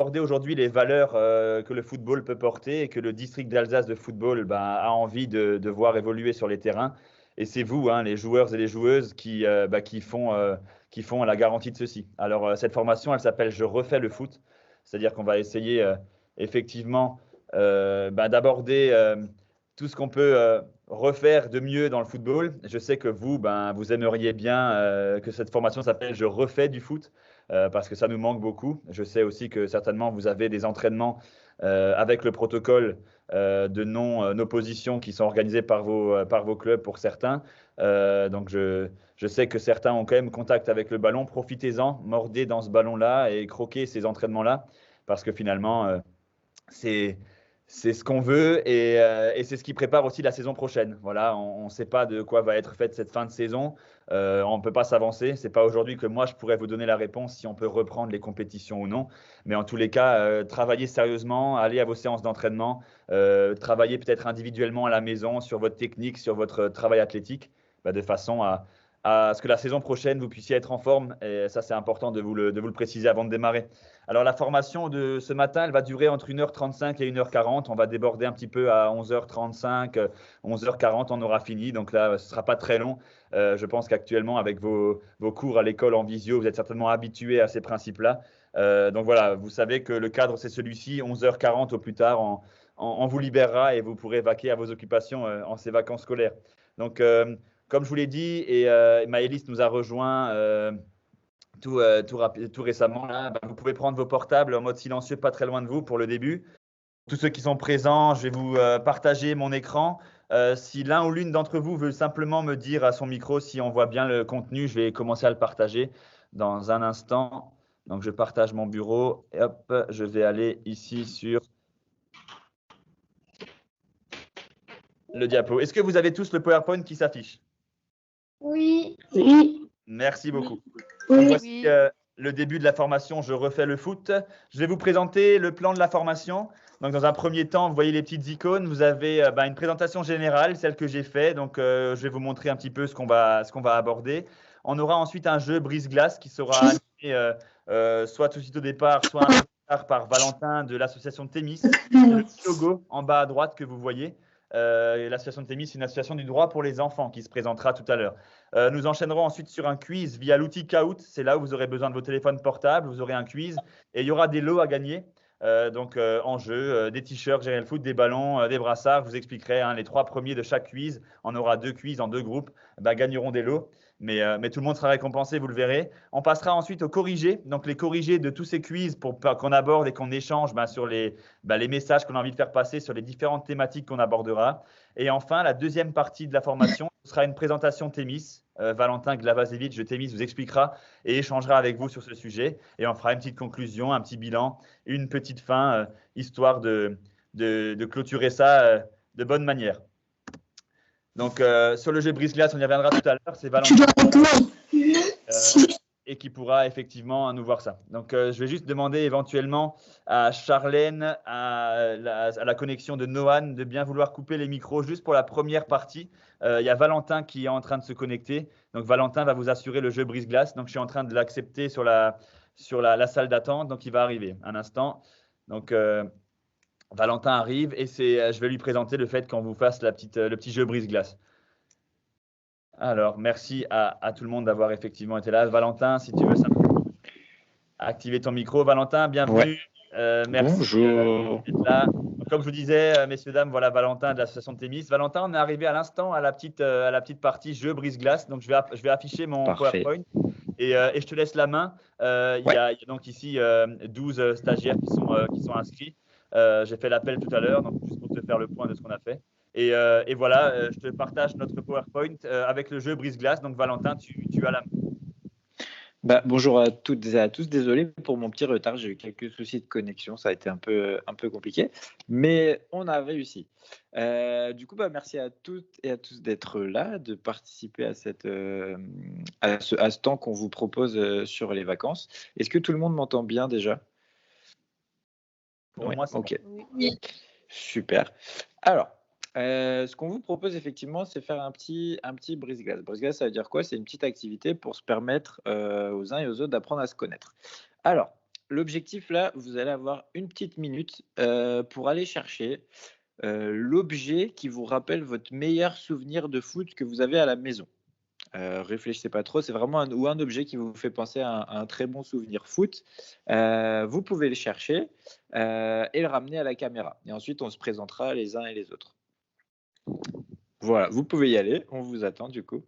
aborder aujourd'hui les valeurs que le football peut porter et que le district d'Alsace de football a envie de voir évoluer sur les terrains. Et c'est vous, hein, les joueurs et les joueuses, qui font la garantie de ceci. Alors, cette formation, elle s'appelle Je refais le foot. C'est-à-dire qu'on va essayer effectivement d'aborder tout ce qu'on peut refaire de mieux dans le football. Je sais que vous, vous aimeriez bien que cette formation s'appelle Je refais du foot parce que ça nous manque beaucoup. Je sais aussi que certainement vous avez des entraînements avec le protocole de non-opposition qui sont organisés par vos clubs pour certains. Donc je sais que certains ont quand même contact avec le ballon. Profitez-en, mordez dans ce ballon-là et croquez ces entraînements-là parce que finalement, c'est ce qu'on veut et c'est ce qui prépare aussi la saison prochaine. Voilà, on ne sait pas de quoi va être faite cette fin de saison. On ne peut pas s'avancer. Ce n'est pas aujourd'hui que moi, je pourrais vous donner la réponse si on peut reprendre les compétitions ou non. Mais en tous les cas, travaillez sérieusement, allez à vos séances d'entraînement, travaillez peut-être individuellement à la maison sur votre technique, sur votre travail athlétique, de façon à ce que la saison prochaine, vous puissiez être en forme. Et ça, c'est important de vous le préciser avant de démarrer. Alors, la formation de ce matin, elle va durer entre 1h35 et 1h40. On va déborder un petit peu à 11h35, 11h40, on aura fini. Donc là, ce ne sera pas très long. Je pense qu'actuellement, avec vos cours à l'école en visio, vous êtes certainement habitués à ces principes-là. Donc voilà, vous savez que le cadre, c'est celui-ci. 11h40 au plus tard, on vous libérera et vous pourrez vaquer à vos occupations en ces vacances scolaires. Donc, comme je vous l'ai dit, et Maëlys nous a rejoint tout récemment, là, vous pouvez prendre vos portables en mode silencieux, pas très loin de vous pour le début. Tous ceux qui sont présents, je vais vous partager mon écran. Si l'un ou l'une d'entre vous veut simplement me dire à son micro si on voit bien le contenu, je vais commencer à le partager dans un instant. Donc, je partage mon bureau et hop, je vais aller ici sur le diapo. Est-ce que vous avez tous le PowerPoint qui s'affiche? Oui. Oui. Merci beaucoup. Oui. Donc, voici le début de la formation. Je refais le foot. Je vais vous présenter le plan de la formation. Donc, dans un premier temps, vous voyez les petites icônes. Vous avez une présentation générale, celle que j'ai faite. Donc, je vais vous montrer un petit peu ce qu'on va aborder. On aura ensuite un jeu brise-glace qui sera animé soit tout de suite au départ, soit un peu plus tard par Valentin de l'association Thémis. C'est le petit logo en bas à droite que vous voyez. L'association de Thémis, c'est une association du droit pour les enfants qui se présentera tout à l'heure. Nous enchaînerons ensuite sur un quiz via l'outil Kahoot. C'est là où vous aurez besoin de vos téléphones portables. Vous aurez un quiz et il y aura des lots à gagner. En jeu, des t-shirts, gérer le foot, des ballons, des brassards. Je vous expliquerai les 3 premiers de chaque quiz. On aura 2 quiz en 2 groupes. Gagneront des lots. Mais tout le monde sera récompensé, vous le verrez. On passera ensuite aux corrigés. Donc, les corrigés de tous ces quiz pour qu'on aborde et qu'on échange sur les messages qu'on a envie de faire passer sur les différentes thématiques qu'on abordera. Et enfin, la deuxième partie de la formation, ce sera une présentation Thémis. Valentin Glavazevic de Thémis vous expliquera et échangera avec vous sur ce sujet. Et on fera une petite conclusion, un petit bilan, une petite fin, histoire de clôturer ça de bonne manière. Donc, sur le jeu brise-glace, on y reviendra tout à l'heure. C'est Valentin et qui pourra effectivement nous voir ça. Donc, je vais juste demander éventuellement à Charlène, à la connexion de Noan, de bien vouloir couper les micros juste pour la première partie. Il y a Valentin qui est en train de se connecter. Donc, Valentin va vous assurer le jeu brise-glace. Donc, je suis en train de l'accepter sur la salle d'attente. Donc, il va arriver un instant. Donc, Valentin arrive et je vais lui présenter le fait qu'on vous fasse le petit jeu brise-glace. Alors, merci à tout le monde d'avoir effectivement été là. Valentin, si tu veux simplement activer ton micro. Valentin, bienvenue. Ouais. Merci Bonjour. d'être là. Donc, comme je vous disais, messieurs, dames, voilà Valentin de l'association de Thémis. Valentin, on est arrivé à l'instant à la petite partie jeu brise-glace. Donc, je vais afficher mon Parfait. PowerPoint et je te laisse la main. Il y a donc ici 12 stagiaires qui sont inscrits. J'ai fait l'appel tout à l'heure, donc juste pour te faire le point de ce qu'on a fait. Et voilà, je te partage notre PowerPoint avec le jeu brise-glace. Donc, Valentin, tu as la main. Bonjour à toutes et à tous. Désolé pour mon petit retard. J'ai eu quelques soucis de connexion. Ça a été un peu compliqué, mais on a réussi. Du coup, merci à toutes et à tous d'être là, de participer à ce temps qu'on vous propose sur les vacances. Est-ce que tout le monde m'entend bien déjà? Pour moi, c'est OK. Oui. Super. Alors, ce qu'on vous propose effectivement, c'est faire un petit brise-glace. Brise-glace, ça veut dire quoi? C'est une petite activité pour se permettre aux uns et aux autres d'apprendre à se connaître. Alors, l'objectif là, vous allez avoir une petite minute pour aller chercher l'objet qui vous rappelle votre meilleur souvenir de foot que vous avez à la maison. Réfléchissez pas trop, c'est vraiment un objet qui vous fait penser à un très bon souvenir foot. Vous pouvez le chercher et le ramener à la caméra. Et ensuite, on se présentera les uns et les autres. Voilà, vous pouvez y aller, on vous attend du coup.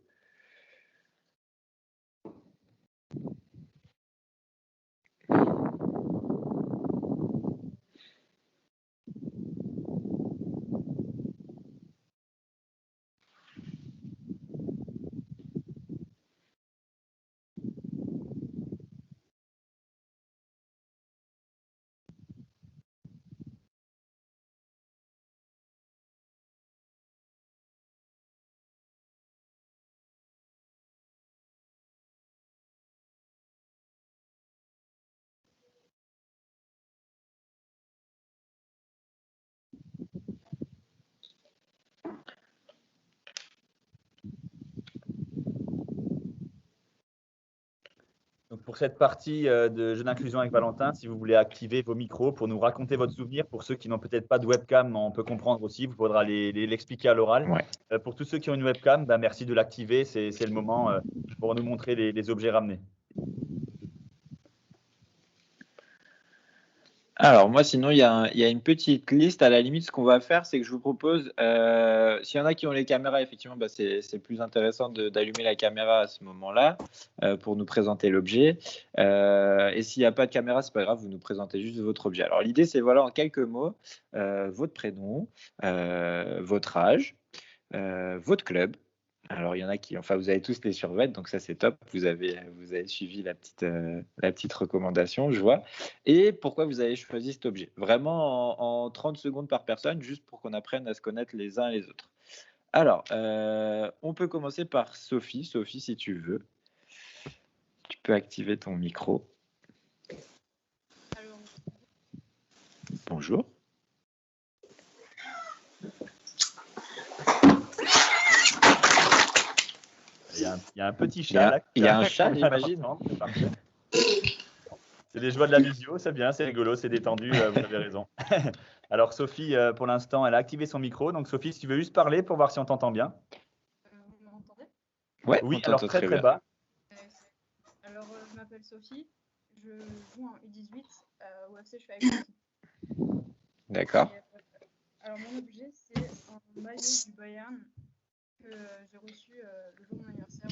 Donc pour cette partie de jeu d'inclusion avec Valentin, si vous voulez activer vos micros pour nous raconter votre souvenir, pour ceux qui n'ont peut-être pas de webcam, on peut comprendre aussi, vous faudra l'expliquer à l'oral. Ouais. Pour tous ceux qui ont une webcam, merci de l'activer, c'est le moment pour nous montrer les objets ramenés. Alors moi, sinon, il y a une petite liste. À la limite, ce qu'on va faire, c'est que je vous propose, s'il y en a qui ont les caméras, effectivement, c'est plus intéressant d'allumer la caméra à ce moment-là pour nous présenter l'objet. Et s'il n'y a pas de caméra, c'est pas grave, vous nous présentez juste votre objet. Alors l'idée, c'est voilà, en quelques mots, votre prénom, votre âge, votre club. Alors, il y en a vous avez tous les survêtements, donc ça c'est top. Vous avez suivi la petite recommandation, je vois. Et pourquoi vous avez choisi cet objet? Vraiment en 30 secondes par personne, juste pour qu'on apprenne à se connaître les uns et les autres. Alors, on peut commencer par Sophie. Sophie, si tu veux, tu peux activer ton micro. Alors, Bonjour. Il y a un petit chat là. Il y a un chat, j'imagine. C'est les joies de la visio, c'est bien, c'est rigolo, c'est détendu, vous avez raison. Alors Sophie, pour l'instant, elle a activé son micro. Donc Sophie, si tu veux juste parler pour voir si on t'entend bien. vous m'entendez? Ouais, Oui, on alors t'entend très bien. bas. Alors, je m'appelle Sophie, je joue en U18 au FC Schweighouse. D'accord. Alors, mon objet, c'est un maillot du Bayern que j'ai reçu le jour de mon anniversaire.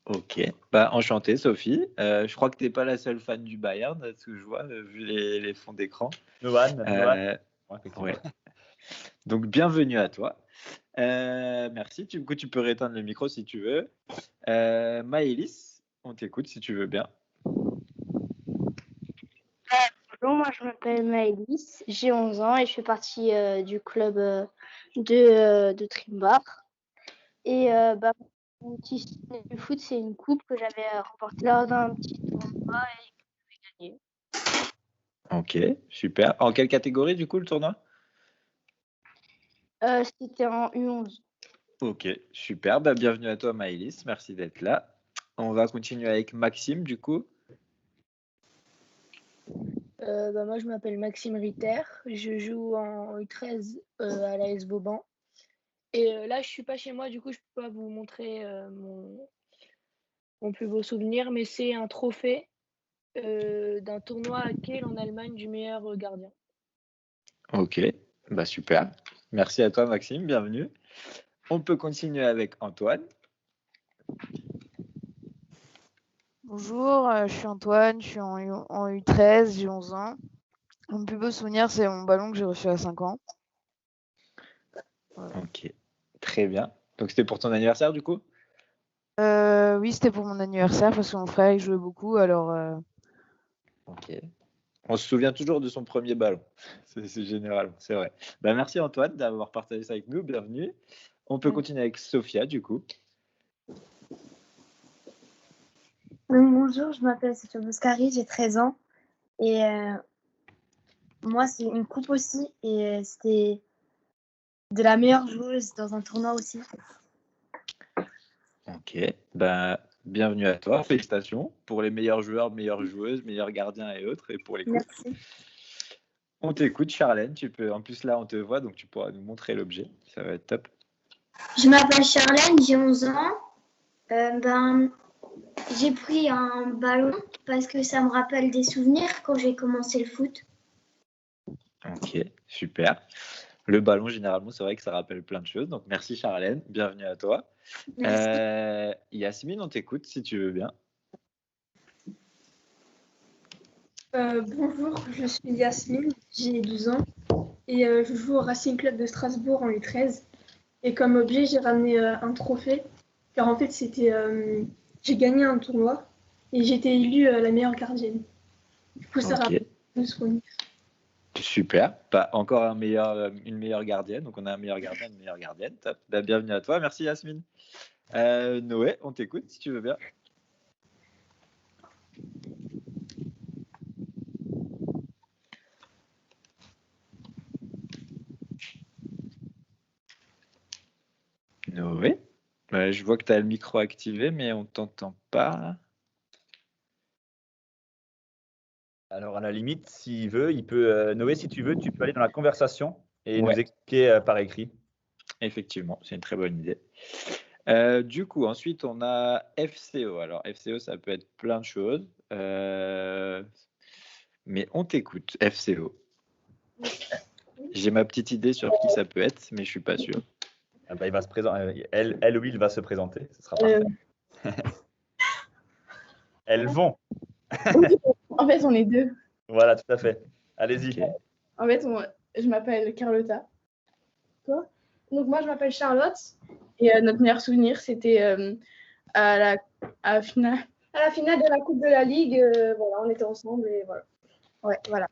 Ok, enchanté Sophie. Je crois que tu n'es pas la seule fan du Bayern, ce que je vois, vu les fonds d'écran. Noan. Ouais. Donc bienvenue à toi. Merci. Du coup, tu peux rééteindre le micro si tu veux. Maëlys, on t'écoute si tu veux bien. Bonjour, moi je m'appelle Maëlys, j'ai 11 ans et je fais partie du club de Trimbar. Et mon petit souvenir du foot, c'est une coupe que j'avais remportée lors d'un petit tournoi et que j'ai gagné. Ok, super. En quelle catégorie du coup le tournoi? C'était en U11. Ok, super. Bienvenue à toi Maëlys, merci d'être là. On va continuer avec Maxime du coup. Moi, je m'appelle Maxime Ritter, je joue en U13 à l'AS Vauban. Et là, je suis pas chez moi, du coup, je peux pas vous montrer mon plus beau souvenir, mais c'est un trophée d'un tournoi à Kiel en Allemagne du meilleur gardien. Ok, super. Merci à toi Maxime, bienvenue. On peut continuer avec Antoine. Bonjour, je suis Antoine, je suis en U13, j'ai 11 ans. Mon plus beau souvenir, c'est mon ballon que j'ai reçu à 5 ans. Voilà. Ok, très bien. Donc c'était pour ton anniversaire du coup? Oui, c'était pour mon anniversaire parce que mon frère il jouait beaucoup, alors. Ok. On se souvient toujours de son premier ballon. C'est général, c'est vrai. Merci Antoine d'avoir partagé ça avec nous, bienvenue. On peut continuer avec Sophia du coup. Bonjour, je m'appelle Sophia Boscari, j'ai 13 ans et moi c'est une coupe aussi et c'était de la meilleure joueuse dans un tournoi aussi. Ok, bienvenue à toi. Félicitations pour les meilleurs joueurs, meilleures joueuses, meilleurs gardiens et autres, et pour les coupes. Merci. On t'écoute, Charlène. Tu peux, en plus, là, on te voit, donc tu pourras nous montrer l'objet. Ça va être top. Je m'appelle Charlène, j'ai 11 ans. J'ai pris un ballon parce que ça me rappelle des souvenirs quand j'ai commencé le foot. Ok, super. Le ballon, généralement, c'est vrai que ça rappelle plein de choses. Donc, merci, Charlène. Bienvenue à toi. Merci. Yasmine, on t'écoute si tu veux bien. Bonjour, je suis Yasmine, j'ai 12 ans et je joue au Racing Club de Strasbourg en U13. Et comme objet, j'ai ramené un trophée car en fait, j'ai gagné un tournoi et j'ai été élue la meilleure gardienne. Du coup, ça Ok. rappelle de souvenirs. Super. Encore une meilleure gardienne. Donc, on a un meilleur gardien, une meilleure gardienne. Top. Bah, bienvenue à toi. Merci, Yasmine. Noé, on t'écoute si tu veux bien. Noé, je vois que tu as le micro activé, mais on ne t'entend pas. Alors, à la limite, s'il veut, il peut. Noé, si tu veux, tu peux aller dans la conversation et Ouais. nous expliquer par écrit. Effectivement, c'est une très bonne idée. Du coup, ensuite, on a FCO. Alors, FCO, ça peut être plein de choses. Mais on t'écoute, FCO. J'ai ma petite idée sur qui ça peut être, mais je suis pas sûr. Ah bah, il va se présenter. Elle ou il va se présenter. Ce sera parfait. Elles vont. En fait, on est deux. Voilà, tout à fait. Allez-y. Ok. En fait, je m'appelle Carlotta. Toi? Donc, moi, je m'appelle Charlotte. Et notre meilleur souvenir, c'était à la finale de la Coupe de la Ligue. Voilà, on était ensemble et voilà. Ouais, voilà.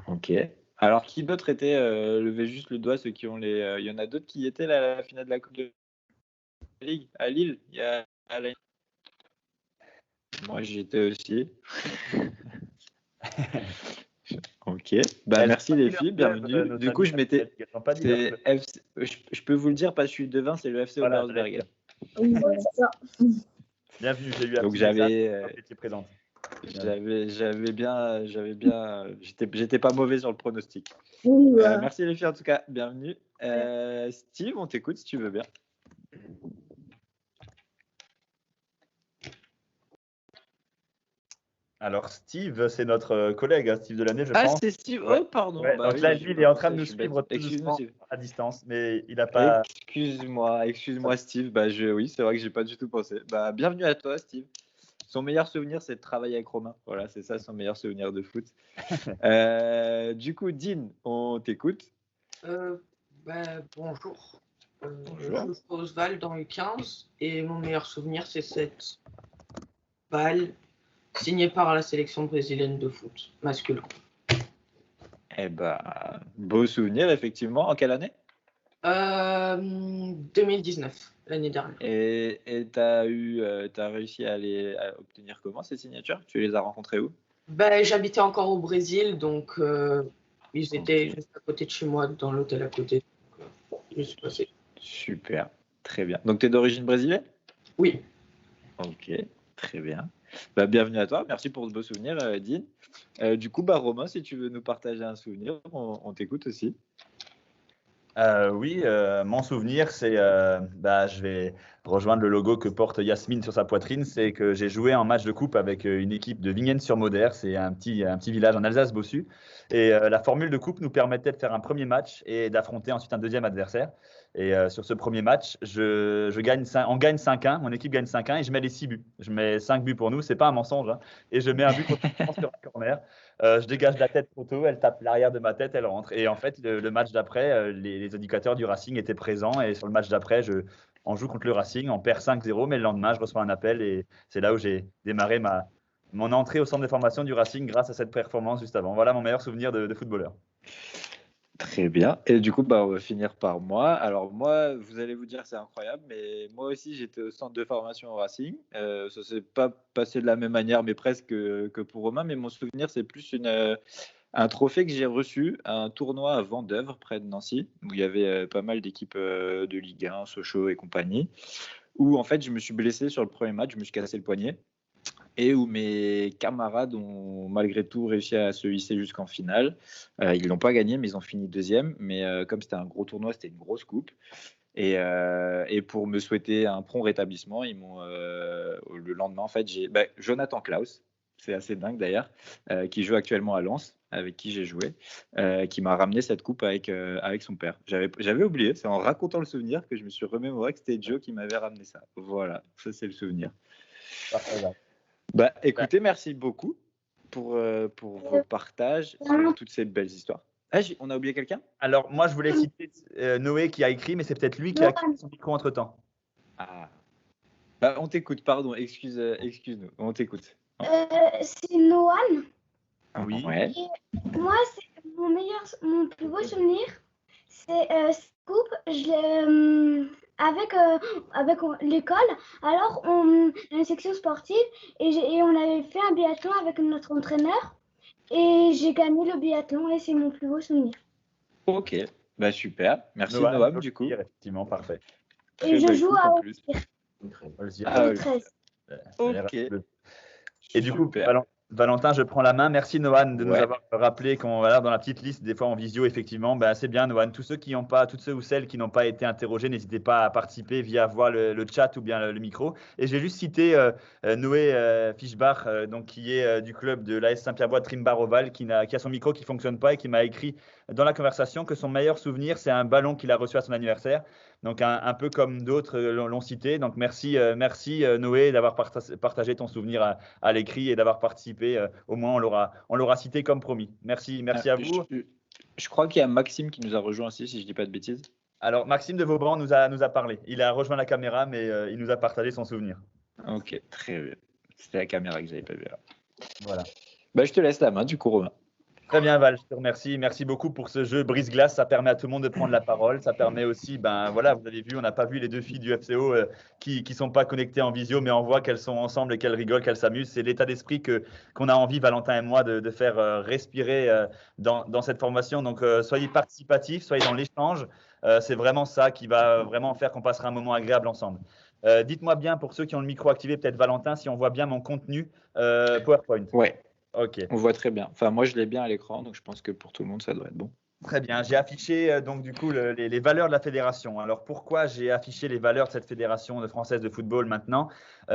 Ok. Alors, qui peut traiter levez juste le doigt, ceux qui ont les. Il y en a d'autres qui étaient là à la finale de la Coupe de la Ligue à Lille. Il y a Alain. Moi, j'y étais aussi. Ok. Bah, merci les filles, bienvenue. Du coup, je m'étais. Je peux vous le dire parce que je suis devin, c'est le FC Voilà, Obersberg. Oui, c'est ça. Bienvenue, j'ai eu un Donc petit message j'avais, quand tu étais présente. j'étais pas mauvais sur le pronostic. Oui, voilà. Merci les filles en tout cas, bienvenue. Steve, on t'écoute si tu veux bien. Alors, Steve, c'est notre collègue, hein, Steve Delaney, je Ah, pense. c'est Steve. Ouais. Oh, pardon. Ouais, Bah donc oui, là, j'ai lui, il pas est en pensé, train de je nous suis bête. suivre tout Excuse-moi, doucement Steve. à distance, mais il n'a pas. Excuse-moi, Steve. Bah oui, c'est vrai que j'ai pas du tout pensé. Bah bienvenue à toi, Steve. Son meilleur souvenir, c'est de travailler avec Romain. Voilà, c'est ça son meilleur souvenir de foot. Du coup, Dean, on t'écoute. Bonjour. Bonjour. Je joue au Oswald dans U15 et mon meilleur souvenir, c'est cette balle signée par la sélection brésilienne de foot masculin. Eh bah, beau souvenir, effectivement. En quelle année 2019, l'année dernière. Et t'as réussi à obtenir comment ces signatures? Tu les as rencontrées où? J'habitais encore au Brésil, donc ils étaient Ok. juste à côté de chez moi, dans l'hôtel à côté. Donc, je suis passé. Super, très bien. Donc, tu es d'origine brésilienne? Oui. Ok, très bien. Bah, bienvenue à toi. Merci pour ce beau souvenir, Dean. Du coup, Romain, si tu veux nous partager un souvenir, on t'écoute aussi. Oui, mon souvenir, c'est, je vais rejoindre le logo que porte Yasmine sur sa poitrine, c'est que j'ai joué en match de coupe avec une équipe de Vingen-sur-Moder, c'est un petit village en Alsace-Bossu, et la formule de coupe nous permettait de faire un premier match et d'affronter ensuite un deuxième adversaire. Et sur ce premier match, on gagne 5-1, mon équipe gagne 5-1 et je mets les 6 buts. Je mets 5 buts pour nous, c'est pas un mensonge, hein, et je mets un but contre sur un corner. Je dégage la tête trop tôt, elle tape l'arrière de ma tête, elle rentre. Et en fait, le match d'après, les éducateurs du Racing étaient présents. Et sur le match d'après, on joue contre le Racing, on perd 5-0. Mais le lendemain, je reçois un appel et c'est là où j'ai démarré mon entrée au centre de formation du Racing grâce à cette performance juste avant. Voilà mon meilleur souvenir de footballeur. Très bien. Et du coup, on va finir par moi. Alors moi, vous allez vous dire c'est incroyable, mais moi aussi j'étais au centre de formation au Racing. Ça s'est pas passé de la même manière, mais presque que pour Romain. Mais mon souvenir, c'est plus un trophée que j'ai reçu à un tournoi à Vendeuvre, près de Nancy, où il y avait pas mal d'équipes de Ligue 1, Sochaux et compagnie. où en fait je me suis blessé sur le premier match, je me suis cassé le poignet, et où mes camarades ont malgré tout réussi à se hisser jusqu'en finale. Ils l'ont pas gagné, mais ils ont fini deuxième. Mais comme c'était un gros tournoi, c'était une grosse coupe. Et pour me souhaiter un prompt rétablissement, ils m'ont le lendemain en fait j'ai Jonathan Klaus, c'est assez dingue d'ailleurs, qui joue actuellement à Lens, avec qui j'ai joué, qui m'a ramené cette coupe avec son père. J'avais oublié, c'est en racontant le souvenir que je me suis remémoré que c'était Joe qui m'avait ramené ça. Voilà, ça c'est le souvenir. Parfait. Bah écoutez, merci beaucoup pour vos partages, pour toutes ces belles histoires. Ah, on a oublié quelqu'un? Alors, moi, je voulais citer Noé qui a écrit, mais c'est peut-être lui qui a quitté son micro entre-temps. Ah. Bah, on t'écoute, pardon, excuse-nous, on t'écoute. C'est Noan. Oui. Et moi, c'est mon plus beau souvenir, c'est cette coupe. Je l'ai avec l'école. Alors, on a une section sportive et on avait fait un biathlon avec notre entraîneur. Et j'ai gagné le biathlon et c'est mon plus beau souvenir. Ok, bah super. Merci Noam, Noam du coup. Effectivement, parfait. Et je joue à U13. Ok. Et du coup, Valentin, je prends la main. Merci Noan de nous Ouais. avoir rappelé qu'on voilà, dans la petite liste, des fois en visio, effectivement, c'est bien Noan. Tous ceux toutes ceux ou celles qui n'ont pas été interrogés, n'hésitez pas à participer via voir le chat ou bien le micro. Et je vais juste citer Noé Fischbach, donc, qui est du club de l'AS Saint-Pierre-Bois de Trimbar-Oval, qui a son micro qui ne fonctionne pas et qui m'a écrit dans la conversation que son meilleur souvenir, c'est un ballon qu'il a reçu à son anniversaire. Donc, un peu comme d'autres l'ont cité. Donc, merci Noé d'avoir partagé ton souvenir à l'écrit et d'avoir participé. Au moins, on l'aura cité comme promis. Merci à vous. Je crois qu'il y a Maxime qui nous a rejoint aussi, si je ne dis pas de bêtises. Alors, Maxime de Vauban nous a parlé. Il a rejoint la caméra, mais il nous a partagé son souvenir. Ok, très bien. C'était la caméra que je n'avais pas vue là. Voilà. Bah, je te laisse la main, du coup, Romain. Très bien, Val, je te remercie. Merci beaucoup pour ce jeu brise-glace. Ça permet à tout le monde de prendre la parole. Ça permet aussi, voilà, vous avez vu, on n'a pas vu les deux filles du FCO qui ne sont pas connectées en visio, mais on voit qu'elles sont ensemble et qu'elles rigolent, qu'elles s'amusent. C'est l'état d'esprit qu'on a envie, Valentin et moi, de faire respirer dans cette formation. Donc, soyez participatifs, soyez dans l'échange. C'est vraiment ça qui va vraiment faire qu'on passera un moment agréable ensemble. Dites-moi bien, pour ceux qui ont le micro activé, peut-être Valentin, si on voit bien mon contenu PowerPoint. Ouais. Ok. On voit très bien. Enfin, moi, je l'ai bien à l'écran, donc je pense que pour tout le monde, ça doit être bon. Très bien. J'ai affiché donc du coup les valeurs de la fédération. Alors pourquoi j'ai affiché les valeurs de cette fédération française de football maintenant?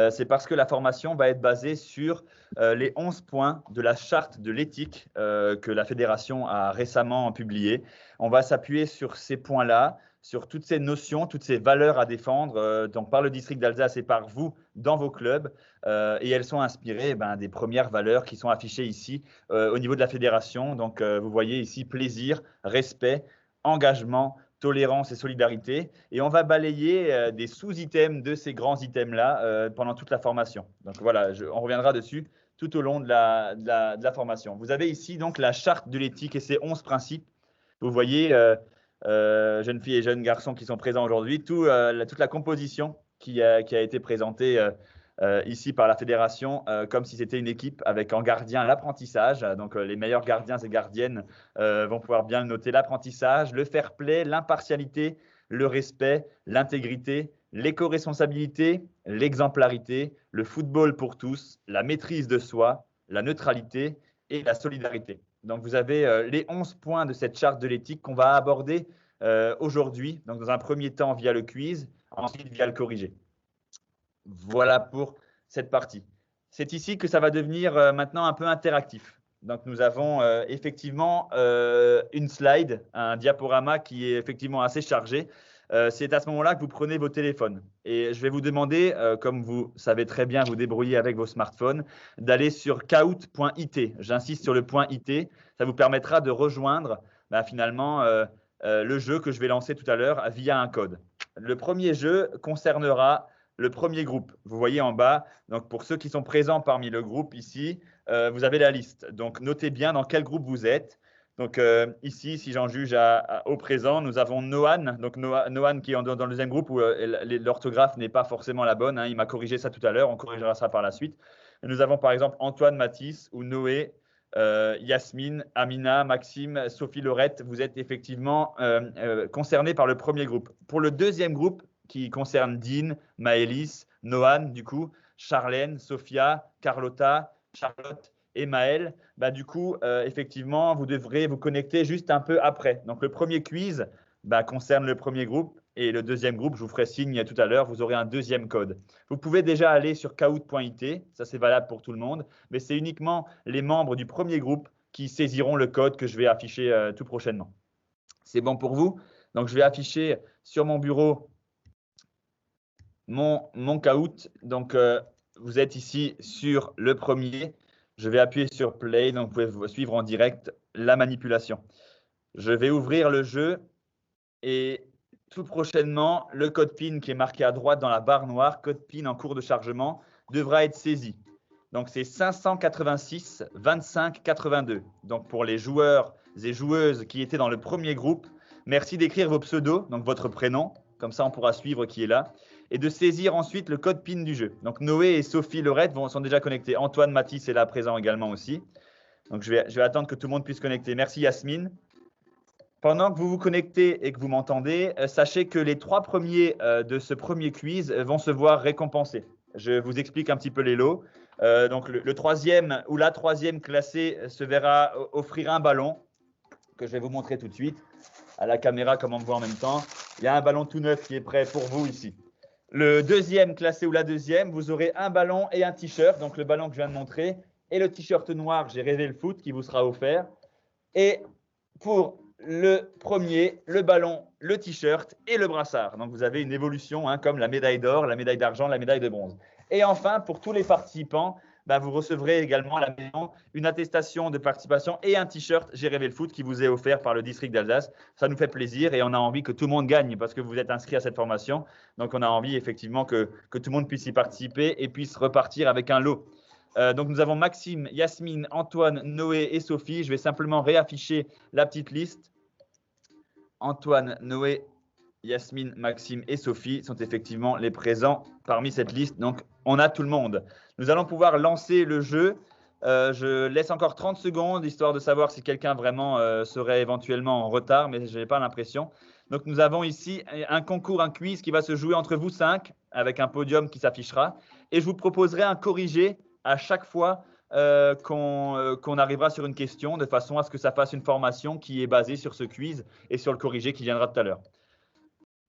C'est parce que la formation va être basée sur les 11 points de la charte de l'éthique que la fédération a récemment publiée. On va s'appuyer sur ces points-là, sur toutes ces notions, toutes ces valeurs à défendre donc par le district d'Alsace et par vous dans vos clubs. Et elles sont inspirées des premières valeurs qui sont affichées ici au niveau de la fédération. Donc, vous voyez ici plaisir, respect, engagement, tolérance et solidarité. Et on va balayer des sous-items de ces grands items-là pendant toute la formation. Donc, voilà, on reviendra dessus tout au long de la formation. Vous avez ici donc la charte de l'éthique et ses 11 principes. Vous voyez, jeunes filles et jeunes garçons qui sont présents aujourd'hui, toute la composition qui a été présentée ici par la fédération, comme si c'était une équipe avec en gardien l'apprentissage. Donc, les meilleurs gardiens et gardiennes vont pouvoir bien noter l'apprentissage, le fair play, l'impartialité, le respect, l'intégrité, l'éco-responsabilité, l'exemplarité, le football pour tous, la maîtrise de soi, la neutralité et la solidarité. Donc, vous avez les 11 points de cette charte de l'éthique qu'on va aborder aujourd'hui. Donc, dans un premier temps via le quiz, ensuite via le corrigé. Voilà pour cette partie. C'est ici que ça va devenir maintenant un peu interactif. Donc, nous avons effectivement une slide, un diaporama qui est effectivement assez chargé. C'est à ce moment-là que vous prenez vos téléphones. Et je vais vous demander, comme vous savez très bien vous débrouiller avec vos smartphones, d'aller sur kahoot.it. J'insiste sur le point .it. Ça vous permettra de rejoindre finalement le jeu que je vais lancer tout à l'heure via un code. Le premier jeu concernera le premier groupe. Vous voyez en bas, donc pour ceux qui sont présents parmi le groupe ici, vous avez la liste. Donc, notez bien dans quel groupe vous êtes. Donc, ici, si j'en juge au présent, nous avons Noan. Donc, Noan qui est dans le deuxième groupe où l'orthographe n'est pas forcément la bonne. Il m'a corrigé ça tout à l'heure. On corrigera ça par la suite. Et nous avons par exemple Antoine, Mathis ou Noé, Yasmine, Amina, Maxime, Sophie, Laurette. Vous êtes effectivement concernés par le premier groupe. Pour le deuxième groupe, qui concerne Dean, Maëlys, Noan, du coup, Charlène, Sophia, Carlotta, Charlotte et Maëlle. Du coup, effectivement, vous devrez vous connecter juste un peu après. Donc, le premier quiz concerne le premier groupe et le deuxième groupe, je vous ferai signe tout à l'heure, vous aurez un deuxième code. Vous pouvez déjà aller sur kahoot.it, ça c'est valable pour tout le monde, mais c'est uniquement les membres du premier groupe qui saisiront le code que je vais afficher tout prochainement. C'est bon pour vous? Donc, je vais afficher sur mon bureau mon Kahoot. Donc, vous êtes ici sur le premier. Je vais appuyer sur Play, donc vous pouvez suivre en direct la manipulation. Je vais ouvrir le jeu et tout prochainement, le code PIN qui est marqué à droite dans la barre noire, code PIN en cours de chargement, devra être saisi. Donc, c'est 586 25 82. Donc, pour les joueurs et joueuses qui étaient dans le premier groupe, merci d'écrire vos pseudos, donc votre prénom, comme ça on pourra suivre qui est là, et de saisir ensuite le code PIN du jeu. Donc, Noé et Sophie Lorette sont déjà connectés. Antoine Mathis est là présent également aussi. Donc, je vais attendre que tout le monde puisse connecter. Merci Yasmine. Pendant que vous vous connectez et que vous m'entendez, sachez que les 3 premiers de ce premier quiz vont se voir récompensés. Je vous explique un petit peu les lots. Donc, le troisième ou la troisième classée se verra offrir un ballon que je vais vous montrer tout de suite à la caméra comme on me voit en même temps. Il y a un ballon tout neuf qui est prêt pour vous ici. Le deuxième classé ou la deuxième, vous aurez un ballon et un t-shirt, donc le ballon que je viens de montrer, et le t-shirt noir, j'ai rêvé le foot, qui vous sera offert. Et pour le premier, le ballon, le t-shirt et le brassard. Donc, vous avez une évolution comme la médaille d'or, la médaille d'argent, la médaille de bronze. Et enfin, pour tous les participants, vous recevrez également à la maison une attestation de participation et un t-shirt J'ai rêvé le foot qui vous est offert par le district d'Alsace. Ça nous fait plaisir et on a envie que tout le monde gagne parce que vous êtes inscrit à cette formation. Donc, on a envie effectivement que tout le monde puisse y participer et puisse repartir avec un lot. Donc, nous avons Maxime, Yasmine, Antoine, Noé et Sophie. Je vais simplement réafficher la petite liste. Antoine, Noé, Yasmine, Maxime et Sophie sont effectivement les présents parmi cette liste. Donc, on a tout le monde. Nous allons pouvoir lancer le jeu. Je laisse encore 30 secondes, histoire de savoir si quelqu'un vraiment serait éventuellement en retard, mais je n'ai pas l'impression. Donc, nous avons ici un concours, un quiz qui va se jouer entre vous 5, avec un podium qui s'affichera. Et je vous proposerai un corrigé à chaque fois qu'on arrivera sur une question, de façon à ce que ça fasse une formation qui est basée sur ce quiz et sur le corrigé qui viendra tout à l'heure.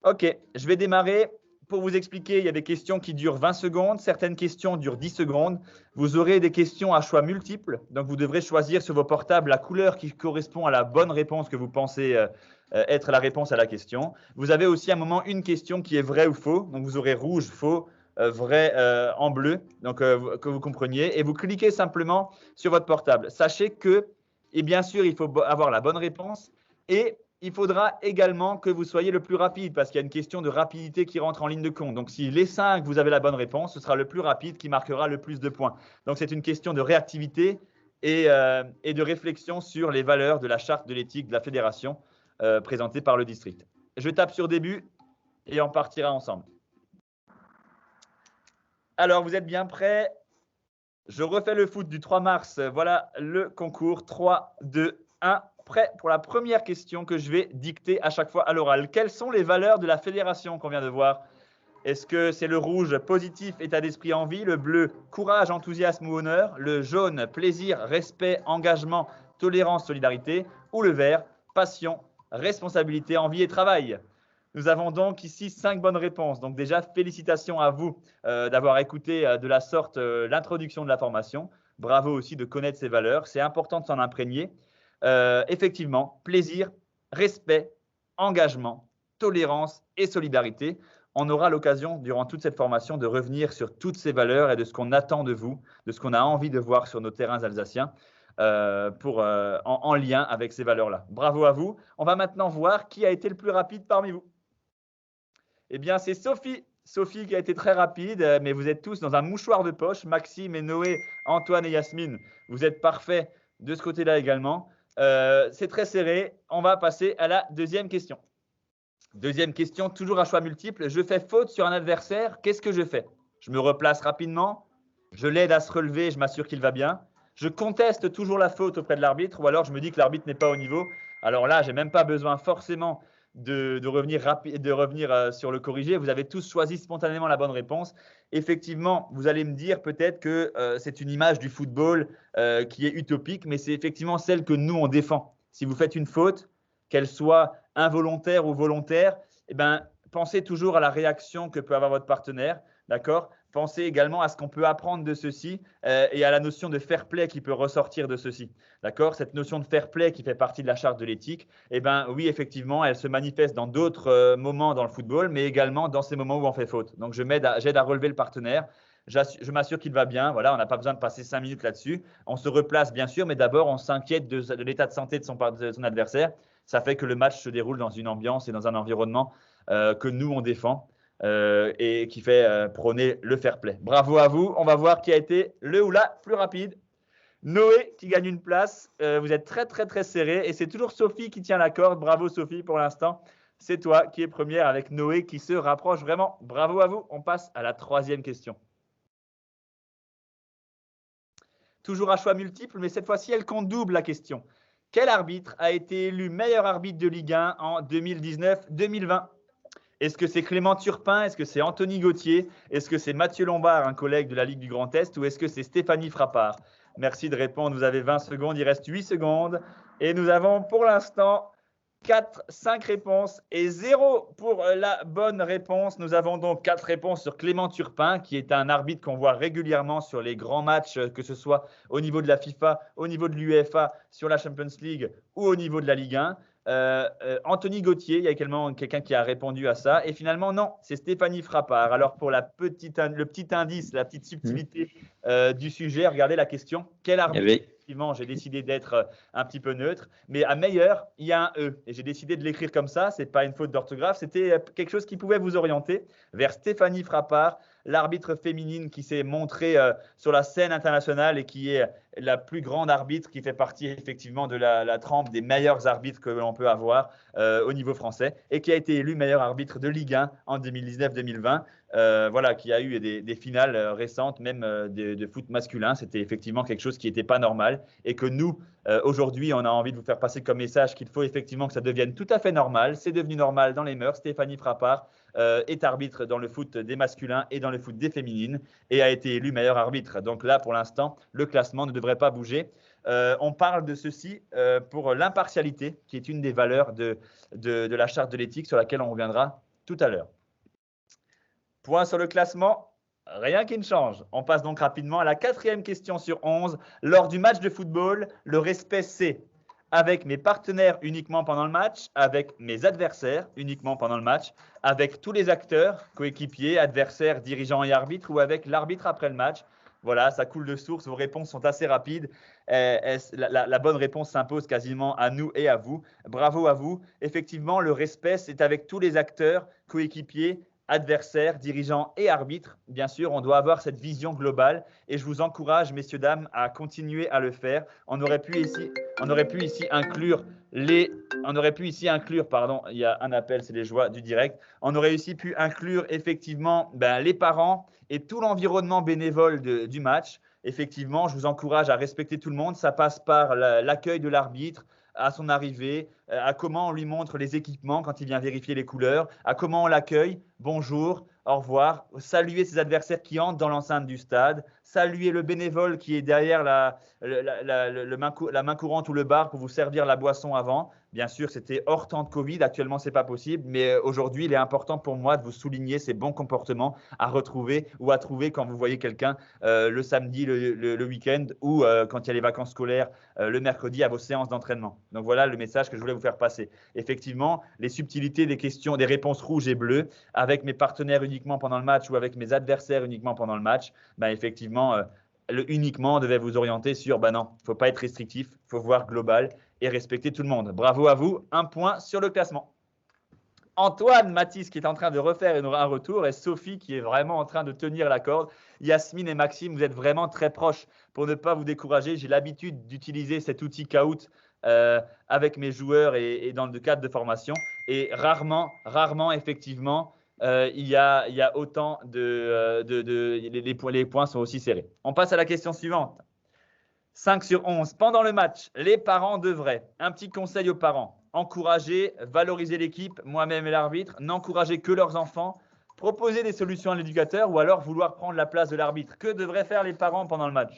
Ok, je vais démarrer. Pour vous expliquer, il y a des questions qui durent 20 secondes, certaines questions durent 10 secondes. Vous aurez des questions à choix multiples, donc vous devrez choisir sur vos portables la couleur qui correspond à la bonne réponse que vous pensez être la réponse à la question. Vous avez aussi à un moment une question qui est vraie ou faux, donc vous aurez rouge, faux, vrai en bleu, donc que vous compreniez, et vous cliquez simplement sur votre portable. Sachez que, et bien sûr, il faut avoir la bonne réponse et il faudra également que vous soyez le plus rapide parce qu'il y a une question de rapidité qui rentre en ligne de compte. Donc, si les 5, vous avez la bonne réponse, ce sera le plus rapide qui marquera le plus de points. Donc, c'est une question de réactivité et de réflexion sur les valeurs de la charte de l'éthique de la fédération présentée par le district. Je tape sur début et on partira ensemble. Alors, vous êtes bien prêts? Je refais le foot du 3 mars. Voilà le concours. 3, 2, 1. Prêt pour la première question que je vais dicter à chaque fois à l'oral. Quelles sont les valeurs de la fédération qu'on vient de voir? Est-ce que c'est le rouge, positif, état d'esprit, envie, le bleu, courage, enthousiasme ou honneur, le jaune, plaisir, respect, engagement, tolérance, solidarité, ou le vert, passion, responsabilité, envie et travail? Nous avons donc ici 5 bonnes réponses. Donc déjà, félicitations à vous d'avoir écouté de la sorte l'introduction de la formation. Bravo aussi de connaître ces valeurs. C'est important de s'en imprégner. Effectivement, plaisir, respect, engagement, tolérance et solidarité. On aura l'occasion, durant toute cette formation, de revenir sur toutes ces valeurs et de ce qu'on attend de vous, de ce qu'on a envie de voir sur nos terrains alsaciens en lien avec ces valeurs-là. Bravo à vous. On va maintenant voir qui a été le plus rapide parmi vous. Eh bien, c'est Sophie. Sophie qui a été très rapide, mais vous êtes tous dans un mouchoir de poche. Maxime et Noé, Antoine et Yasmine, vous êtes parfaits de ce côté-là également. C'est très serré. On va passer à la deuxième question. Deuxième question, toujours à choix multiples. Je fais faute sur un adversaire. Qu'est-ce que je fais? Je me replace rapidement. Je l'aide à se relever. Je m'assure qu'il va bien. Je conteste toujours la faute auprès de l'arbitre ou alors je me dis que l'arbitre n'est pas au niveau. Alors là, je n'ai même pas besoin forcément de revenir sur le corrigé. Vous avez tous choisi spontanément la bonne réponse. Effectivement, vous allez me dire peut-être que c'est une image du football qui est utopique, mais c'est effectivement celle que nous, on défend. Si vous faites une faute, qu'elle soit involontaire ou volontaire, eh ben, pensez toujours à la réaction que peut avoir votre partenaire. D'accord ? Pensez également à ce qu'on peut apprendre de ceci et à la notion de fair play qui peut ressortir de ceci. D'accord ? Cette notion de fair play qui fait partie de la charte de l'éthique, eh ben, oui, effectivement, elle se manifeste dans d'autres moments dans le football, mais également dans ces moments où on fait faute. Donc, j'aide à relever le partenaire. Je m'assure qu'il va bien. Voilà, on n'a pas besoin de passer 5 minutes là-dessus. On se replace, bien sûr, mais d'abord, on s'inquiète de l'état de santé de son adversaire. Ça fait que le match se déroule dans une ambiance et dans un environnement que nous, on défend. Et qui fait prôner le fair play. Bravo à vous. On va voir qui a été le ou la plus rapide. Noé qui gagne une place. Vous êtes très, très, très serré. Et c'est toujours Sophie qui tient la corde. Bravo Sophie pour l'instant. C'est toi qui es première avec Noé qui se rapproche vraiment. Bravo à vous. On passe à la 3e question. Toujours à choix multiples, mais cette fois-ci, elle compte double la question. Quel arbitre a été élu meilleur arbitre de Ligue 1 en 2019-2020 ? Est-ce que c'est Clément Turpin? Est-ce que c'est Anthony Gauthier? Est-ce que c'est Mathieu Lombard, un collègue de la Ligue du Grand Est? Ou est-ce que c'est Stéphanie Frappard? Merci de répondre. Vous avez 20 secondes. Il reste 8 secondes. Et nous avons pour l'instant 5 réponses et 0 pour la bonne réponse. Nous avons donc 4 réponses sur Clément Turpin, qui est un arbitre qu'on voit régulièrement sur les grands matchs, que ce soit au niveau de la FIFA, au niveau de l'UEFA, sur la Champions League ou au niveau de la Ligue 1. Anthony Gauthier, il y a également quelqu'un qui a répondu à ça. Et finalement, non, c'est Stéphanie Frappard. Alors, pour le petit indice, la petite subtilité du sujet, regardez la question. Quel arbitre? Effectivement, j'ai décidé d'être un petit peu neutre. Mais à meilleur, il y a un E. Et j'ai décidé de l'écrire comme ça. Ce n'est pas une faute d'orthographe. C'était quelque chose qui pouvait vous orienter vers Stéphanie Frappard, l'arbitre féminine qui s'est montrée sur la scène internationale et qui est la plus grande arbitre, qui fait partie effectivement de la trempe des meilleurs arbitres que l'on peut avoir au niveau français et qui a été élu meilleur arbitre de Ligue 1 en 2019-2020. Voilà, qui a eu des finales récentes, même de foot masculin. C'était effectivement quelque chose qui n'était pas normal et que nous, aujourd'hui, on a envie de vous faire passer comme message qu'il faut effectivement que ça devienne tout à fait normal. C'est devenu normal dans les mœurs. Stéphanie Frappard est arbitre dans le foot des masculins et dans le foot des féminines et a été élu meilleur arbitre. Donc là, pour l'instant, le classement ne devrait pas bouger. On parle de ceci pour l'impartialité, qui est une des valeurs de la charte de l'éthique sur laquelle on reviendra tout à l'heure. Point sur le classement, rien qui ne change. On passe donc rapidement à la 4e question sur 11. Lors du match de football, le respect c'est avec mes partenaires uniquement pendant le match, avec mes adversaires uniquement pendant le match, avec tous les acteurs, coéquipiers, adversaires, dirigeants et arbitres, ou avec l'arbitre après le match. Voilà, ça coule de source, vos réponses sont assez rapides. La bonne réponse s'impose quasiment à nous et à vous. Bravo à vous. Effectivement, le respect, c'est avec tous les acteurs, coéquipiers, adversaires, dirigeants et arbitres. Bien sûr, on doit avoir cette vision globale et je vous encourage, messieurs, dames, à continuer à le faire. On aurait pu ici inclure il y a un appel, c'est les joies du direct. On aurait aussi pu inclure effectivement les parents et tout l'environnement bénévole du match. Effectivement, je vous encourage à respecter tout le monde. Ça passe par l'accueil de l'arbitre, à son arrivée, à comment on lui montre les équipements quand il vient vérifier les couleurs, à comment on l'accueille, bonjour, au revoir, saluer ses adversaires qui entrent dans l'enceinte du stade, saluer le bénévole qui est derrière la main courante ou le bar pour vous servir la boisson avant. Bien sûr, c'était hors temps de Covid, actuellement, ce n'est pas possible, mais aujourd'hui, il est important pour moi de vous souligner ces bons comportements à retrouver ou à trouver quand vous voyez quelqu'un le samedi, le week-end ou quand il y a les vacances scolaires le mercredi à vos séances d'entraînement. Donc voilà le message que je voulais vous faire passer. Effectivement, les subtilités des questions, des réponses rouges et bleues, avec mes partenaires uniquement pendant le match ou avec mes adversaires uniquement pendant le match, effectivement, le uniquement devait vous orienter sur non, il ne faut pas être restrictif, il faut voir global et respecter tout le monde. Bravo à vous, 1 point sur le classement. Antoine Mathis qui est en train de refaire un retour et Sophie qui est vraiment en train de tenir la corde. Yasmine et Maxime, vous êtes vraiment très proches pour ne pas vous décourager. J'ai l'habitude d'utiliser cet outil Kahoot avec mes joueurs et dans le cadre de formation. Et rarement effectivement, il y a autant les points sont aussi serrés. On passe à la question suivante. 5 sur 11. Pendant le match, les parents devraient, un petit conseil aux parents, encourager, valoriser l'équipe, moi-même et l'arbitre, n'encourager que leurs enfants, proposer des solutions à l'éducateur ou alors vouloir prendre la place de l'arbitre. Que devraient faire les parents pendant le match?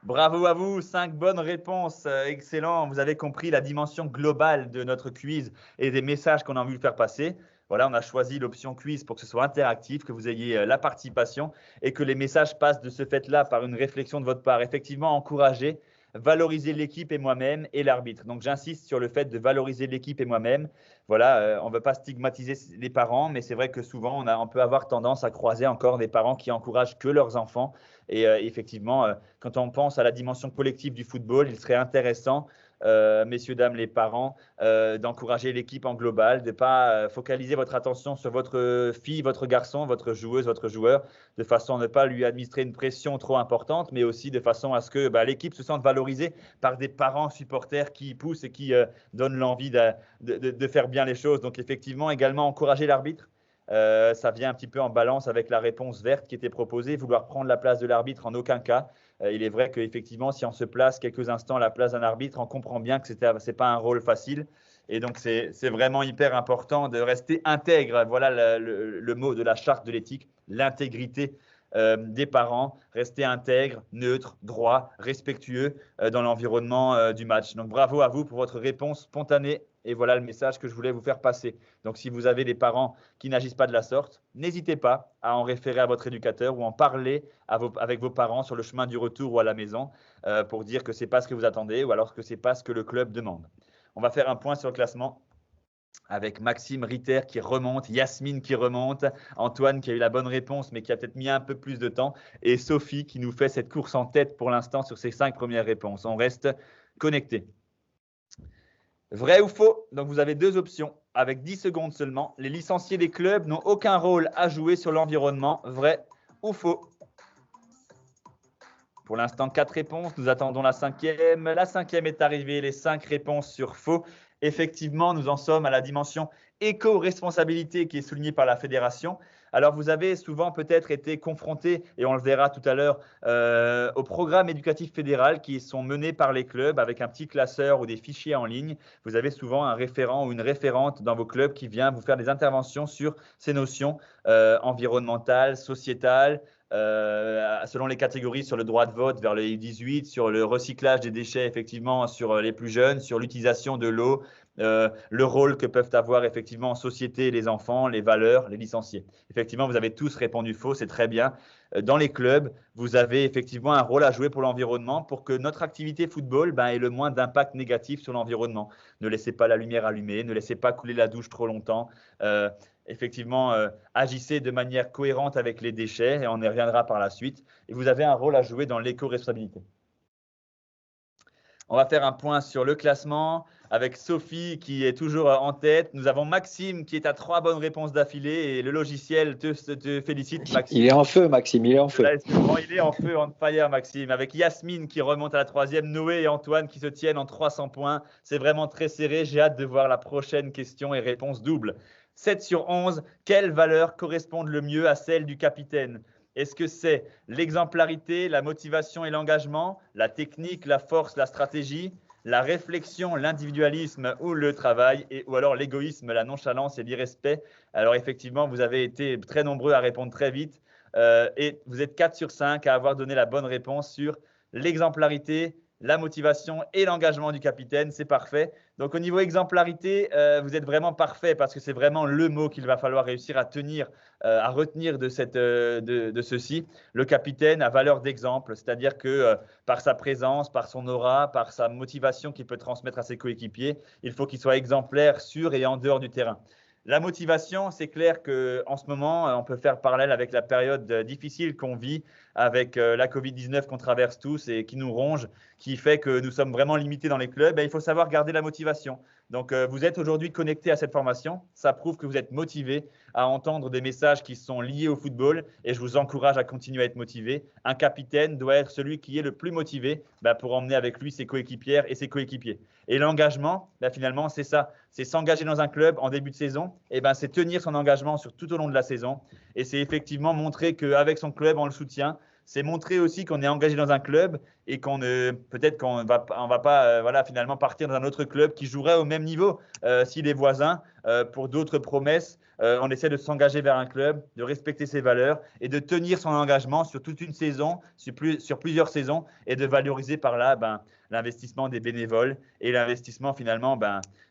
Bravo à vous, 5 bonnes réponses, excellent. Vous avez compris la dimension globale de notre quiz et des messages qu'on a voulu faire passer. Voilà, on a choisi l'option quiz pour que ce soit interactif, que vous ayez la participation et que les messages passent de ce fait-là par une réflexion de votre part. Effectivement, encourager, valoriser l'équipe et moi-même et l'arbitre. Donc, j'insiste sur le fait de valoriser l'équipe et moi-même. Voilà, on ne veut pas stigmatiser les parents, mais c'est vrai que souvent, on peut avoir tendance à croiser encore des parents qui encouragent que leurs enfants. Et effectivement, quand on pense à la dimension collective du football, il serait intéressant, messieurs, dames, les parents, d'encourager l'équipe en global, de ne pas focaliser votre attention sur votre fille, votre garçon, votre joueuse, votre joueur, de façon à ne pas lui administrer une pression trop importante, mais aussi de façon à ce que l'équipe se sente valorisée par des parents supporters qui poussent et qui donnent l'envie de faire bien les choses. Donc, effectivement, également encourager l'arbitre. Ça vient un petit peu en balance avec la réponse verte qui était proposée, vouloir prendre la place de l'arbitre en aucun cas. Il est vrai qu'effectivement, si on se place quelques instants à la place d'un arbitre, on comprend bien que ce n'est pas un rôle facile. Et donc, c'est vraiment hyper important de rester intègre. Voilà le mot de la charte de l'éthique, l'intégrité des parents, rester intègre, neutre, droit, respectueux dans l'environnement du match. Donc, bravo à vous pour votre réponse spontanée. Et voilà le message que je voulais vous faire passer. Donc, si vous avez des parents qui n'agissent pas de la sorte, n'hésitez pas à en référer à votre éducateur ou en parler avec vos parents sur le chemin du retour ou à la maison pour dire que ce n'est pas ce que vous attendez ou alors que ce n'est pas ce que le club demande. On va faire un point sur le classement avec Maxime Ritter qui remonte, Yasmine qui remonte, Antoine qui a eu la bonne réponse mais qui a peut-être mis un peu plus de temps et Sophie qui nous fait cette course en tête pour l'instant sur ses 5 premières réponses. On reste connectés. Vrai ou faux? Donc, vous avez 2 options avec 10 secondes seulement. Les licenciés des clubs n'ont aucun rôle à jouer sur l'environnement. Vrai ou faux? Pour l'instant, 4 réponses. Nous attendons la 5e. La 5e est arrivée. Les 5 réponses sur faux. Effectivement, nous en sommes à la dimension éco-responsabilité qui est soulignée par la fédération. Alors, vous avez souvent peut-être été confronté, et on le verra tout à l'heure, au programme éducatif fédéral qui sont menés par les clubs avec un petit classeur ou des fichiers en ligne. Vous avez souvent un référent ou une référente dans vos clubs qui vient vous faire des interventions sur ces notions environnementales, sociétales, selon les catégories, sur le droit de vote vers les 18, sur le recyclage des déchets, effectivement, sur les plus jeunes, sur l'utilisation de l'eau, le rôle que peuvent avoir effectivement en société les enfants, les valeurs, les licenciés. Effectivement, vous avez tous répondu faux, c'est très bien. Dans les clubs, vous avez effectivement un rôle à jouer pour l'environnement pour que notre activité football ait le moins d'impact négatif sur l'environnement. Ne laissez pas la lumière allumée, ne laissez pas couler la douche trop longtemps. Effectivement, agissez de manière cohérente avec les déchets et on y reviendra par la suite. Et vous avez un rôle à jouer dans l'éco-responsabilité. On va faire un point sur le classement avec Sophie qui est toujours en tête. Nous avons Maxime qui est à 3 bonnes réponses d'affilée et le logiciel te félicite, Maxime. Il est en feu, Maxime, il est en feu. Là, il est en feu, on fire, Maxime. Avec Yasmine qui remonte à la 3e, Noé et Antoine qui se tiennent en 300 points. C'est vraiment très serré. J'ai hâte de voir la prochaine question et réponse double. 7 sur 11, quelles valeurs correspondent le mieux à celles du capitaine? Est-ce que c'est l'exemplarité, la motivation et l'engagement, la technique, la force, la stratégie, la réflexion, l'individualisme ou le travail, ou alors l'égoïsme, la nonchalance et l'irrespect? Alors effectivement, vous avez été très nombreux à répondre très vite et vous êtes 4 sur 5 à avoir donné la bonne réponse sur l'exemplarité, la motivation et l'engagement du capitaine. C'est parfait. Donc, au niveau exemplarité, vous êtes vraiment parfait parce que c'est vraiment le mot qu'il va falloir réussir à tenir, à retenir de ceci. Le capitaine a valeur d'exemple, c'est-à-dire que par sa présence, par son aura, par sa motivation qu'il peut transmettre à ses coéquipiers, il faut qu'il soit exemplaire sur et en dehors du terrain. La motivation, c'est clair qu'en ce moment, on peut faire parallèle avec la période difficile qu'on vit, avec la Covid-19 qu'on traverse tous et qui nous ronge, qui fait que nous sommes vraiment limités dans les clubs. Il faut savoir garder la motivation. Donc, vous êtes aujourd'hui connectés à cette formation. Ça prouve que vous êtes motivés à entendre des messages qui sont liés au football et je vous encourage à continuer à être motivé. Un capitaine doit être celui qui est le plus motivé pour emmener avec lui ses coéquipières et ses coéquipiers. Et l'engagement, finalement, c'est ça. C'est s'engager dans un club en début de saison. C'est tenir son engagement tout au long de la saison. Et c'est effectivement montrer qu'avec son club, on le soutient. c'est montrer aussi qu'on est engagé dans un club et peut-être qu'on va pas finalement partir dans un autre club qui jouerait au même niveau si les voisins, pour d'autres promesses, on essaie de s'engager vers un club, de respecter ses valeurs et de tenir son engagement sur toute une saison, sur plusieurs saisons et de valoriser par là l'investissement des bénévoles et l'investissement finalement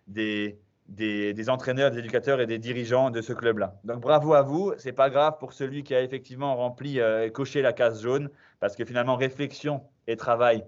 des entraîneurs, des éducateurs et des dirigeants de ce club-là. Donc bravo à vous, c'est pas grave pour celui qui a effectivement rempli et coché la case jaune, parce que finalement réflexion et travail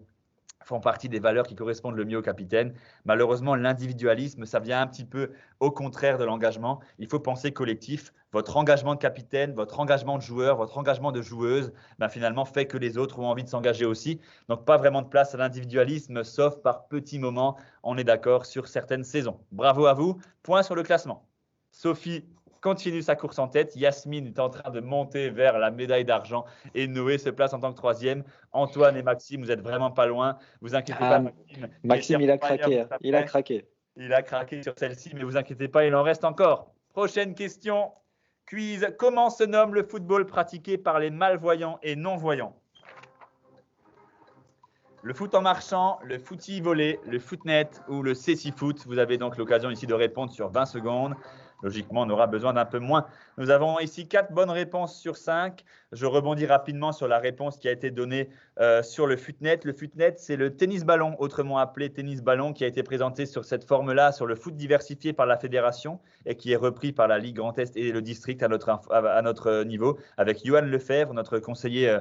font partie des valeurs qui correspondent le mieux au capitaine. Malheureusement, l'individualisme, ça vient un petit peu au contraire de l'engagement. Il faut penser collectif. Votre engagement de capitaine, votre engagement de joueur, votre engagement de joueuse, finalement fait que les autres ont envie de s'engager aussi. Donc, pas vraiment de place à l'individualisme, sauf par petits moments, on est d'accord, sur certaines saisons. Bravo à vous. Point sur le classement. Sophie continue sa course en tête. Yasmine est en train de monter vers la médaille d'argent et Noé se place en tant que troisième. Antoine et Maxime, vous êtes vraiment pas loin. Vous inquiétez pas, Maxime. Maxime, il a craqué. Il a craqué. Il a craqué sur celle-ci, mais vous inquiétez pas, il en reste encore. Prochaine question. Quiz. Comment se nomme le football pratiqué par les malvoyants et non-voyants? Le foot en marchant, le footy volé, le footnet ou le cécifoot? Vous avez donc l'occasion ici de répondre sur 20 secondes. Logiquement, on aura besoin d'un peu moins. Nous avons ici 4 bonnes réponses sur 5. Je rebondis rapidement sur la réponse qui a été donnée sur le footnet. Le footnet, c'est le tennis-ballon, autrement appelé tennis-ballon, qui a été présenté sur cette forme-là, sur le foot diversifié par la fédération et qui est repris par la Ligue Grand Est et le district à notre niveau, avec Johan Lefebvre, notre conseiller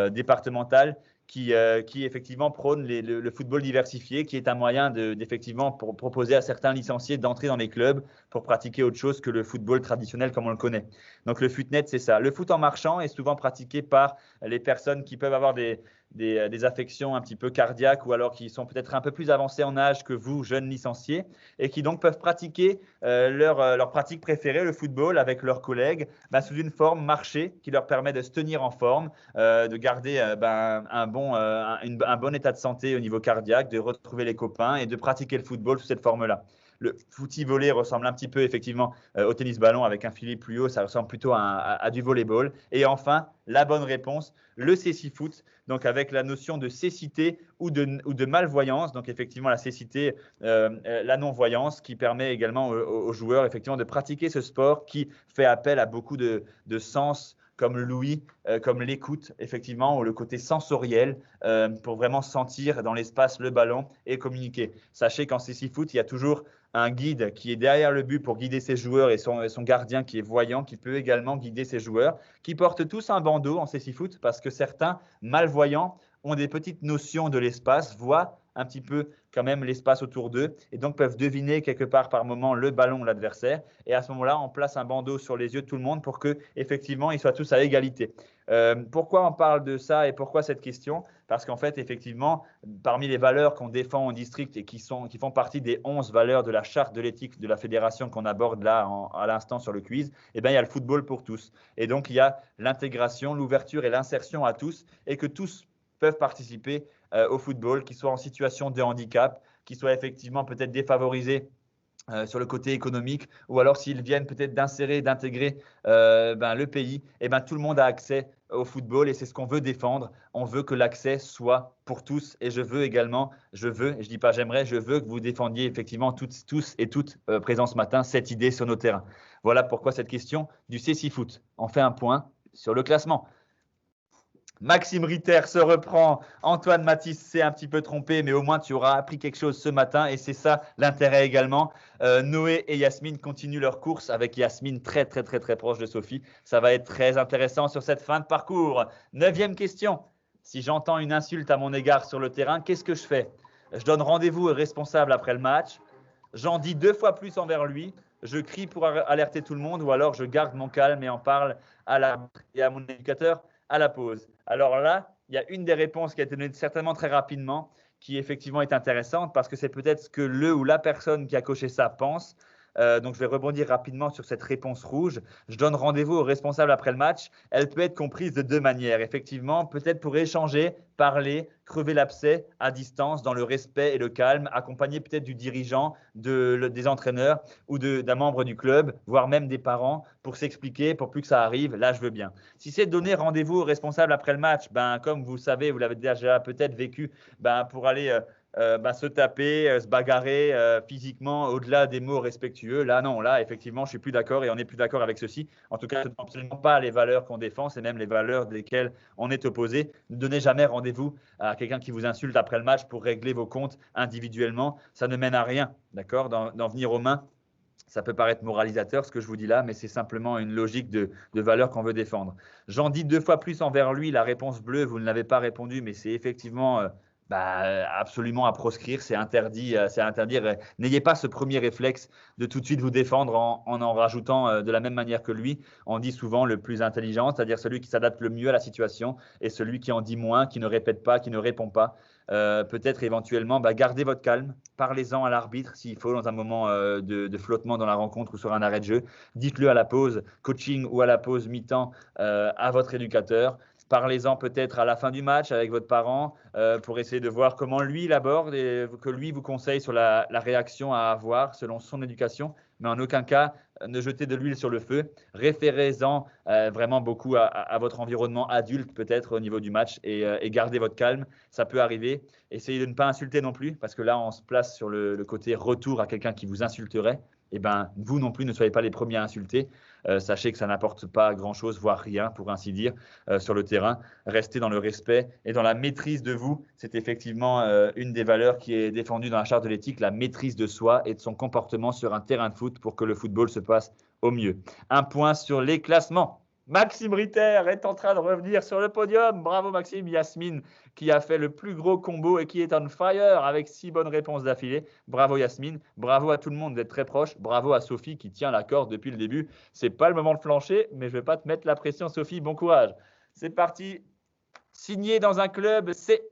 départemental, qui effectivement prône le football diversifié, qui est un moyen d'effectivement pour proposer à certains licenciés d'entrer dans les clubs pour pratiquer autre chose que le football traditionnel comme on le connaît. Donc le footnet, c'est ça. Le foot en marchant est souvent pratiqué par les personnes qui peuvent avoir des affections un petit peu cardiaques ou alors qui sont peut-être un peu plus avancées en âge que vous, jeunes licenciés, et qui donc peuvent pratiquer leur pratique préférée, le football, avec leurs collègues, sous une forme marché qui leur permet de se tenir en forme, de garder un bon état de santé au niveau cardiaque, de retrouver les copains et de pratiquer le football sous cette forme-là. Le footy volé ressemble un petit peu effectivement au tennis-ballon avec un filet plus haut, ça ressemble plutôt à du volleyball. Et enfin, la bonne réponse, le cécifoot, donc avec la notion de cécité ou de malvoyance. Donc effectivement, la cécité, la non-voyance qui permet également aux joueurs effectivement de pratiquer ce sport qui fait appel à beaucoup de sens comme l'ouïe, comme l'écoute, effectivement, ou le côté sensoriel pour vraiment sentir dans l'espace le ballon et communiquer. Sachez qu'en cécifoot, il y a toujours un guide qui est derrière le but pour guider ses joueurs et son gardien qui est voyant, qui peut également guider ses joueurs, qui portent tous un bandeau en cécifoot parce que certains malvoyants ont des petites notions de l'espace, voient un petit peu quand même l'espace autour d'eux et donc peuvent deviner quelque part par moment le ballon ou l'adversaire. Et à ce moment-là, on place un bandeau sur les yeux de tout le monde pour qu'effectivement, ils soient tous à égalité. Pourquoi on parle de ça et pourquoi cette question? Parce qu'en fait, effectivement, parmi les valeurs qu'on défend au district et qui font partie des 11 valeurs de la charte de l'éthique de la fédération qu'on aborde là à l'instant sur le quiz, il y a le football pour tous. Et donc, il y a l'intégration, l'ouverture et l'insertion à tous et que tous peuvent participer au football, qu'ils soient en situation de handicap, qu'ils soient effectivement peut-être défavorisés sur le côté économique, ou alors s'ils viennent peut-être d'intégrer le pays, tout le monde a accès au football et c'est ce qu'on veut défendre. On veut que l'accès soit pour tous et je veux, je dis pas j'aimerais, je veux que vous défendiez effectivement tous et toutes présents ce matin cette idée sur nos terrains. Voilà pourquoi cette question du cécifoot. On fait un point sur le classement. Maxime Ritter se reprend. Antoine Mathis s'est un petit peu trompé, mais au moins tu auras appris quelque chose ce matin et c'est ça l'intérêt également. Noé et Yasmine continuent leur course avec Yasmine très proche de Sophie. Ça va être très intéressant sur cette fin de parcours. 9e question. Si j'entends une insulte à mon égard sur le terrain, qu'est-ce que je fais? Je donne rendez-vous au responsable après le match. J'en dis 2 fois plus envers lui. Je crie pour alerter tout le monde ou alors je garde mon calme et en parle à mon éducateur à la pause. Alors là, il y a une des réponses qui a été donnée certainement très rapidement, qui effectivement est intéressante parce que c'est peut-être ce que le ou la personne qui a coché ça pense. Donc, je vais rebondir rapidement sur cette réponse rouge. Je donne rendez-vous au responsable après le match. Elle peut être comprise de deux manières. Effectivement, peut-être pour échanger, parler, crever l'abcès à distance, dans le respect et le calme, accompagné peut-être du dirigeant, des entraîneurs ou d'un membre du club, voire même des parents, pour s'expliquer, pour plus que ça arrive. Là, je veux bien. Si c'est donner rendez-vous au responsable après le match, comme vous le savez, vous l'avez déjà peut-être vécu, pour aller se taper, se bagarrer physiquement au-delà des mots respectueux. Là, non, là, effectivement, je suis plus d'accord et on n'est plus d'accord avec ceci. En tout cas, ce ne sont absolument pas les valeurs qu'on défend, c'est même les valeurs desquelles on est opposé. Ne donnez jamais rendez-vous à quelqu'un qui vous insulte après le match pour régler vos comptes individuellement. Ça ne mène à rien, d'accord, d'en venir aux mains. Ça peut paraître moralisateur ce que je vous dis là, mais c'est simplement une logique de valeurs qu'on veut défendre. J'en dis 2 fois plus envers lui. La réponse bleue, vous ne l'avez pas répondu, mais c'est effectivement absolument à proscrire. C'est interdit. C'est à interdire. N'ayez pas ce premier réflexe de tout de suite vous défendre en rajoutant de la même manière que lui. On dit souvent le plus intelligent, c'est-à-dire celui qui s'adapte le mieux à la situation et celui qui en dit moins, qui ne répète pas, qui ne répond pas. Peut-être éventuellement, gardez votre calme, parlez-en à l'arbitre s'il faut dans un moment de flottement dans la rencontre ou sur un arrêt de jeu. Dites-le à la pause coaching ou à la pause mi-temps à votre éducateur. Parlez-en peut-être à la fin du match avec votre parent pour essayer de voir comment lui l'aborde et que lui vous conseille sur la réaction à avoir selon son éducation. Mais en aucun cas, ne jetez de l'huile sur le feu. Référez-en vraiment beaucoup à votre environnement adulte peut-être au niveau du match et gardez votre calme. Ça peut arriver. Essayez de ne pas insulter non plus parce que là, on se place sur le côté retour à quelqu'un qui vous insulterait. Vous non plus, ne soyez pas les premiers à insulter. Sachez que ça n'apporte pas grand-chose, voire rien, pour ainsi dire, sur le terrain. Restez dans le respect et dans la maîtrise de vous. C'est effectivement une des valeurs qui est défendue dans la charte de l'éthique, la maîtrise de soi et de son comportement sur un terrain de foot pour que le football se passe au mieux. Un point sur les classements. Maxime Ritter est en train de revenir sur le podium. Bravo Maxime. Yasmine qui a fait le plus gros combo et qui est on fire avec 6 bonnes réponses d'affilée. Bravo Yasmine. Bravo à tout le monde d'être très proche. Bravo à Sophie qui tient la corde depuis le début. C'est pas le moment de flancher, mais je ne vais pas te mettre la pression Sophie. Bon courage. C'est parti. Signer dans un club, c'est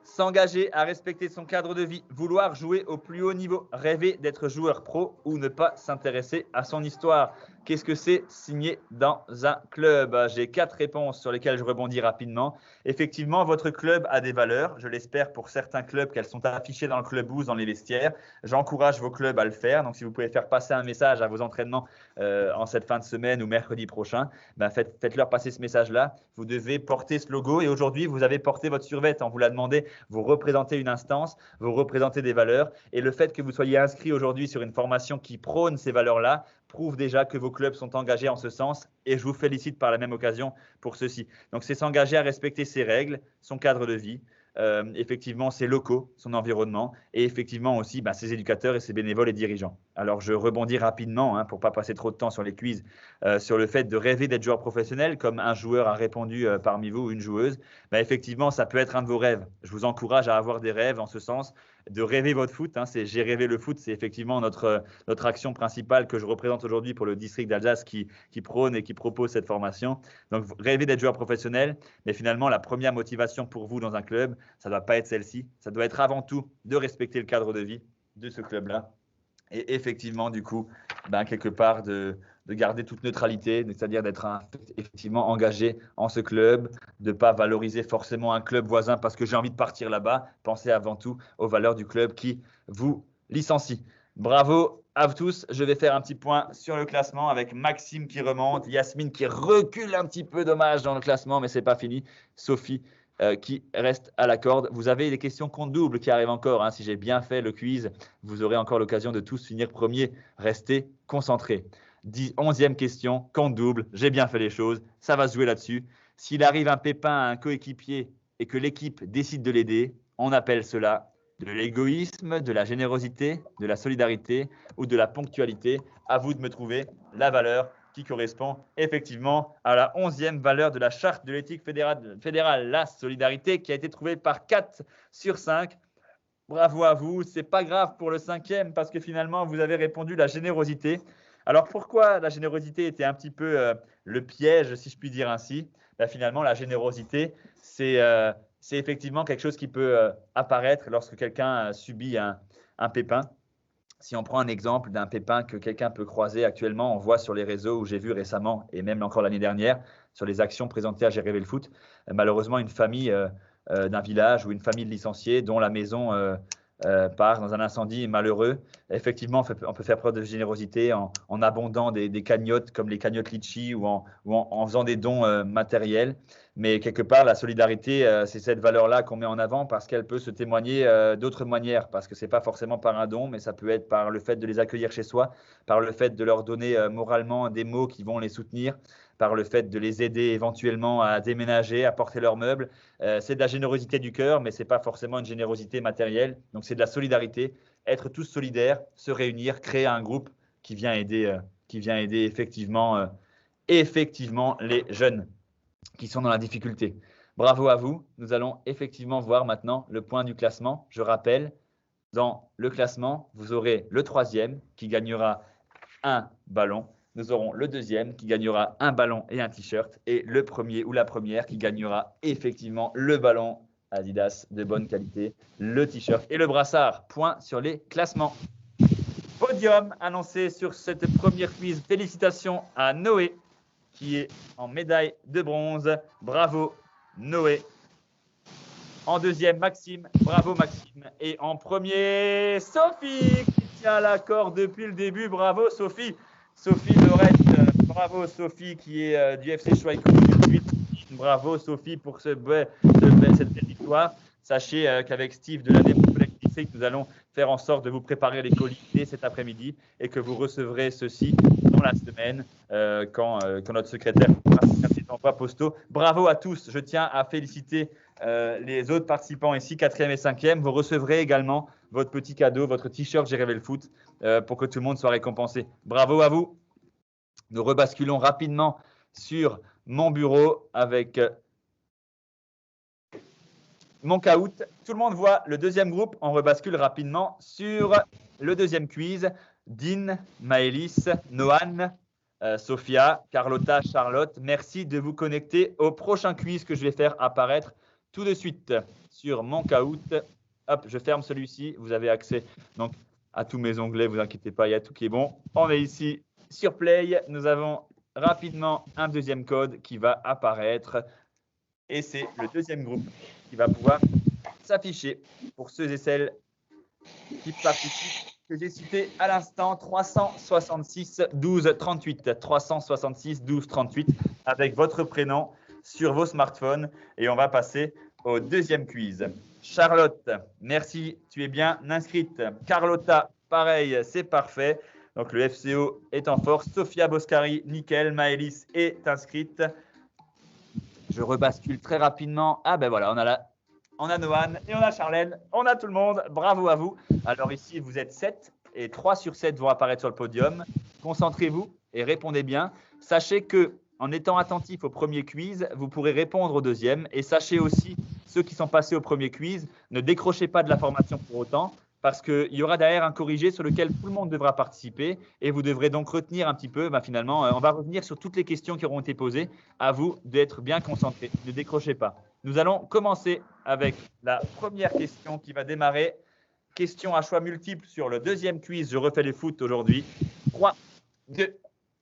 s'engager à respecter son cadre de vie, vouloir jouer au plus haut niveau, rêver d'être joueur pro ou ne pas s'intéresser à son histoire. Qu'est-ce que c'est signer dans un club? J'ai 4 réponses sur lesquelles je rebondis rapidement. Effectivement, votre club a des valeurs. Je l'espère pour certains clubs qu'elles sont affichées dans le clubhouse, dans les vestiaires. J'encourage vos clubs à le faire. Donc, si vous pouvez faire passer un message à vos entraînements en cette fin de semaine ou mercredi prochain, faites-leur passer ce message-là. Vous devez porter ce logo et aujourd'hui, vous avez porté votre survêt. On vous l'a demandé. Vous représentez une instance, vous représentez des valeurs et le fait que vous soyez inscrit aujourd'hui sur une formation qui prône ces valeurs-là prouve déjà que vos clubs sont engagés en ce sens et je vous félicite par la même occasion pour ceci. Donc, c'est s'engager à respecter ses règles, son cadre de vie, effectivement ses locaux, son environnement et effectivement aussi ses éducateurs et ses bénévoles et dirigeants. Alors, je rebondis rapidement pour ne pas passer trop de temps sur les quiz, sur le fait de rêver d'être joueur professionnel, comme un joueur a répondu parmi vous ou une joueuse. Effectivement, ça peut être un de vos rêves. Je vous encourage à avoir des rêves en ce sens, de rêver votre foot. C'est J'ai rêvé le foot, c'est effectivement notre action principale que je représente aujourd'hui pour le district d'Alsace qui prône et qui propose cette formation. Donc, rêver d'être joueur professionnel, mais finalement, la première motivation pour vous dans un club, ça ne doit pas être celle-ci. Ça doit être avant tout de respecter le cadre de vie de ce club-là. Et effectivement, du coup, quelque part, de garder toute neutralité, c'est-à-dire d'être effectivement engagé en ce club, de ne pas valoriser forcément un club voisin parce que j'ai envie de partir là-bas. Pensez avant tout aux valeurs du club qui vous licencie. Bravo à vous tous. Je vais faire un petit point sur le classement avec Maxime qui remonte, Yasmine qui recule un petit peu, dommage, dans le classement, mais ce n'est pas fini. Sophie qui reste à la corde. Vous avez des questions compte double qui arrivent encore. Si j'ai bien fait le quiz, vous aurez encore l'occasion de tous finir premier. Restez concentrés. 11e question, compte double. J'ai bien fait les choses. Ça va se jouer là-dessus. S'il arrive un pépin à un coéquipier et que l'équipe décide de l'aider, on appelle cela de l'égoïsme, de la générosité, de la solidarité ou de la ponctualité. À vous de me trouver la valeur qui correspond effectivement à la 11e valeur de la charte de l'éthique fédérale, la solidarité, qui a été trouvée par 4 sur 5. Bravo à vous. Ce n'est pas grave pour le 5e parce que finalement, vous avez répondu la générosité. Alors, pourquoi la générosité était un petit peu le piège, si je puis dire ainsi? Finalement, la générosité, c'est effectivement quelque chose qui peut apparaître lorsque quelqu'un subit un pépin. Si on prend un exemple d'un pépin que quelqu'un peut croiser actuellement, on voit sur les réseaux où j'ai vu récemment et même encore l'année dernière sur les actions présentées à J'ai rêvé le foot, malheureusement une famille d'un village ou une famille de licenciés dont la maison part dans un incendie malheureux. Effectivement, on peut faire preuve de générosité en abondant des cagnottes comme les cagnottes Litchi ou en faisant des dons matériels. Mais quelque part, la solidarité, c'est cette valeur-là qu'on met en avant parce qu'elle peut se témoigner d'autres manières. Parce que ce n'est pas forcément par un don, mais ça peut être par le fait de les accueillir chez soi, par le fait de leur donner moralement des mots qui vont les soutenir, par le fait de les aider éventuellement à déménager, à porter leurs meubles. C'est de la générosité du cœur, mais ce n'est pas forcément une générosité matérielle. Donc, c'est de la solidarité. Être tous solidaires, se réunir, créer un groupe qui vient aider effectivement les jeunes qui sont dans la difficulté. Bravo à vous. Nous allons effectivement voir maintenant le point du classement. Je rappelle, dans le classement, vous aurez le 3e qui gagnera un ballon. Nous aurons le 2e qui gagnera un ballon et un t-shirt. Et le premier ou la première qui gagnera effectivement le ballon Adidas de bonne qualité, le t-shirt et le brassard. Point sur les classements. Podium annoncé sur cette première quiz. Félicitations à Noé qui est en médaille de bronze. Bravo Noé. En deuxième, Maxime. Bravo Maxime. Et en premier, Sophie qui tient la corde depuis le début. Bravo Sophie. Sophie Lorette. Bravo Sophie qui est du FC Schweikoup. Bravo Sophie pour cette belle victoire. Sachez qu'avec Steve de l'année District, nous allons faire en sorte de vous préparer les colis dès cet après-midi et que vous recevrez ceci dans la semaine quand notre secrétaire les envois postaux. Bravo à tous. Je tiens à féliciter les autres participants ici, 4e et 5e. Vous recevrez également votre petit cadeau, votre t-shirt J'ai rêvé le foot pour que tout le monde soit récompensé. Bravo à vous. Nous rebasculons rapidement sur mon bureau avec mon caout. Tout le monde voit le deuxième groupe. On rebascule rapidement sur le deuxième quiz. Dean, Maëlys, Noan, Sophia, Carlotta, Charlotte. Merci de vous connecter au prochain quiz que je vais faire apparaître tout de suite sur mon caout. Hop, je ferme celui-ci. Vous avez accès donc à tous mes onglets. Vous inquiétez pas, il y a tout qui est bon. On est ici sur Play. Nous avons rapidement un deuxième code qui va apparaître et c'est le deuxième groupe qui va pouvoir s'afficher pour ceux et celles qui participent que j'ai cité à l'instant 366 12 38 366 12 38 avec votre prénom sur vos smartphones et on va passer au deuxième quiz. Charlotte, merci, tu es bien inscrite. Carlotta, pareil, c'est parfait. Donc, le FCO est en force. Sophia Boscari, nickel. Maëlys est inscrite. Je rebascule très rapidement. Ah ben voilà, on a Noan et on a Charlène. On a tout le monde. Bravo à vous. Alors ici, vous êtes 7 et 3 sur 7 vont apparaître sur le podium. Concentrez-vous et répondez bien. Sachez que en étant attentif au premier quiz, vous pourrez répondre au deuxième. Et sachez aussi, ceux qui sont passés au premier quiz, ne décrochez pas de la formation pour autant. Parce qu'il y aura derrière un corrigé sur lequel tout le monde devra participer et vous devrez donc retenir un petit peu. Finalement, on va revenir sur toutes les questions qui auront été posées. À vous d'être bien concentrés. Ne décrochez pas. Nous allons commencer avec la première question qui va démarrer. Question à choix multiples sur le deuxième quiz. Je refais les foot aujourd'hui. 3, 2,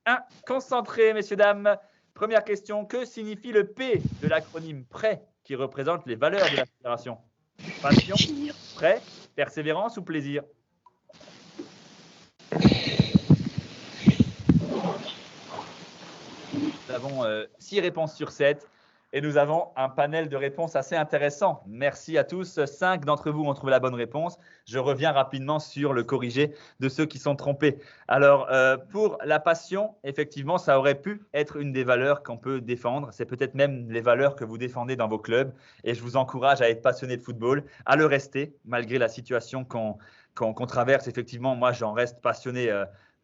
1. Concentrés, messieurs, dames. Première question. Que signifie le P de l'acronyme PRAY qui représente les valeurs de la fédération? Passion, prêt, persévérance ou plaisir? Nous avons 6 réponses sur 7 et nous avons un panel de réponses assez intéressant. Merci à tous. 5 d'entre vous ont trouvé la bonne réponse. Je reviens rapidement sur le corrigé de ceux qui sont trompés. Alors, pour la passion, effectivement, ça aurait pu être une des valeurs qu'on peut défendre. C'est peut-être même les valeurs que vous défendez dans vos clubs. Et je vous encourage à être passionné de football, à le rester, malgré la situation qu'on traverse. Effectivement, moi, j'en reste passionné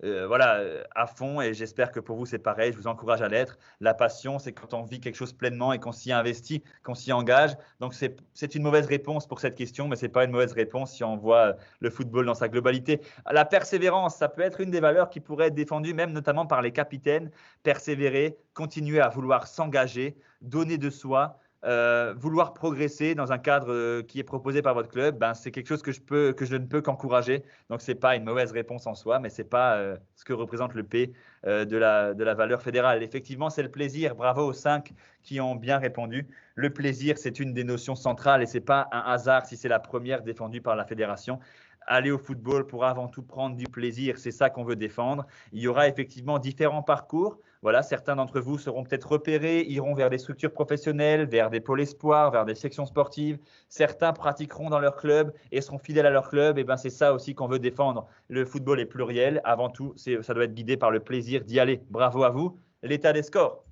à fond et j'espère que pour vous c'est pareil. Je vous encourage à l'être. La passion, c'est quand on vit quelque chose pleinement et qu'on s'y investit, qu'on s'y engage. Donc c'est une mauvaise réponse pour cette question, mais c'est pas une mauvaise réponse si on voit le football dans sa globalité. La persévérance, ça peut être une des valeurs qui pourrait être défendue même notamment par les capitaines. Persévérer, continuer à vouloir s'engager, donner de soi, vouloir progresser dans un cadre qui est proposé par votre club, ben, c'est quelque chose que je ne peux qu'encourager. Donc, ce n'est pas une mauvaise réponse en soi, mais ce n'est pas ce que représente le P de la valeur fédérale. Effectivement, c'est le plaisir. Bravo aux 5 qui ont bien répondu. Le plaisir, c'est une des notions centrales et ce n'est pas un hasard si c'est la première défendue par la fédération. Aller au football pour avant tout prendre du plaisir, c'est ça qu'on veut défendre. Il y aura effectivement différents parcours. Voilà, certains d'entre vous seront peut-être repérés, iront vers des structures professionnelles, vers des pôles espoirs, vers des sections sportives. Certains pratiqueront dans leur club et seront fidèles à leur club. Et ben, c'est ça aussi qu'on veut défendre. Le football est pluriel. Avant tout, ça doit être guidé par le plaisir d'y aller. Bravo à vous. L'état des scores.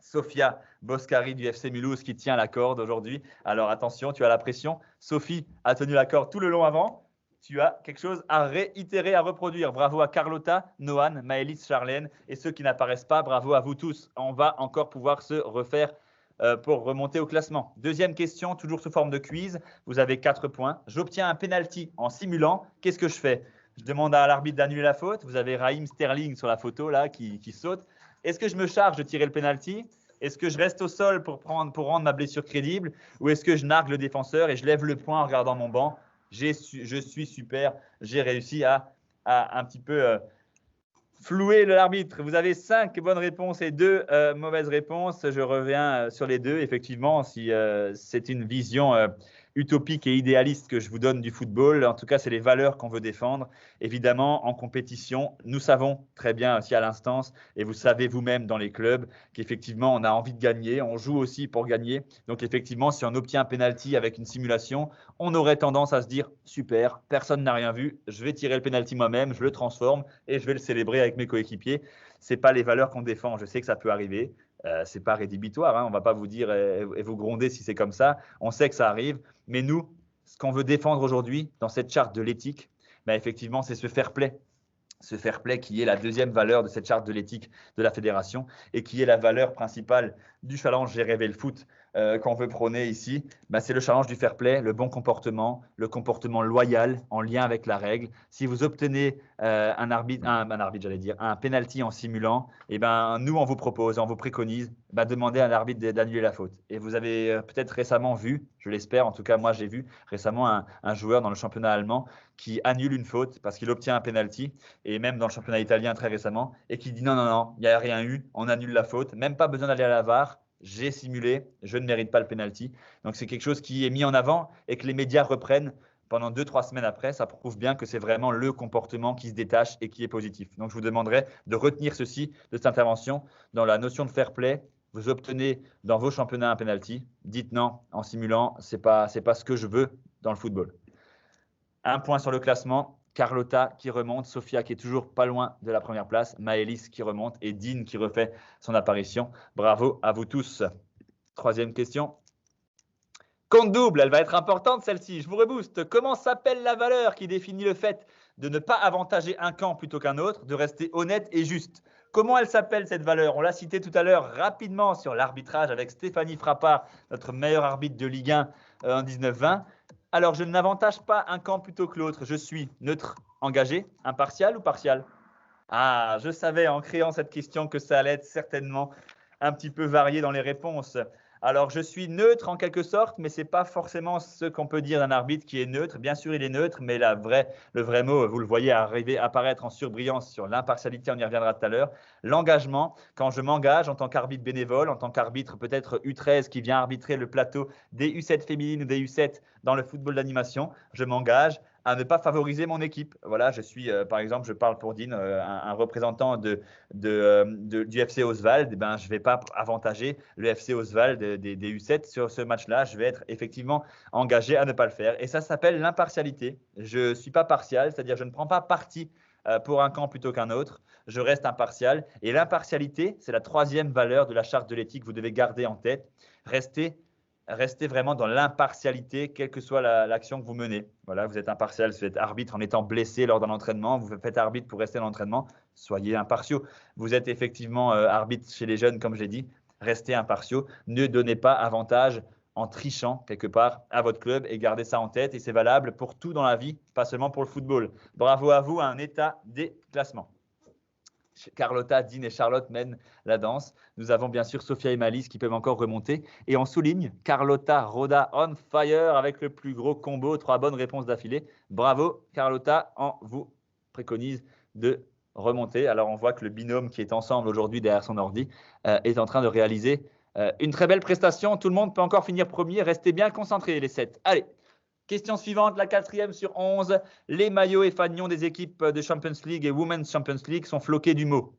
Sophia Boscari du FC Mulhouse qui tient la corde aujourd'hui. Alors attention, tu as la pression. Sophie a tenu la corde tout le long avant. Tu as quelque chose à réitérer, à reproduire. Bravo à Carlotta, Noan, Maëlys, Charlène et ceux qui n'apparaissent pas. Bravo à vous tous. On va encore pouvoir se refaire pour remonter au classement. Deuxième question, toujours sous forme de quiz. Vous avez 4 points. J'obtiens un penalty en simulant. Qu'est-ce que je fais? Je demande à l'arbitre d'annuler la faute. Vous avez Raheem Sterling sur la photo là qui saute. Est-ce que je me charge de tirer le penalty? Est-ce que je reste au sol pour rendre ma blessure crédible? Ou est-ce que je nargue le défenseur et je lève le poing en regardant mon banc? Je suis super, j'ai réussi à un petit peu flouer l'arbitre. Vous avez 5 bonnes réponses et 2 mauvaises réponses. Je reviens sur les 2. Effectivement, si c'est une vision utopique et idéaliste que je vous donne du football, en tout cas, c'est les valeurs qu'on veut défendre. Évidemment, en compétition, nous savons très bien aussi à l'instance, et vous savez vous-même dans les clubs, qu'effectivement, on a envie de gagner. On joue aussi pour gagner. Donc, effectivement, si on obtient un penalty avec une simulation, on aurait tendance à se dire « Super, personne n'a rien vu, je vais tirer le penalty moi-même, je le transforme et je vais le célébrer avec mes coéquipiers. » Ce n'est pas les valeurs qu'on défend. Je sais que ça peut arriver. Ce n'est pas rédhibitoire. Hein. On ne va pas vous dire et vous gronder si c'est comme ça. On sait que ça arrive. Mais nous, ce qu'on veut défendre aujourd'hui dans cette charte de l'éthique, ben effectivement, c'est ce fair play. Ce fair play qui est la deuxième valeur de cette charte de l'éthique de la fédération et qui est la valeur principale du challenge J'ai rêvé le foot qu'on veut prôner ici. Ben, c'est le challenge du fair play, le bon comportement, le comportement loyal en lien avec la règle. Si vous obtenez un penalty en simulant, et ben, nous, on vous propose, on vous préconise, ben, demandez à un arbitre d'annuler la faute. Et vous avez peut-être récemment vu, je l'espère, en tout cas moi j'ai vu récemment un joueur dans le championnat allemand qui annule une faute parce qu'il obtient un penalty, et même dans le championnat italien très récemment, et qui dit non, il n'y a rien eu, on annule la faute, même pas besoin d'aller à la VAR, j'ai simulé, je ne mérite pas le penalty. Donc c'est quelque chose qui est mis en avant et que les médias reprennent pendant 2-3 semaines après. Ça prouve bien que c'est vraiment le comportement qui se détache et qui est positif. Donc je vous demanderai de retenir ceci de cette intervention dans la notion de fair play. Vous obtenez dans vos championnats un penalty, dites non en simulant, c'est pas ce que je veux dans le football. Un point sur le classement. Carlotta qui remonte, Sophia qui est toujours pas loin de la première place, Maëlys qui remonte et Dean qui refait son apparition. Bravo à vous tous. Troisième question. Compte double, elle va être importante celle-ci, je vous rebooste. Comment s'appelle la valeur qui définit le fait de ne pas avantager un camp plutôt qu'un autre, de rester honnête et juste? Comment elle s'appelle cette valeur? On l'a citée tout à l'heure rapidement sur l'arbitrage avec Stéphanie Frappard, notre meilleure arbitre de Ligue 1 en 19-20. Alors, je n'avantage pas un camp plutôt que l'autre. Je suis neutre, engagé, impartial ou partial? Ah, je savais en créant cette question que ça allait être certainement un petit peu varié dans les réponses. Alors, je suis neutre en quelque sorte, mais ce n'est pas forcément ce qu'on peut dire d'un arbitre qui est neutre. Bien sûr, il est neutre, mais le vrai mot, vous le voyez apparaître en surbrillance sur l'impartialité, on y reviendra tout à l'heure. L'engagement, quand je m'engage en tant qu'arbitre bénévole, en tant qu'arbitre peut-être U13 qui vient arbitrer le plateau des U7 féminines ou des U7 dans le football d'animation, je m'engage à ne pas favoriser mon équipe. Voilà, je suis, par exemple, je parle pour Dean, un représentant du FC Oswald. Eh ben, je ne vais pas avantager le FC Oswald des U7 sur ce match-là. Je vais être effectivement engagé à ne pas le faire. Et ça s'appelle l'impartialité. Je ne suis pas partial, c'est-à-dire je ne prends pas parti pour un camp plutôt qu'un autre. Je reste impartial. Et l'impartialité, c'est la troisième valeur de la charte de l'éthique. Vous devez garder en tête. Restez vraiment dans l'impartialité, quelle que soit l'action que vous menez. Voilà, vous êtes impartial, vous êtes arbitre en étant blessé lors d'un entraînement, vous faites arbitre pour rester dans l'entraînement, soyez impartiaux. Vous êtes effectivement arbitre chez les jeunes, comme j'ai dit, restez impartiaux. Ne donnez pas avantage en trichant quelque part à votre club et gardez ça en tête. Et c'est valable pour tout dans la vie, pas seulement pour le football. Bravo à vous, un état des classements. Carlotta, Dean et Charlotte mènent la danse. Nous avons bien sûr Sophia et Malice qui peuvent encore remonter. Et on souligne Carlotta, Rhoda on fire avec le plus gros combo. 3 bonnes réponses d'affilée. Bravo Carlotta, on vous préconise de remonter. Alors on voit que le binôme qui est ensemble aujourd'hui derrière son ordi est en train de réaliser une très belle prestation. Tout le monde peut encore finir premier. Restez bien concentrés les 7. Allez. Question suivante, la 4e sur 11. Les maillots et fanions des équipes de Champions League et Women's Champions League sont floqués du mot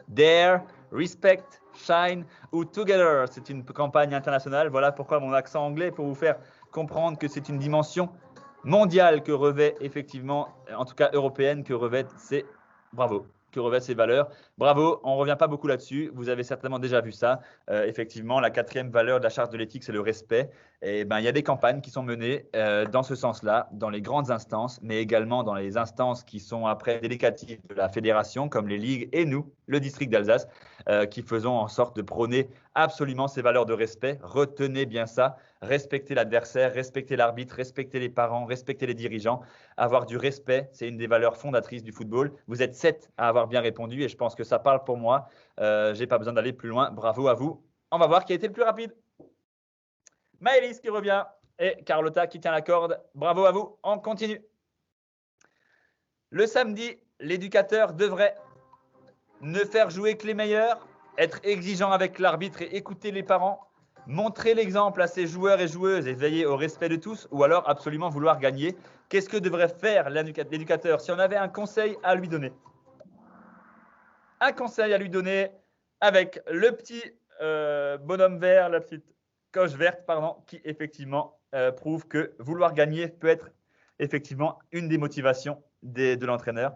Dare, Respect, Shine ou Together. C'est une campagne internationale. Voilà pourquoi mon accent anglais, pour vous faire comprendre que c'est une dimension mondiale que revêt effectivement, en tout cas européenne, que revêtent ces valeurs. Bravo, on ne revient pas beaucoup là-dessus. Vous avez certainement déjà vu ça. Effectivement, la 4e valeur de la charte de l'éthique, c'est le respect. Et il y a des campagnes qui sont menées dans ce sens-là, dans les grandes instances, mais également dans les instances qui sont après délégatives de la fédération, comme les ligues et nous, le district d'Alsace, qui faisons en sorte de prôner absolument ces valeurs de respect. Retenez bien ça. Respecter l'adversaire, respecter l'arbitre, respecter les parents, respecter les dirigeants. Avoir du respect, c'est une des valeurs fondatrices du football. Vous êtes 7 à avoir bien répondu et je pense que ça parle pour moi. Je n'ai pas besoin d'aller plus loin. Bravo à vous. On va voir qui a été le plus rapide. Maëlys qui revient et Carlotta qui tient la corde. Bravo à vous. On continue. Le samedi, l'éducateur devrait ne faire jouer que les meilleurs, être exigeant avec l'arbitre et écouter les parents, montrer l'exemple à ses joueurs et joueuses et veiller au respect de tous, ou alors absolument vouloir gagner. Qu'est-ce que devrait faire l'éducateur si on avait un conseil à lui donner? Un conseil à lui donner avec le petit bonhomme vert, la petite coche verte, pardon, qui effectivement prouve que vouloir gagner peut être effectivement une des motivations de l'entraîneur.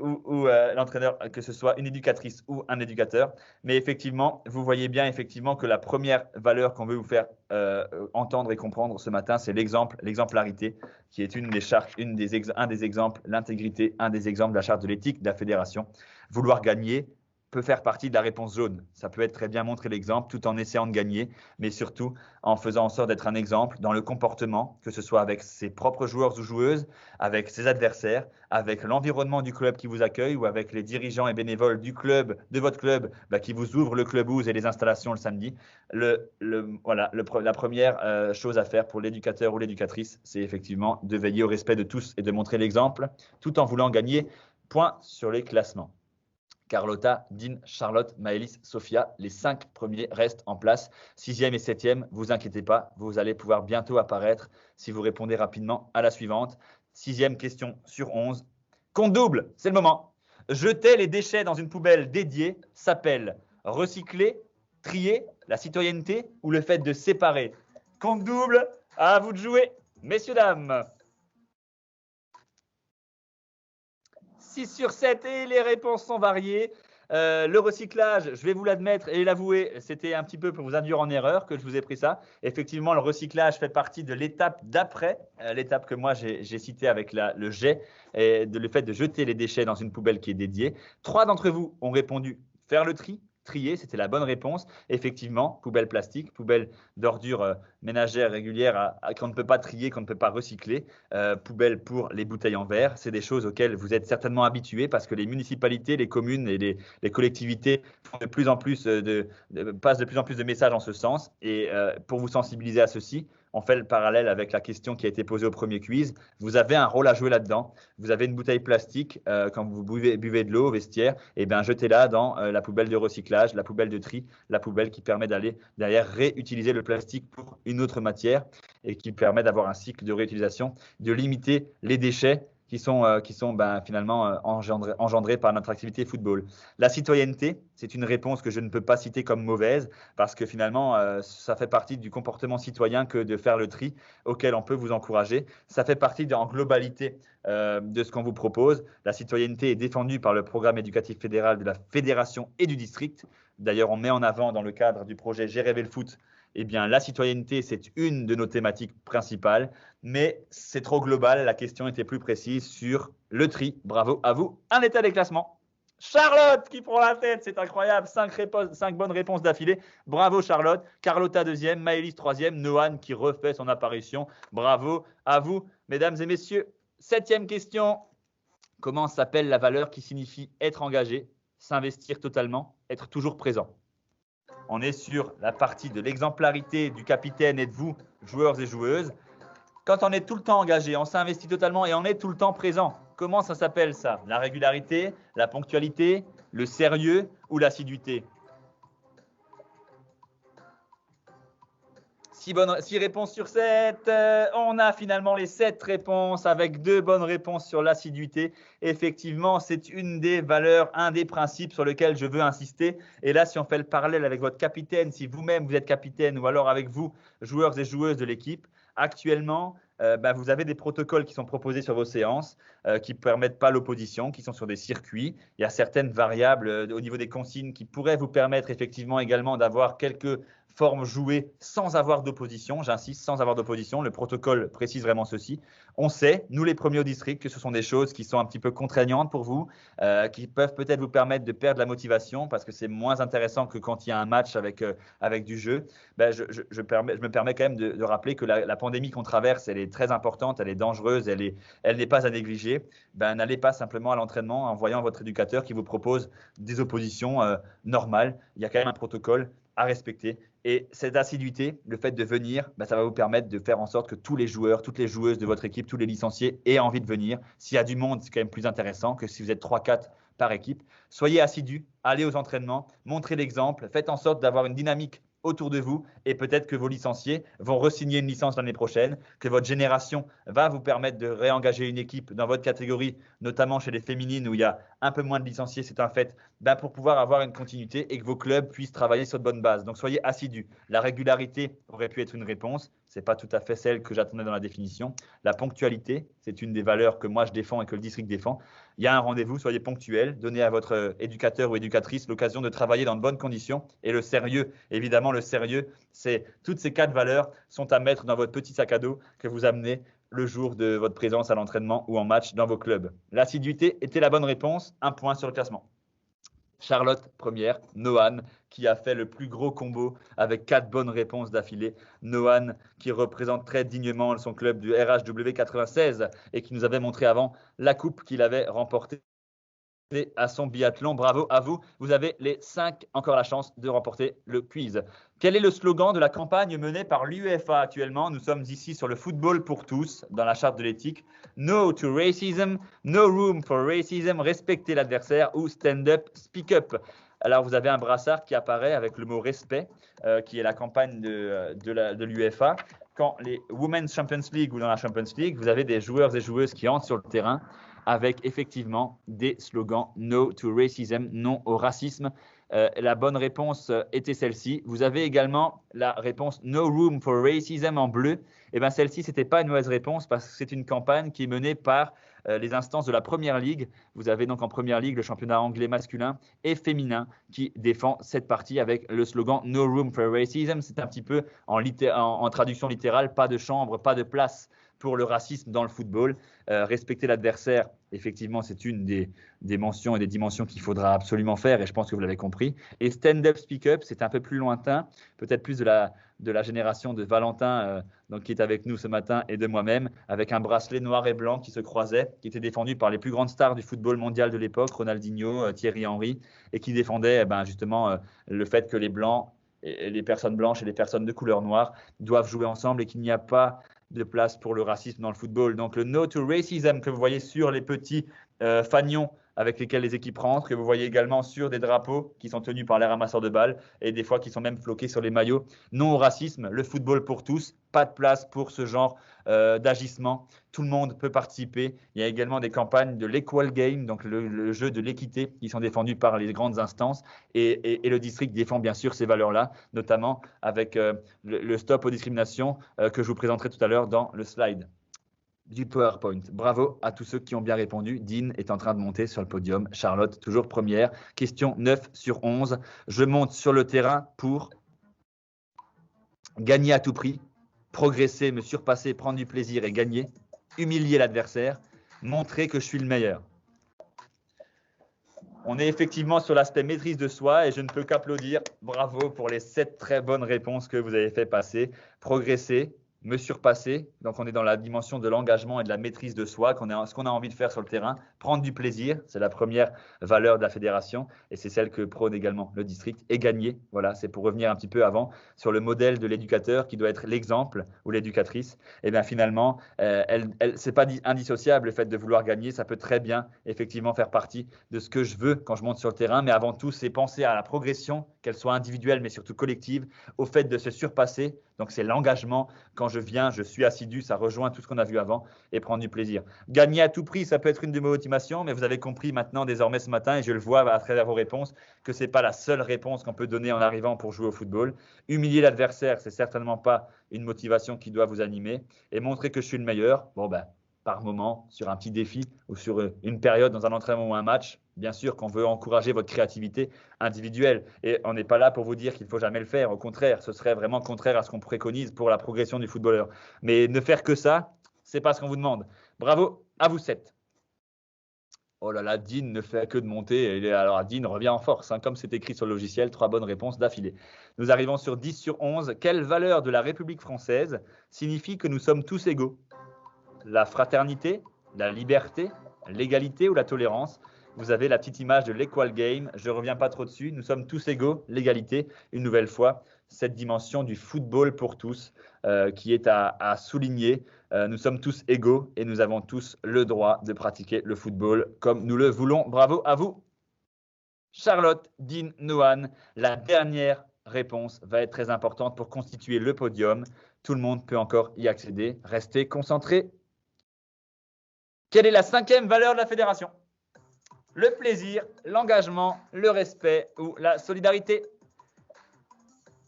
Ou l'entraîneur, que ce soit une éducatrice ou un éducateur. Mais effectivement, vous voyez bien effectivement que la première valeur qu'on veut vous faire entendre et comprendre ce matin, c'est l'exemple, l'exemplarité, qui est un des exemples, l'intégrité, un des exemples de la charte de l'éthique de la fédération. Vouloir gagner peut faire partie de la réponse jaune. Ça peut être très bien montrer l'exemple tout en essayant de gagner, mais surtout en faisant en sorte d'être un exemple dans le comportement, que ce soit avec ses propres joueurs ou joueuses, avec ses adversaires, avec l'environnement du club qui vous accueille ou avec les dirigeants et bénévoles du club, de votre club, qui vous ouvrent le clubhouse et les installations le samedi. La première chose à faire pour l'éducateur ou l'éducatrice, c'est effectivement de veiller au respect de tous et de montrer l'exemple tout en voulant gagner. Point sur les classements. Carlotta, Dean, Charlotte, Maëlys, Sophia, les 5 premiers restent en place. 6e et 7e, vous inquiétez pas, vous allez pouvoir bientôt apparaître si vous répondez rapidement à la suivante. 6e question sur 11. Compte double, c'est le moment. Jeter les déchets dans une poubelle dédiée s'appelle recycler, trier, la citoyenneté ou le fait de séparer. Compte double, à vous de jouer, messieurs, dames. 6 sur 7 et les réponses sont variées. Le recyclage, je vais vous l'admettre et l'avouer, c'était un petit peu pour vous induire en erreur que je vous ai pris ça. Effectivement, le recyclage fait partie de l'étape d'après, l'étape que moi j'ai citée avec le jet, et le fait de jeter les déchets dans une poubelle qui est dédiée. 3 d'entre vous ont répondu faire le tri. Trier, c'était la bonne réponse. Effectivement, poubelle plastique, poubelle d'ordures ménagères régulières qu'on ne peut pas trier, qu'on ne peut pas recycler, poubelle pour les bouteilles en verre. C'est des choses auxquelles vous êtes certainement habitués parce que les municipalités, les communes et les collectivités font passent de plus en plus de messages en ce sens. Et pour vous sensibiliser à ceci, on fait le parallèle avec la question qui a été posée au premier quiz. Vous avez un rôle à jouer là-dedans. Vous avez une bouteille plastique quand vous buvez de l'eau au vestiaire, et bien jetez-la dans la poubelle de recyclage, la poubelle de tri, la poubelle qui permet d'aller derrière réutiliser le plastique pour une autre matière et qui permet d'avoir un cycle de réutilisation, de limiter les déchets qui sont finalement engendrés par notre activité football. La citoyenneté, c'est une réponse que je ne peux pas citer comme mauvaise parce que finalement, ça fait partie du comportement citoyen que de faire le tri auquel on peut vous encourager. Ça fait partie en globalité de ce qu'on vous propose. La citoyenneté est défendue par le programme éducatif fédéral de la fédération et du district. D'ailleurs, on met en avant dans le cadre du projet J'ai rêvé le foot, eh bien, la citoyenneté, c'est une de nos thématiques principales, mais c'est trop global. La question était plus précise sur le tri. Bravo à vous. Un état des classements. Charlotte qui prend la tête, c'est incroyable. 5 bonnes réponses d'affilée. Bravo Charlotte. Carlotta 2e, Maëlys 3e, Noan qui refait son apparition. Bravo à vous, mesdames et messieurs. 7e question. Comment s'appelle la valeur qui signifie être engagé, s'investir totalement, être toujours présent? On est sur la partie de l'exemplarité du capitaine et de vous, joueurs et joueuses. Quand on est tout le temps engagé, on s'investit totalement et on est tout le temps présent. Comment ça s'appelle ça? La régularité, la ponctualité, le sérieux ou l'assiduité? 6 réponses sur 7. On a finalement les 7 réponses avec 2 bonnes réponses sur l'assiduité. Effectivement, c'est une des valeurs, un des principes sur lesquels je veux insister. Et là, si on fait le parallèle avec votre capitaine, si vous-même vous êtes capitaine ou alors avec vous, joueurs et joueuses de l'équipe, actuellement, vous avez des protocoles qui sont proposés sur vos séances qui ne permettent pas l'opposition, qui sont sur des circuits. Il y a certaines variables au niveau des consignes qui pourraient vous permettre effectivement également d'avoir quelques formes jouées sans avoir d'opposition. J'insiste, sans avoir d'opposition. Le protocole précise vraiment ceci. On sait, nous les premiers au district, que ce sont des choses qui sont un petit peu contraignantes pour vous, qui peuvent peut-être vous permettre de perdre la motivation parce que c'est moins intéressant que quand il y a un match avec du jeu. Je me permets quand même de rappeler que la pandémie qu'on traverse, elle est très importante, elle est dangereuse, elle n'est pas à négliger. N'allez pas simplement à l'entraînement en voyant votre éducateur qui vous propose des oppositions normales. Il y a quand même un protocole à respecter. Et cette assiduité, le fait de venir, ça va vous permettre de faire en sorte que tous les joueurs, toutes les joueuses de votre équipe, tous les licenciés aient envie de venir. S'il y a du monde, c'est quand même plus intéressant que si vous êtes 3-4 par équipe. Soyez assidus, allez aux entraînements, montrez l'exemple, faites en sorte d'avoir une dynamique autour de vous et peut-être que vos licenciés vont re-signer une licence l'année prochaine, que votre génération va vous permettre de réengager une équipe dans votre catégorie, notamment chez les féminines où il y a un peu moins de licenciés, c'est un fait, pour pouvoir avoir une continuité et que vos clubs puissent travailler sur de bonnes bases. Donc soyez assidus. La régularité aurait pu être une réponse, ce n'est pas tout à fait celle que j'attendais dans la définition. La ponctualité, c'est une des valeurs que moi je défends et que le district défend. Il y a un rendez-vous, soyez ponctuels, donnez à votre éducateur ou éducatrice l'occasion de travailler dans de bonnes conditions. Et le sérieux, évidemment, le sérieux, c'est toutes ces 4 valeurs sont à mettre dans votre petit sac à dos que vous amenez le jour de votre présence à l'entraînement ou en match dans vos clubs. L'assiduité était la bonne réponse, 1 point sur le classement. Charlotte, première. Noan, qui a fait le plus gros combo avec 4 bonnes réponses d'affilée. Noan, qui représente très dignement son club du RHW 96 et qui nous avait montré avant la coupe qu'il avait remportée à son biathlon. Bravo à vous. Vous avez les 5 encore la chance de remporter le quiz. Quel est le slogan de la campagne menée par l'UEFA actuellement? Nous sommes ici sur le football pour tous, dans la charte de l'éthique. No to racism, no room for racism, respectez l'adversaire ou stand up, speak up. Alors, vous avez un brassard qui apparaît avec le mot respect, qui est la campagne de l'UEFA. Quand les Women's Champions League ou dans la Champions League, vous avez des joueurs et joueuses qui entrent sur le terrain avec effectivement des slogans No to racism, non au racisme. La bonne réponse était celle-ci. Vous avez également la réponse No room for racism en bleu. Celle-ci, ce n'était pas une mauvaise réponse parce que c'est une campagne qui est menée par les instances de la Première Ligue. Vous avez donc en Première Ligue le championnat anglais masculin et féminin qui défend cette partie avec le slogan No room for racism. C'est un petit peu en traduction littérale, pas de chambre, pas de place pour le racisme dans le football. Respecter l'adversaire, effectivement, c'est une des mentions et des dimensions qu'il faudra absolument faire et je pense que vous l'avez compris. Et stand up, speak up, c'est un peu plus lointain, peut-être plus de la génération de Valentin qui est avec nous ce matin et de moi-même, avec un bracelet noir et blanc qui se croisait, qui était défendu par les plus grandes stars du football mondial de l'époque, Ronaldinho, Thierry Henry, et qui défendait justement le fait que les blancs, et les personnes blanches et les personnes de couleur noire doivent jouer ensemble et qu'il n'y a pas de place pour le racisme dans le football. Donc le No to Racism que vous voyez sur les petits fanions avec lesquels les équipes rentrent, que vous voyez également sur des drapeaux qui sont tenus par les ramasseurs de balles et des fois qui sont même floqués sur les maillots. Non au racisme, le football pour tous, pas de place pour ce genre d'agissement. Tout le monde peut participer. Il y a également des campagnes de l'Equal Game, donc le jeu de l'équité, qui sont défendus par les grandes instances. Et le district défend bien sûr ces valeurs-là, notamment avec le stop aux discriminations que je vous présenterai tout à l'heure dans le slide du PowerPoint. Bravo à tous ceux qui ont bien répondu. Dean est en train de monter sur le podium. Charlotte, toujours première. Question 9 sur 11. Je monte sur le terrain pour gagner à tout prix, progresser, me surpasser, prendre du plaisir et gagner, humilier l'adversaire, montrer que je suis le meilleur. On est effectivement sur l'aspect maîtrise de soi et je ne peux qu'applaudir. Bravo pour les 7 très bonnes réponses que vous avez fait passer. Progresser, me surpasser. Donc, on est dans la dimension de l'engagement et de la maîtrise de soi, ce qu'on a envie de faire sur le terrain. Prendre du plaisir, c'est la première valeur de la fédération et c'est celle que prône également le district. Et gagner, voilà, c'est pour revenir un petit peu avant sur le modèle de l'éducateur qui doit être l'exemple ou l'éducatrice. Et bien finalement, c'est pas indissociable le fait de vouloir gagner. Ça peut très bien effectivement faire partie de ce que je veux quand je monte sur le terrain. Mais avant tout, c'est penser à la progression, qu'elle soit individuelle mais surtout collective, au fait de se surpasser. Donc, c'est l'engagement. Quand je viens, je suis assidu, ça rejoint tout ce qu'on a vu avant et prendre du plaisir. Gagner à tout prix, ça peut être une de mes motivations, mais vous avez compris maintenant désormais ce matin, et je le vois à travers vos réponses, que ce n'est pas la seule réponse qu'on peut donner en arrivant pour jouer au football. Humilier l'adversaire, ce n'est certainement pas une motivation qui doit vous animer. Et montrer que je suis le meilleur, par moment, sur un petit défi ou sur une période dans un entraînement ou un match, bien sûr qu'on veut encourager votre créativité individuelle. Et on n'est pas là pour vous dire qu'il ne faut jamais le faire. Au contraire, ce serait vraiment contraire à ce qu'on préconise pour la progression du footballeur. Mais ne faire que ça, ce n'est pas ce qu'on vous demande. Bravo, à vous 7. Oh là là, Dean ne fait que de monter. Alors, Dean revient en force, comme c'est écrit sur le logiciel. 3 bonnes réponses d'affilée. Nous arrivons sur 10 sur 11. Quelle valeur de la République française signifie que nous sommes tous égaux ? La fraternité, la liberté, l'égalité ou la tolérance. Vous avez la petite image de l'Equal Game. Je ne reviens pas trop dessus. Nous sommes tous égaux, l'égalité. Une nouvelle fois, cette dimension du football pour tous qui est à souligner. Nous sommes tous égaux et nous avons tous le droit de pratiquer le football comme nous le voulons. Bravo à vous. Charlotte, Dean, Noan, la dernière réponse va être très importante pour constituer le podium. Tout le monde peut encore y accéder. Restez concentrés. Quelle est la 5e valeur de la fédération ? Le plaisir, l'engagement, le respect ou la solidarité.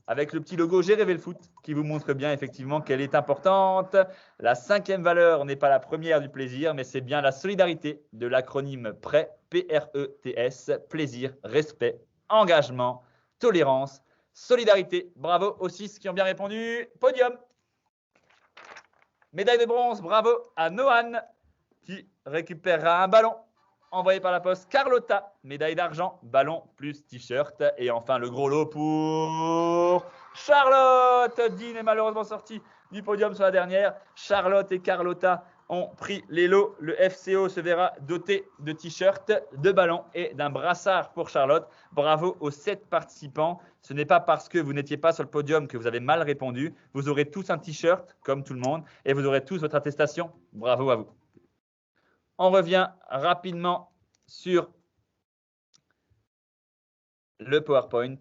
Avec le petit logo J'ai rêvé le foot qui vous montre bien effectivement qu'elle est importante. La 5e valeur n'est pas la première du plaisir, mais c'est bien la solidarité de l'acronyme PRES, P-R-E-T-S, plaisir, respect, engagement, tolérance, solidarité. Bravo aux 6 qui ont bien répondu. Podium. Médaille de bronze, bravo à Noan qui récupérera un ballon envoyé par la poste. Carlotta, médaille d'argent, ballon plus t-shirt. Et enfin, le gros lot pour Charlotte. Dean est malheureusement sorti du podium sur la dernière. Charlotte et Carlotta ont pris les lots. Le FCO se verra doté de t-shirts, de ballons et d'un brassard pour Charlotte. Bravo aux 7 participants. Ce n'est pas parce que vous n'étiez pas sur le podium que vous avez mal répondu. Vous aurez tous un t-shirt, comme tout le monde, et vous aurez tous votre attestation. Bravo à vous. On revient rapidement sur le PowerPoint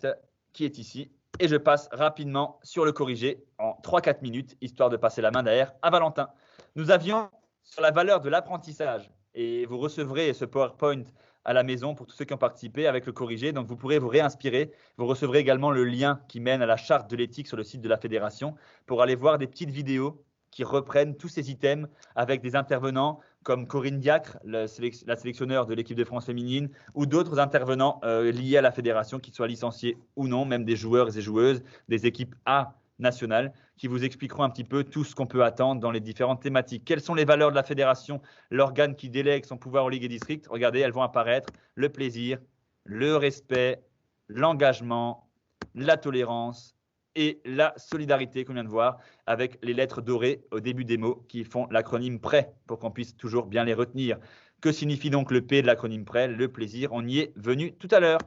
qui est ici. Et je passe rapidement sur le corrigé en 3-4 minutes, histoire de passer la main derrière à Valentin. Nous avions sur la valeur de l'apprentissage. Et vous recevrez ce PowerPoint à la maison pour tous ceux qui ont participé avec le corrigé. Donc, vous pourrez vous réinspirer. Vous recevrez également le lien qui mène à la charte de l'éthique sur le site de la fédération pour aller voir des petites vidéos qui reprennent tous ces items avec des intervenants comme Corinne Diacre, la sélectionneur de l'équipe de France féminine, ou d'autres intervenants liés à la fédération, qu'ils soient licenciés ou non, même des joueurs et joueuses, des équipes A nationales, qui vous expliqueront un petit peu tout ce qu'on peut attendre dans les différentes thématiques. Quelles sont les valeurs de la fédération, l'organe qui délègue son pouvoir aux ligues et districts? Regardez, elles vont apparaître. Le plaisir, le respect, l'engagement, la tolérance et la solidarité qu'on vient de voir avec les lettres dorées au début des mots qui font l'acronyme PRES pour qu'on puisse toujours bien les retenir. Que signifie donc le P de l'acronyme PRES? Le plaisir, on y est venu tout à l'heure.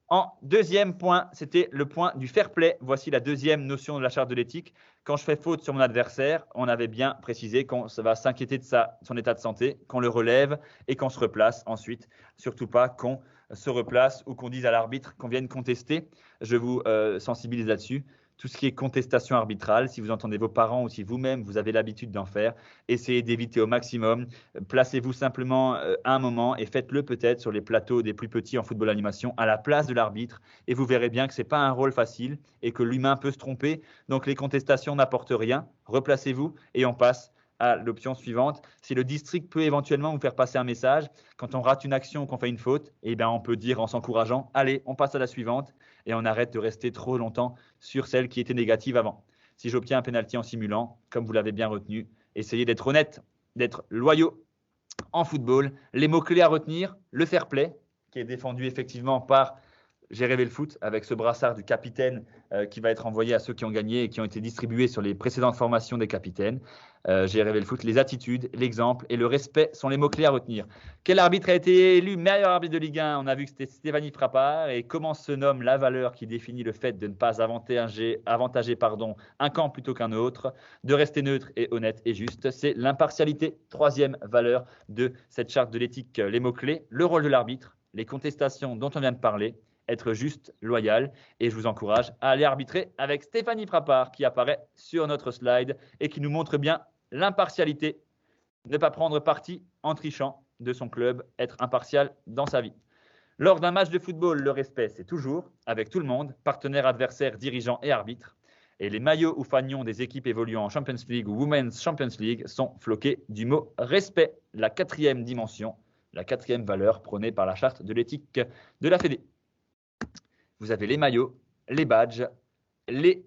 En deuxième point, c'était le point du fair play. Voici la deuxième notion de la charte de l'éthique. Quand je fais faute sur mon adversaire, on avait bien précisé qu'on va s'inquiéter de son état de santé, qu'on le relève et qu'on se replace ensuite. Surtout pas qu'on se replace ou qu'on dise à l'arbitre qu'on vienne contester. Je vous sensibilise là-dessus. Tout ce qui est contestation arbitrale, si vous entendez vos parents ou si vous-même, vous avez l'habitude d'en faire, essayez d'éviter au maximum. Placez-vous simplement un moment et faites-le peut-être sur les plateaux des plus petits en football animation à la place de l'arbitre. Et vous verrez bien que ce n'est pas un rôle facile et que l'humain peut se tromper. Donc, les contestations n'apportent rien. Replacez-vous et on passe à l'option suivante. Si le district peut éventuellement vous faire passer un message, quand on rate une action ou qu'on fait une faute, eh bien, on peut dire en s'encourageant, allez, on passe à la suivante et on arrête de rester trop longtemps sur celle qui était négative avant. Si j'obtiens un pénalty en simulant, comme vous l'avez bien retenu, essayez d'être honnête, d'être loyaux en football. Les mots-clés à retenir, le fair play, qui est défendu effectivement par J'ai rêvé le foot avec ce brassard du capitaine qui va être envoyé à ceux qui ont gagné et qui ont été distribués sur les précédentes formations des capitaines. J'ai rêvé le foot. Les attitudes, l'exemple et le respect sont les mots-clés à retenir. Quel arbitre a été élu meilleur arbitre de Ligue 1? On a vu que c'était Stéphanie Frappart. Et comment se nomme la valeur qui définit le fait de ne pas avantager un camp plutôt qu'un autre, de rester neutre et honnête et juste? C'est l'impartialité. Troisième valeur de cette charte de l'éthique. Les mots-clés, le rôle de l'arbitre, les contestations dont on vient de parler, être juste, loyal, et je vous encourage à aller arbitrer avec Stéphanie Frappart qui apparaît sur notre slide et qui nous montre bien l'impartialité, ne pas prendre parti en trichant de son club, être impartial dans sa vie. Lors d'un match de football, le respect, c'est toujours avec tout le monde, partenaires, adversaires, dirigeants et arbitres. Et les maillots ou fanions des équipes évoluant en Champions League ou Women's Champions League sont floqués du mot respect, la quatrième dimension, la quatrième valeur prônée par la charte de l'éthique de la Fédé. Vous avez les maillots, les badges, les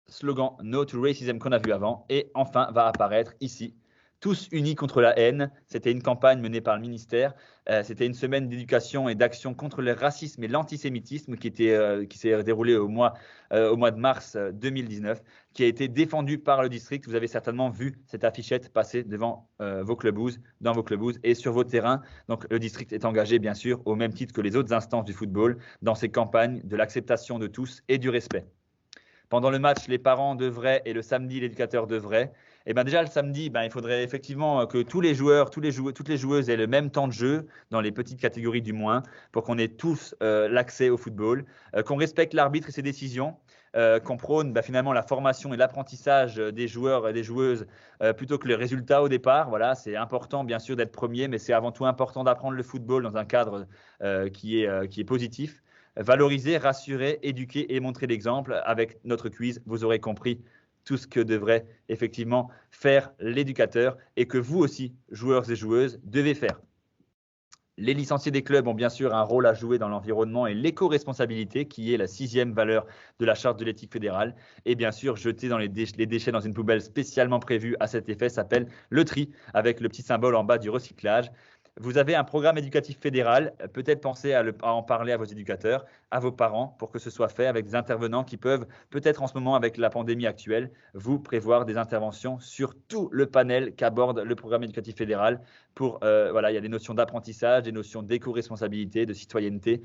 slogans No to Racism qu'on a vu avant. Et enfin, va apparaître ici, tous unis contre la haine. C'était une campagne menée par le ministère. C'était une semaine d'éducation et d'action contre le racisme et l'antisémitisme qui s'est déroulée au mois de mars 2019, qui a été défendue par le district. Vous avez certainement vu cette affichette passer devant dans vos clubhouses et sur vos terrains. Donc, le district est engagé, bien sûr, au même titre que les autres instances du football, dans ces campagnes de l'acceptation de tous et du respect. Pendant le match, les parents devraient et le samedi, l'éducateur devrait. Et bien déjà, le samedi, il faudrait effectivement que tous les joueurs, toutes les joueuses aient le même temps de jeu, dans les petites catégories du moins, pour qu'on ait tous l'accès au football, qu'on respecte l'arbitre et ses décisions, qu'on prône finalement la formation et l'apprentissage des joueurs et des joueuses plutôt que les résultats au départ. Voilà, c'est important bien sûr d'être premier, mais c'est avant tout important d'apprendre le football dans un cadre qui est positif. Valoriser, rassurer, éduquer et montrer l'exemple. Avec notre quiz, vous aurez compris tout ce que devrait effectivement faire l'éducateur et que vous aussi, joueurs et joueuses, devez faire. Les licenciés des clubs ont bien sûr un rôle à jouer dans l'environnement et l'éco-responsabilité, qui est la sixième valeur de la charte de l'éthique fédérale. Et bien sûr, jeter les déchets dans une poubelle spécialement prévue à cet effet s'appelle le tri, avec le petit symbole en bas du recyclage. Vous avez un programme éducatif fédéral, peut-être pensez à en parler à vos éducateurs, à vos parents, pour que ce soit fait avec des intervenants qui peuvent, peut-être en ce moment avec la pandémie actuelle, vous prévoir des interventions sur tout le panel qu'aborde le programme éducatif fédéral. Il y a des notions d'apprentissage, des notions d'éco-responsabilité, de citoyenneté,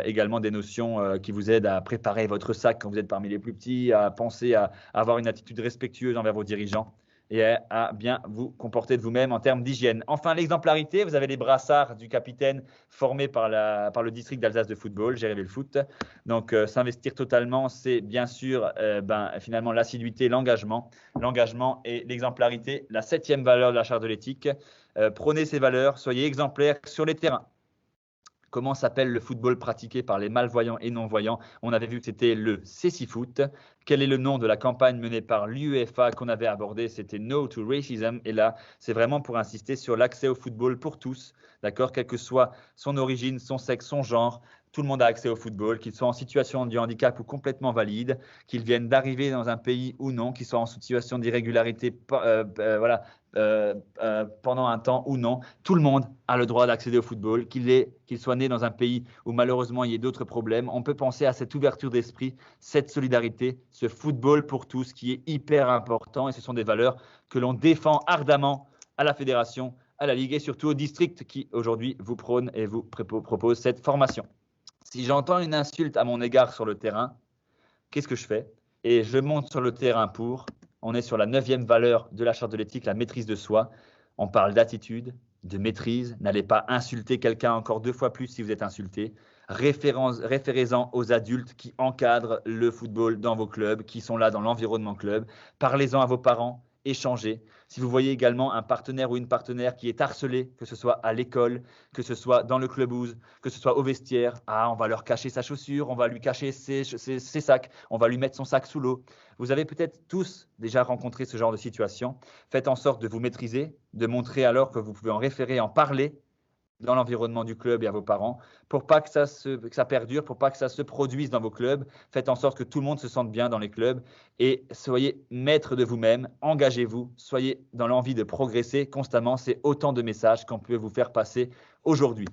également des notions qui vous aident à préparer votre sac quand vous êtes parmi les plus petits, à penser à avoir une attitude respectueuse envers vos dirigeants et à bien vous comporter de vous-même en termes d'hygiène. Enfin, l'exemplarité, vous avez les brassards du capitaine formés par le district d'Alsace de football, J'ai rêvé le foot. Donc, s'investir totalement, c'est bien sûr finalement l'assiduité, l'engagement et l'exemplarité, la septième valeur de la charte de l'éthique. Prônez ces valeurs, soyez exemplaires sur les terrains. Comment s'appelle le football pratiqué par les malvoyants et non-voyants? On avait vu que c'était le Cécifoot. Quel est le nom de la campagne menée par l'UEFA qu'on avait abordé? C'était No to Racism. Et là, c'est vraiment pour insister sur l'accès au football pour tous, d'accord? Quelle que soit son origine, son sexe, son genre, tout le monde a accès au football, qu'il soit en situation de handicap ou complètement valide, qu'il vienne d'arriver dans un pays ou non, qu'il soit en situation d'irrégularité pendant un temps ou non. Tout le monde a le droit d'accéder au football, qu'il soit né dans un pays où malheureusement il y ait d'autres problèmes. On peut penser à cette ouverture d'esprit, cette solidarité, ce football pour tous qui est hyper important, et ce sont des valeurs que l'on défend ardemment à la fédération, à la Ligue et surtout au district qui aujourd'hui vous prône et vous propose cette formation. Si j'entends une insulte à mon égard sur le terrain, qu'est-ce que je fais? Et je monte sur le terrain on est sur la 9e valeur de la charte de l'éthique, la maîtrise de soi. On parle d'attitude, de maîtrise. N'allez pas insulter quelqu'un encore 2 fois plus si vous êtes insulté. Référez-en aux adultes qui encadrent le football dans vos clubs, qui sont là dans l'environnement club. Parlez-en à vos parents. Échanger. Si vous voyez également un partenaire ou une partenaire qui est harcelé, que ce soit à l'école, que ce soit dans le clubhouse, que ce soit au vestiaire, on va leur cacher sa chaussure, on va lui cacher ses sacs, on va lui mettre son sac sous l'eau. Vous avez peut-être tous déjà rencontré ce genre de situation. Faites en sorte de vous maîtriser, de montrer alors que vous pouvez en référer, en parler dans l'environnement du club et à vos parents, pour pas que ça perdure, pour pas que ça se produise dans vos clubs. Faites en sorte que tout le monde se sente bien dans les clubs et soyez maître de vous-même, engagez-vous, soyez dans l'envie de progresser constamment. C'est autant de messages qu'on peut vous faire passer aujourd'hui.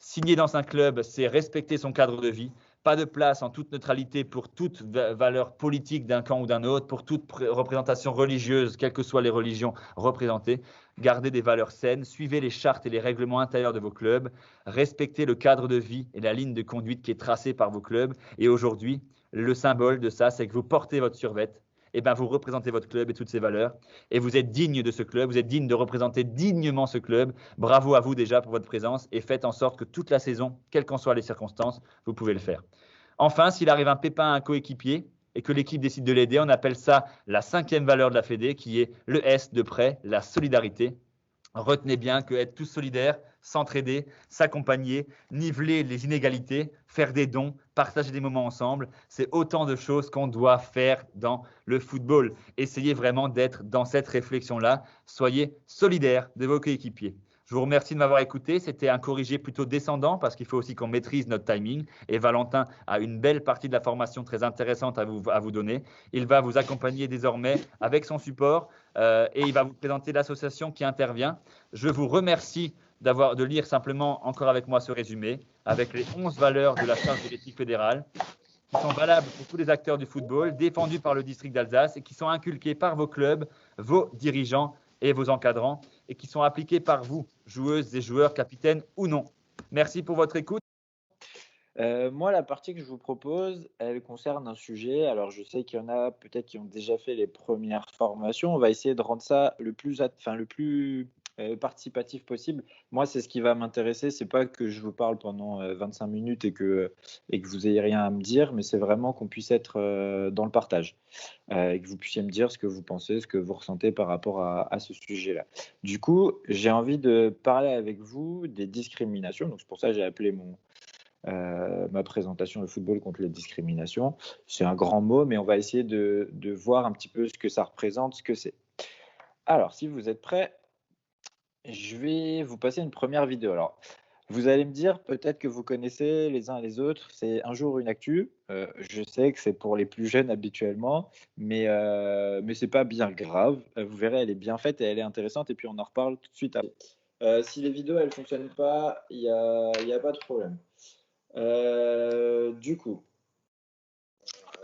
Signer dans un club, c'est respecter son cadre de vie. Pas de place en toute neutralité pour toute valeur politique d'un camp ou d'un autre, pour toute représentation religieuse, quelles que soient les religions représentées. Gardez des valeurs saines, suivez les chartes et les règlements intérieurs de vos clubs, respectez le cadre de vie et la ligne de conduite qui est tracée par vos clubs. Et aujourd'hui, le symbole de ça, c'est que vous portez votre survêt, et ben vous représentez votre club et toutes ses valeurs, et vous êtes digne de ce club, vous êtes digne de représenter dignement ce club. Bravo à vous déjà pour votre présence, et faites en sorte que toute la saison, quelles qu'en soient les circonstances, vous pouvez le faire. Enfin, s'il arrive un pépin à un coéquipier et que l'équipe décide de l'aider, on appelle ça la 5e valeur de la Fédé, qui est le S de près, la solidarité. Retenez bien que être tous solidaires, s'entraider, s'accompagner, niveler les inégalités, faire des dons, partager des moments ensemble, c'est autant de choses qu'on doit faire dans le football. Essayez vraiment d'être dans cette réflexion-là. Soyez solidaires de vos coéquipiers. Je vous remercie de m'avoir écouté. C'était un corrigé plutôt descendant parce qu'il faut aussi qu'on maîtrise notre timing. Et Valentin a une belle partie de la formation très intéressante à vous donner. Il va vous accompagner désormais avec son support et il va vous présenter l'association qui intervient. Je vous remercie de lire simplement encore avec moi ce résumé avec les 11 valeurs de la Charte de l'éthique fédérale qui sont valables pour tous les acteurs du football, défendus par le district d'Alsace et qui sont inculqués par vos clubs, vos dirigeants et vos encadrants et qui sont appliqués par vous, joueuses et joueurs, capitaines ou non. Merci pour votre écoute. Moi, la partie que je vous propose, elle concerne un sujet. Alors, je sais qu'il y en a peut-être qui ont déjà fait les premières formations. On va essayer de rendre ça le plus participatif possible. Moi, c'est ce qui va m'intéresser. C'est pas que je vous parle pendant 25 minutes et que vous ayez rien à me dire, mais c'est vraiment qu'on puisse être dans le partage et que vous puissiez me dire ce que vous pensez, ce que vous ressentez par rapport à ce sujet-là. Du coup, j'ai envie de parler avec vous des discriminations. Donc, c'est pour ça que j'ai appelé ma présentation, le football contre les discriminations. C'est un grand mot, mais on va essayer de voir un petit peu ce que ça représente, ce que c'est. Alors, si vous êtes prêts, je vais vous passer une première vidéo. Alors, vous allez me dire peut-être que vous connaissez les uns et les autres. C'est Un jour une actu. Je sais que c'est pour les plus jeunes habituellement, mais c'est pas bien grave. Vous verrez, elle est bien faite et elle est intéressante. Et puis on en reparle tout de suite après. Si les vidéos elles fonctionnent pas, il y a pas de problème. Du coup,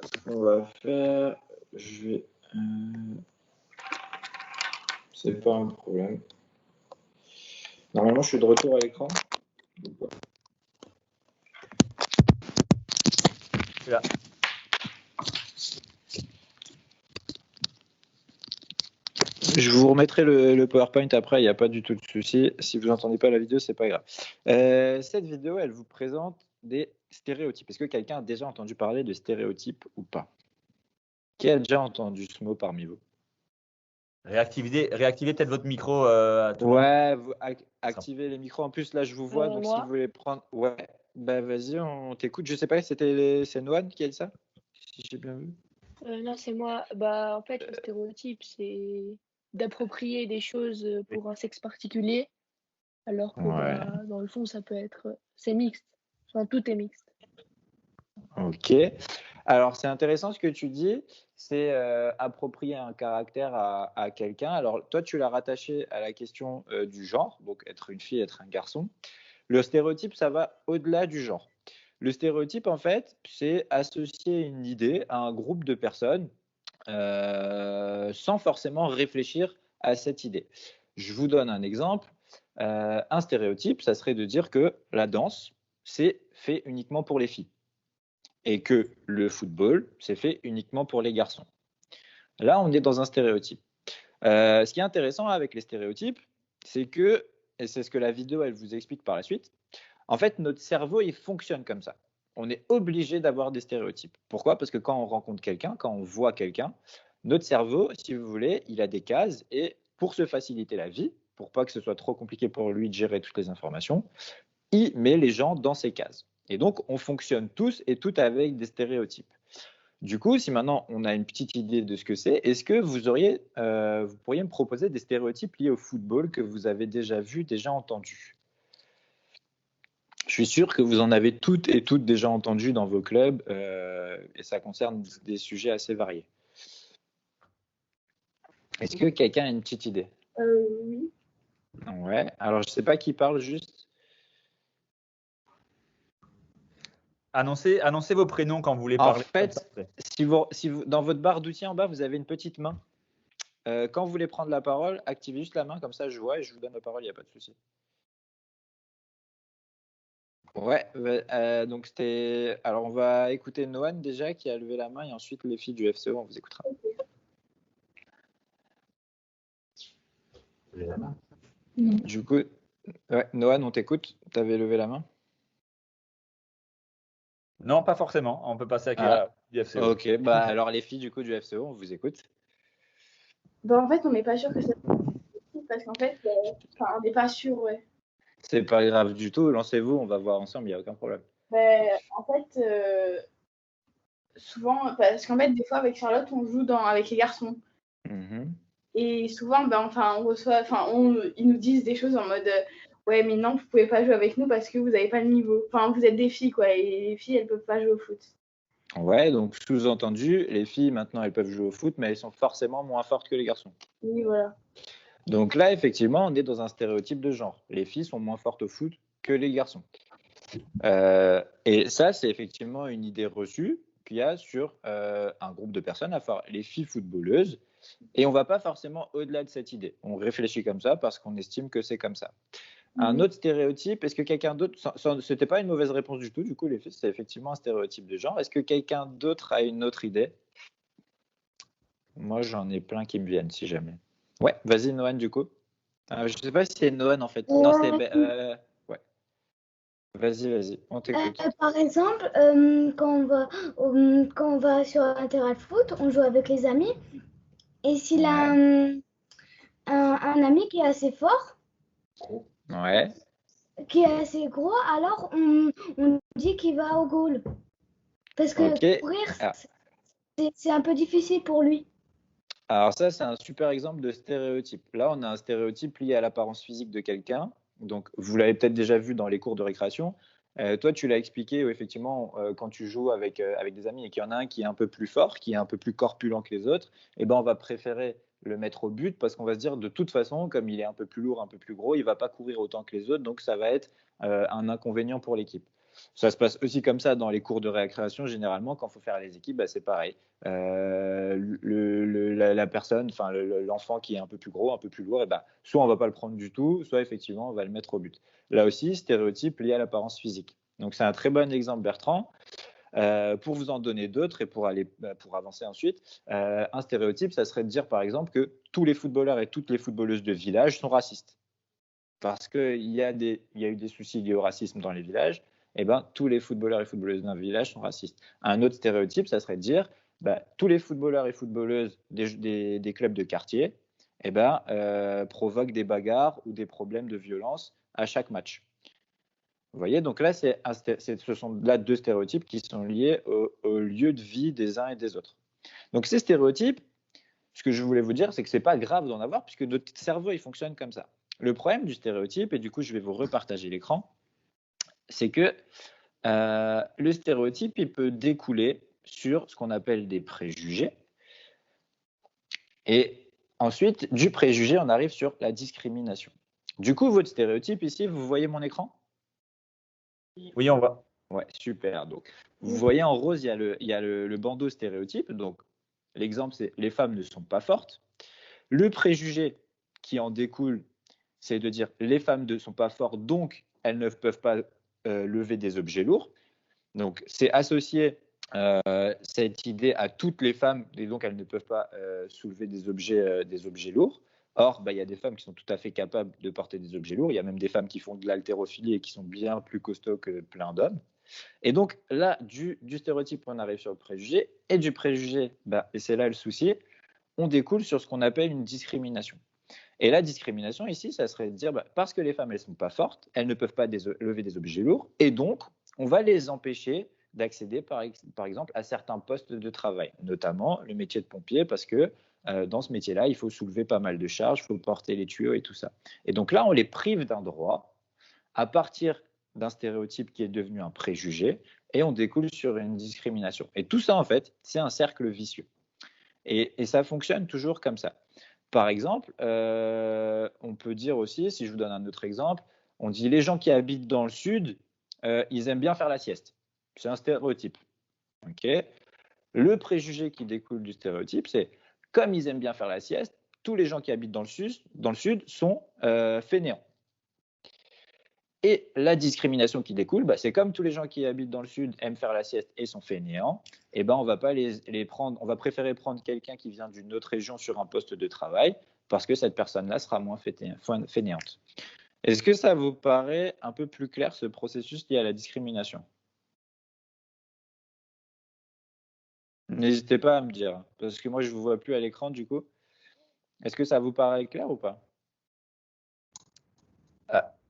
ce qu'on va faire, je vais. C'est pas un problème. Normalement, je suis de retour à l'écran. Là. Je vous remettrai le PowerPoint après, il n'y a pas du tout de souci. Si vous n'entendez pas la vidéo, c'est pas grave. Cette vidéo, elle vous présente des stéréotypes. Est-ce que quelqu'un a déjà entendu parler de stéréotypes ou pas? Qui a déjà entendu ce mot parmi vous? Réactivez peut-être votre micro. Ouais, vous activez les micros. En plus, là, je vous vois. Donc, moi si vous voulez prendre. Ouais, bah vas-y, on t'écoute. Je sais pas, c'est Noan qui a dit ça? Si j'ai bien vu. Non, c'est moi. Bah, en fait, le stéréotype, c'est d'approprier des choses pour un sexe particulier, alors que Ouais. bah, dans le fond, ça peut être. C'est mixte. Enfin, tout est mixte. Ok. Alors, c'est intéressant ce que tu dis. C'est approprier un caractère à quelqu'un. Alors, toi, tu l'as rattaché à la question du genre, donc être une fille, être un garçon. Le stéréotype, ça va au-delà du genre. Le stéréotype, en fait, c'est associer une idée à un groupe de personnes sans forcément réfléchir à cette idée. Je vous donne un exemple. Un stéréotype, ça serait de dire que la danse, c'est fait uniquement pour les filles et que le football, c'est fait uniquement pour les garçons. Là, on est dans un stéréotype. Ce qui est intéressant avec les stéréotypes, c'est que, et c'est ce que la vidéo elle vous explique par la suite, en fait, notre cerveau, il fonctionne comme ça. On est obligé d'avoir des stéréotypes. Pourquoi? Parce que quand on rencontre quelqu'un, quand on voit quelqu'un, notre cerveau, si vous voulez, il a des cases et pour se faciliter la vie, pour pas que ce soit trop compliqué pour lui de gérer toutes les informations, il met les gens dans ces cases. Et donc, on fonctionne tous et toutes avec des stéréotypes. Du coup, si maintenant on a une petite idée de ce que c'est, est-ce que vous pourriez me proposer des stéréotypes liés au football que vous avez déjà vus, déjà entendus? Je suis sûr que vous en avez toutes et toutes déjà entendu dans vos clubs et ça concerne des sujets assez variés. Est-ce que quelqu'un a une petite idée? Oui. Ouais, alors je ne sais pas qui parle juste. Annoncez vos prénoms quand vous voulez En parler. fait, si vous, dans votre barre d'outils en bas, vous avez une petite main. Quand vous voulez prendre la parole, activez juste la main, comme ça je vois et je vous donne la parole, il n'y a pas de souci. Ouais, donc c'était. Alors on va écouter Noan déjà qui a levé la main et ensuite les filles du FCO, on vous écoutera. Du coup, ouais, Noan, on t'écoute. Tu avais levé la main. Non, pas forcément. On peut passer à du FCO. Ok, bah alors les filles du coup du FCO, on vous écoute. En fait, on n'est pas sûr que ça parce qu'en fait, on n'est pas sûr, ouais. C'est pas grave du tout, lancez-vous, on va voir ensemble, il n'y a aucun problème. En fait, souvent, parce qu'en fait, des fois, avec Charlotte, on joue avec les garçons. Et souvent, on reçoit, ils nous disent des choses en mode ouais, mais non, vous pouvez pas jouer avec nous parce que vous n'avez pas le niveau. Enfin, vous êtes des filles, quoi, et les filles, elles peuvent pas jouer au foot. Ouais, donc sous-entendu, les filles, maintenant, elles peuvent jouer au foot, mais elles sont forcément moins fortes que les garçons. Oui, voilà. Donc là, effectivement, on est dans un stéréotype de genre. Les filles sont moins fortes au foot que les garçons. Et ça, c'est effectivement une idée reçue qu'il y a sur un groupe de personnes, à savoir les filles footballeuses. Et on ne va pas forcément au-delà de cette idée. On réfléchit comme ça parce qu'on estime que c'est comme ça. Un autre stéréotype, est-ce que quelqu'un d'autre, c'était pas une mauvaise réponse du tout, du coup les filles, c'est effectivement un stéréotype de genre. Est-ce que quelqu'un d'autre a une autre idée? Moi j'en ai plein qui me viennent si jamais. Ouais, vas-y Noan du coup. Je sais pas si c'est Noan en fait. Non, c'est ouais. Vas-y, on t'écoute. Par exemple, quand on va sur un terrain de foot, on joue avec les amis. Et s'il a un ami qui est assez fort, qui est assez gros, alors on dit qu'il va au goal. Parce que courir, c'est un peu difficile pour lui. Alors ça, c'est un super exemple de stéréotype. Là, on a un stéréotype lié à l'apparence physique de quelqu'un. Donc, vous l'avez peut-être déjà vu dans les cours de récréation. Toi, tu l'as expliqué, effectivement, quand tu joues avec des amis et qu'il y en a un qui est un peu plus fort, qui est un peu plus corpulent que les autres, eh ben, on va préférer le mettre au but parce qu'on va se dire, de toute façon, comme il est un peu plus lourd, un peu plus gros, il ne va pas courir autant que les autres, donc ça va être un inconvénient pour l'équipe. Ça se passe aussi comme ça dans les cours de récréation. Généralement, quand il faut faire les équipes, c'est pareil. La personne, l'enfant qui est un peu plus gros, un peu plus lourd, soit on ne va pas le prendre du tout, soit effectivement on va le mettre au but. Là aussi, stéréotype lié à l'apparence physique. Donc c'est un très bon exemple, Bertrand. Pour vous en donner d'autres et pour avancer ensuite, un stéréotype, ça serait de dire par exemple que tous les footballeurs et toutes les footballeuses de village sont racistes. Parce qu'il y a eu des soucis liés au racisme dans les villages. Tous les footballeurs et footballeuses d'un village sont racistes. Un autre stéréotype, ça serait de dire tous les footballeurs et footballeuses des clubs de quartier provoquent des bagarres ou des problèmes de violence à chaque match. Vous voyez, donc là, ce sont là deux stéréotypes qui sont liés au lieu de vie des uns et des autres. Donc ces stéréotypes, ce que je voulais vous dire, c'est que ce n'est pas grave d'en avoir puisque notre cerveau, il fonctionne comme ça. Le problème du stéréotype, et du coup, je vais vous repartager l'écran, c'est que le stéréotype, il peut découler sur ce qu'on appelle des préjugés. Et ensuite, du préjugé, on arrive sur la discrimination. Du coup, votre stéréotype ici, vous voyez mon écran? Oui, on voit. Ouais, super. Donc, vous voyez en rose, il y a le bandeau stéréotype. Donc, l'exemple, c'est les femmes ne sont pas fortes. Le préjugé qui en découle, c'est de dire les femmes ne sont pas fortes, donc elles ne peuvent pas lever des objets lourds. Donc, c'est associé cette idée à toutes les femmes, et donc elles ne peuvent pas soulever des objets lourds. Or, il y a des femmes qui sont tout à fait capables de porter des objets lourds. Il y a même des femmes qui font de l'haltérophilie et qui sont bien plus costauds que plein d'hommes. Et donc là, du stéréotype, on arrive sur le préjugé. Et du préjugé, et c'est là le souci, on découle sur ce qu'on appelle une discrimination. Et la discrimination ici, ça serait de dire parce que les femmes, elles ne sont pas fortes, elles ne peuvent pas lever des objets lourds, et donc on va les empêcher d'accéder par exemple à certains postes de travail, notamment le métier de pompier, parce que dans ce métier-là, il faut soulever pas mal de charges, il faut porter les tuyaux et tout ça. Et donc là, on les prive d'un droit à partir d'un stéréotype qui est devenu un préjugé, et on découle sur une discrimination. Et tout ça, en fait, c'est un cercle vicieux. Et ça fonctionne toujours comme ça. Par exemple, on peut dire aussi, si je vous donne un autre exemple, on dit les gens qui habitent dans le sud, ils aiment bien faire la sieste. C'est un stéréotype. Ok. Le préjugé qui découle du stéréotype, c'est comme ils aiment bien faire la sieste, tous les gens qui habitent dans le sud sont fainéants. Et la discrimination qui découle, bah, c'est comme tous les gens qui habitent dans le sud aiment faire la sieste et sont fainéants, et ben on va pas les prendre, on va préférer prendre quelqu'un qui vient d'une autre région sur un poste de travail parce que cette personne-là sera moins fainéante. Est-ce que ça vous paraît un peu plus clair ce processus lié à la discrimination? N'hésitez pas à me dire, parce que moi je ne vous vois plus à l'écran du coup. Est-ce que ça vous paraît clair ou pas?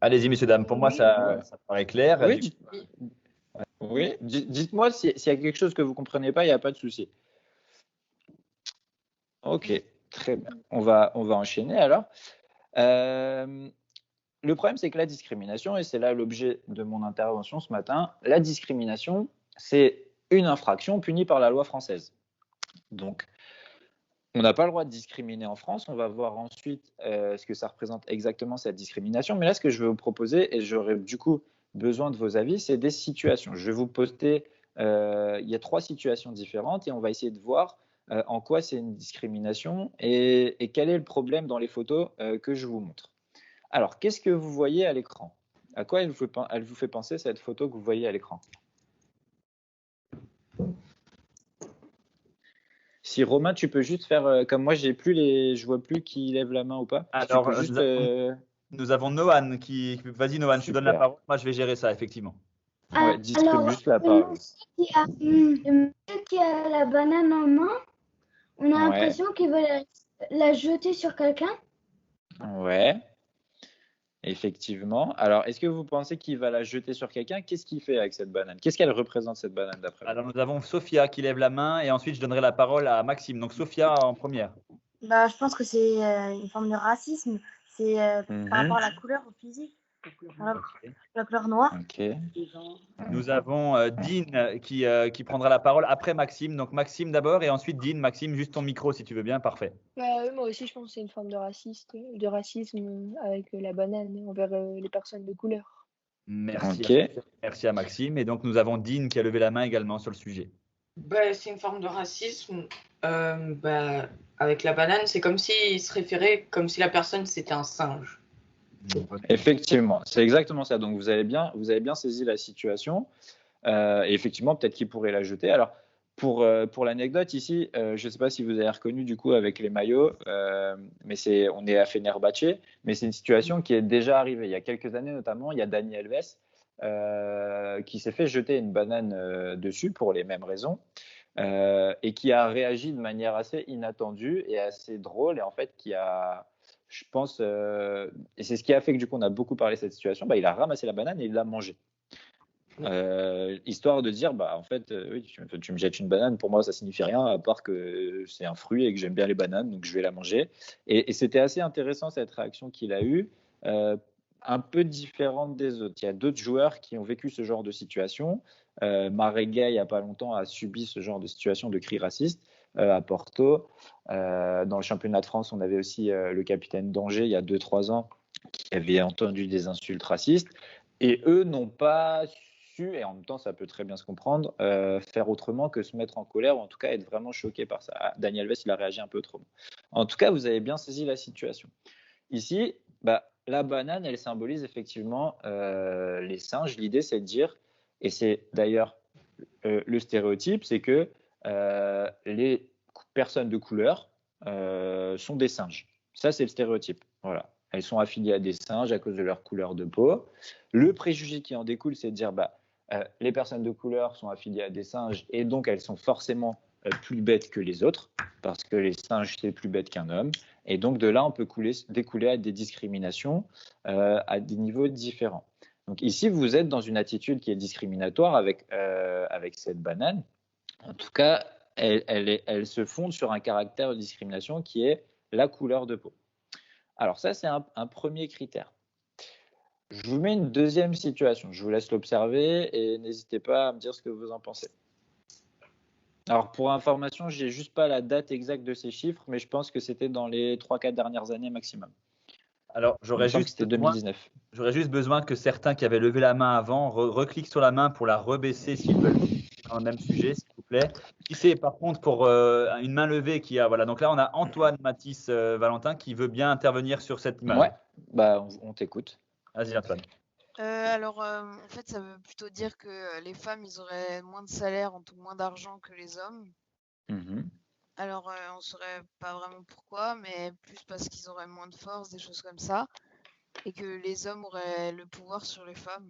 Allez-y, messieurs, dames. Pour moi, ça paraît clair. Oui, dites-moi s'il y a quelque chose que vous ne comprenez pas, il n'y a pas de souci. Ok, très bien. On va enchaîner alors. Le problème, c'est que la discrimination, et c'est là l'objet de mon intervention ce matin, la discrimination, c'est une infraction punie par la loi française. Donc, on n'a pas le droit de discriminer en France. On va voir ensuite ce que ça représente exactement cette discrimination. Mais là, ce que je vais vous proposer, et j'aurais du coup besoin de vos avis, c'est des situations. Je vais vous poster, il y a 3 situations différentes et on va essayer de voir en quoi c'est une discrimination et quel est le problème dans les photos que je vous montre. Alors, qu'est-ce que vous voyez à l'écran? À quoi elle vous fait penser cette photo que vous voyez à l'écran? Si Romain, tu peux juste faire comme moi, je vois plus qui lève la main ou pas. Alors, nous avons Noan qui. Vas-y, Noan, je te donne la parole. Moi, je vais gérer ça, effectivement. Ouais, distribue juste la parole. Le monsieur qui a la banane en main, on a l'impression qu'il veut la jeter sur quelqu'un. Ouais. Effectivement. Alors, est-ce que vous pensez qu'il va la jeter sur quelqu'un? Qu'est-ce qu'il fait avec cette banane? Qu'est-ce qu'elle représente, cette banane, d'après vous? Alors, nous avons Sophia qui lève la main et ensuite, je donnerai la parole à Maxime. Donc, Sophia en première. Bah, je pense que c'est une forme de racisme. C'est par rapport à la couleur, au physique. La couleur noire. Ok. Nous avons Dean qui prendra la parole après Maxime. Donc, Maxime d'abord et ensuite Dean. Maxime, juste ton micro si tu veux bien. Parfait. Moi aussi, je pense que c'est une forme de racisme avec la banane envers les personnes de couleur. Merci. Merci à Maxime. Et donc, nous avons Dean qui a levé la main également sur le sujet. C'est une forme de racisme. Avec la banane, c'est comme s'il se référait comme si la personne c'était un singe. Effectivement, c'est exactement ça. Donc vous avez bien saisi la situation. Et effectivement, peut-être qu'il pourrait la jeter. Alors pour l'anecdote ici, je ne sais pas si vous avez reconnu du coup avec les maillots, mais on est à Fenerbahçe, mais c'est une situation qui est déjà arrivée il y a quelques années notamment. Il y a Dani Alves qui s'est fait jeter une banane dessus pour les mêmes raisons. Et qui a réagi de manière assez inattendue et assez drôle, et en fait qui a, je pense, et c'est ce qui a fait que du coup on a beaucoup parlé de cette situation, il a ramassé la banane et il l'a mangée. Histoire de dire, en fait, oui, tu me jettes une banane, pour moi ça signifie rien, à part que c'est un fruit et que j'aime bien les bananes, donc je vais la manger. Et c'était assez intéressant cette réaction qu'il a eue, un peu différente des autres. Il y a d'autres joueurs qui ont vécu ce genre de situation. Marega, il n'y a pas longtemps, a subi ce genre de situation de cris racistes à Porto. Dans le championnat de France, on avait aussi le capitaine d'Angers, il y a 2-3 ans, qui avait entendu des insultes racistes. Et eux n'ont pas su, et en même temps, ça peut très bien se comprendre, faire autrement que se mettre en colère, ou en tout cas être vraiment choqué par ça. Daniel Alves, il a réagi un peu autrement. En tout cas, vous avez bien saisi la situation. Ici, la banane, elle symbolise effectivement les singes. L'idée, c'est de dire, et c'est d'ailleurs le stéréotype, c'est que les personnes de couleur sont des singes. Ça, c'est le stéréotype. Voilà. Elles sont affiliées à des singes à cause de leur couleur de peau. Le préjugé qui en découle, c'est de dire les personnes de couleur sont affiliées à des singes et donc elles sont forcément plus bêtes que les autres, parce que les singes, c'est plus bête qu'un homme. Et donc, de là, on peut découler à des discriminations à des niveaux différents. Donc ici, vous êtes dans une attitude qui est discriminatoire avec cette banane. En tout cas, elle se fonde sur un caractère de discrimination qui est la couleur de peau. Alors ça, c'est un premier critère. Je vous mets une deuxième situation. Je vous laisse l'observer et n'hésitez pas à me dire ce que vous en pensez. Alors, pour information, je n'ai juste pas la date exacte de ces chiffres, mais je pense que c'était dans les 3-4 dernières années maximum. Alors, Il me semble que c'était 2019. j'aurais juste besoin que certains qui avaient levé la main avant recliquent sur la main pour la rebaisser s'ils veulent. Dans le même sujet, s'il vous plaît. Si c'est par contre pour une main levée qui a. Voilà, donc là, on a Antoine, Mathis, Valentin qui veut bien intervenir sur cette image. Ouais, bah, on t'écoute. Vas-y, Antoine. Alors, en fait, ça veut plutôt dire que les femmes, ils auraient moins de salaire, en tout moins d'argent que les hommes. Mhm. Alors, on saurait pas vraiment pourquoi, mais plus parce qu'ils auraient moins de force, des choses comme ça, et que les hommes auraient le pouvoir sur les femmes.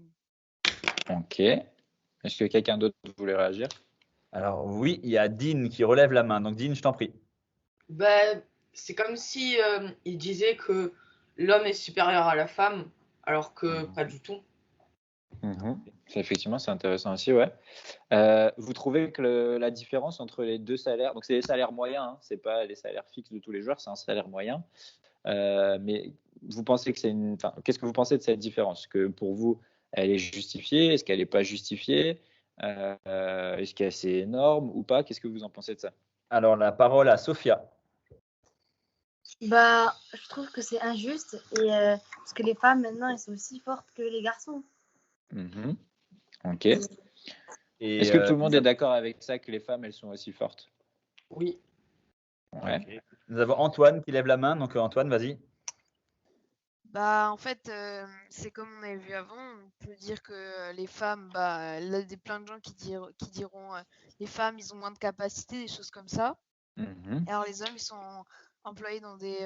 Ok. Est-ce que quelqu'un d'autre voulait réagir? Alors, oui, il y a Dean qui relève la main. Donc, Dean, je t'en prie. Ben, c'est comme si il disait que l'homme est supérieur à la femme, alors que pas du tout. Mhm. Effectivement, c'est intéressant aussi, ouais. Vous trouvez que la différence entre les deux salaires, donc c'est les salaires moyens, hein, c'est pas les salaires fixes de tous les joueurs, c'est un salaire moyen. Mais vous pensez que qu'est-ce que vous pensez de cette différence? Que pour vous, elle est justifiée? Est-ce qu'elle n'est pas justifiée? Est-ce qu'elle est assez énorme ou pas? Qu'est-ce que vous en pensez de ça? Alors, la parole à Sophia. Bah, je trouve que c'est injuste parce que les femmes maintenant elles sont aussi fortes que les garçons. Mhm. Ok. Et, Est-ce que tout le monde est d'accord avec ça, que les femmes elles sont aussi fortes? Oui. Ouais. Okay. Nous avons Antoine qui lève la main. Donc, Antoine, vas-y. Bah, en fait, c'est comme on avait vu avant, on peut dire que les femmes, bah, là, il y a plein de gens qui diront les femmes, ils ont moins de capacité, des choses comme ça. Mhm. Alors, les hommes, ils sont employés dans des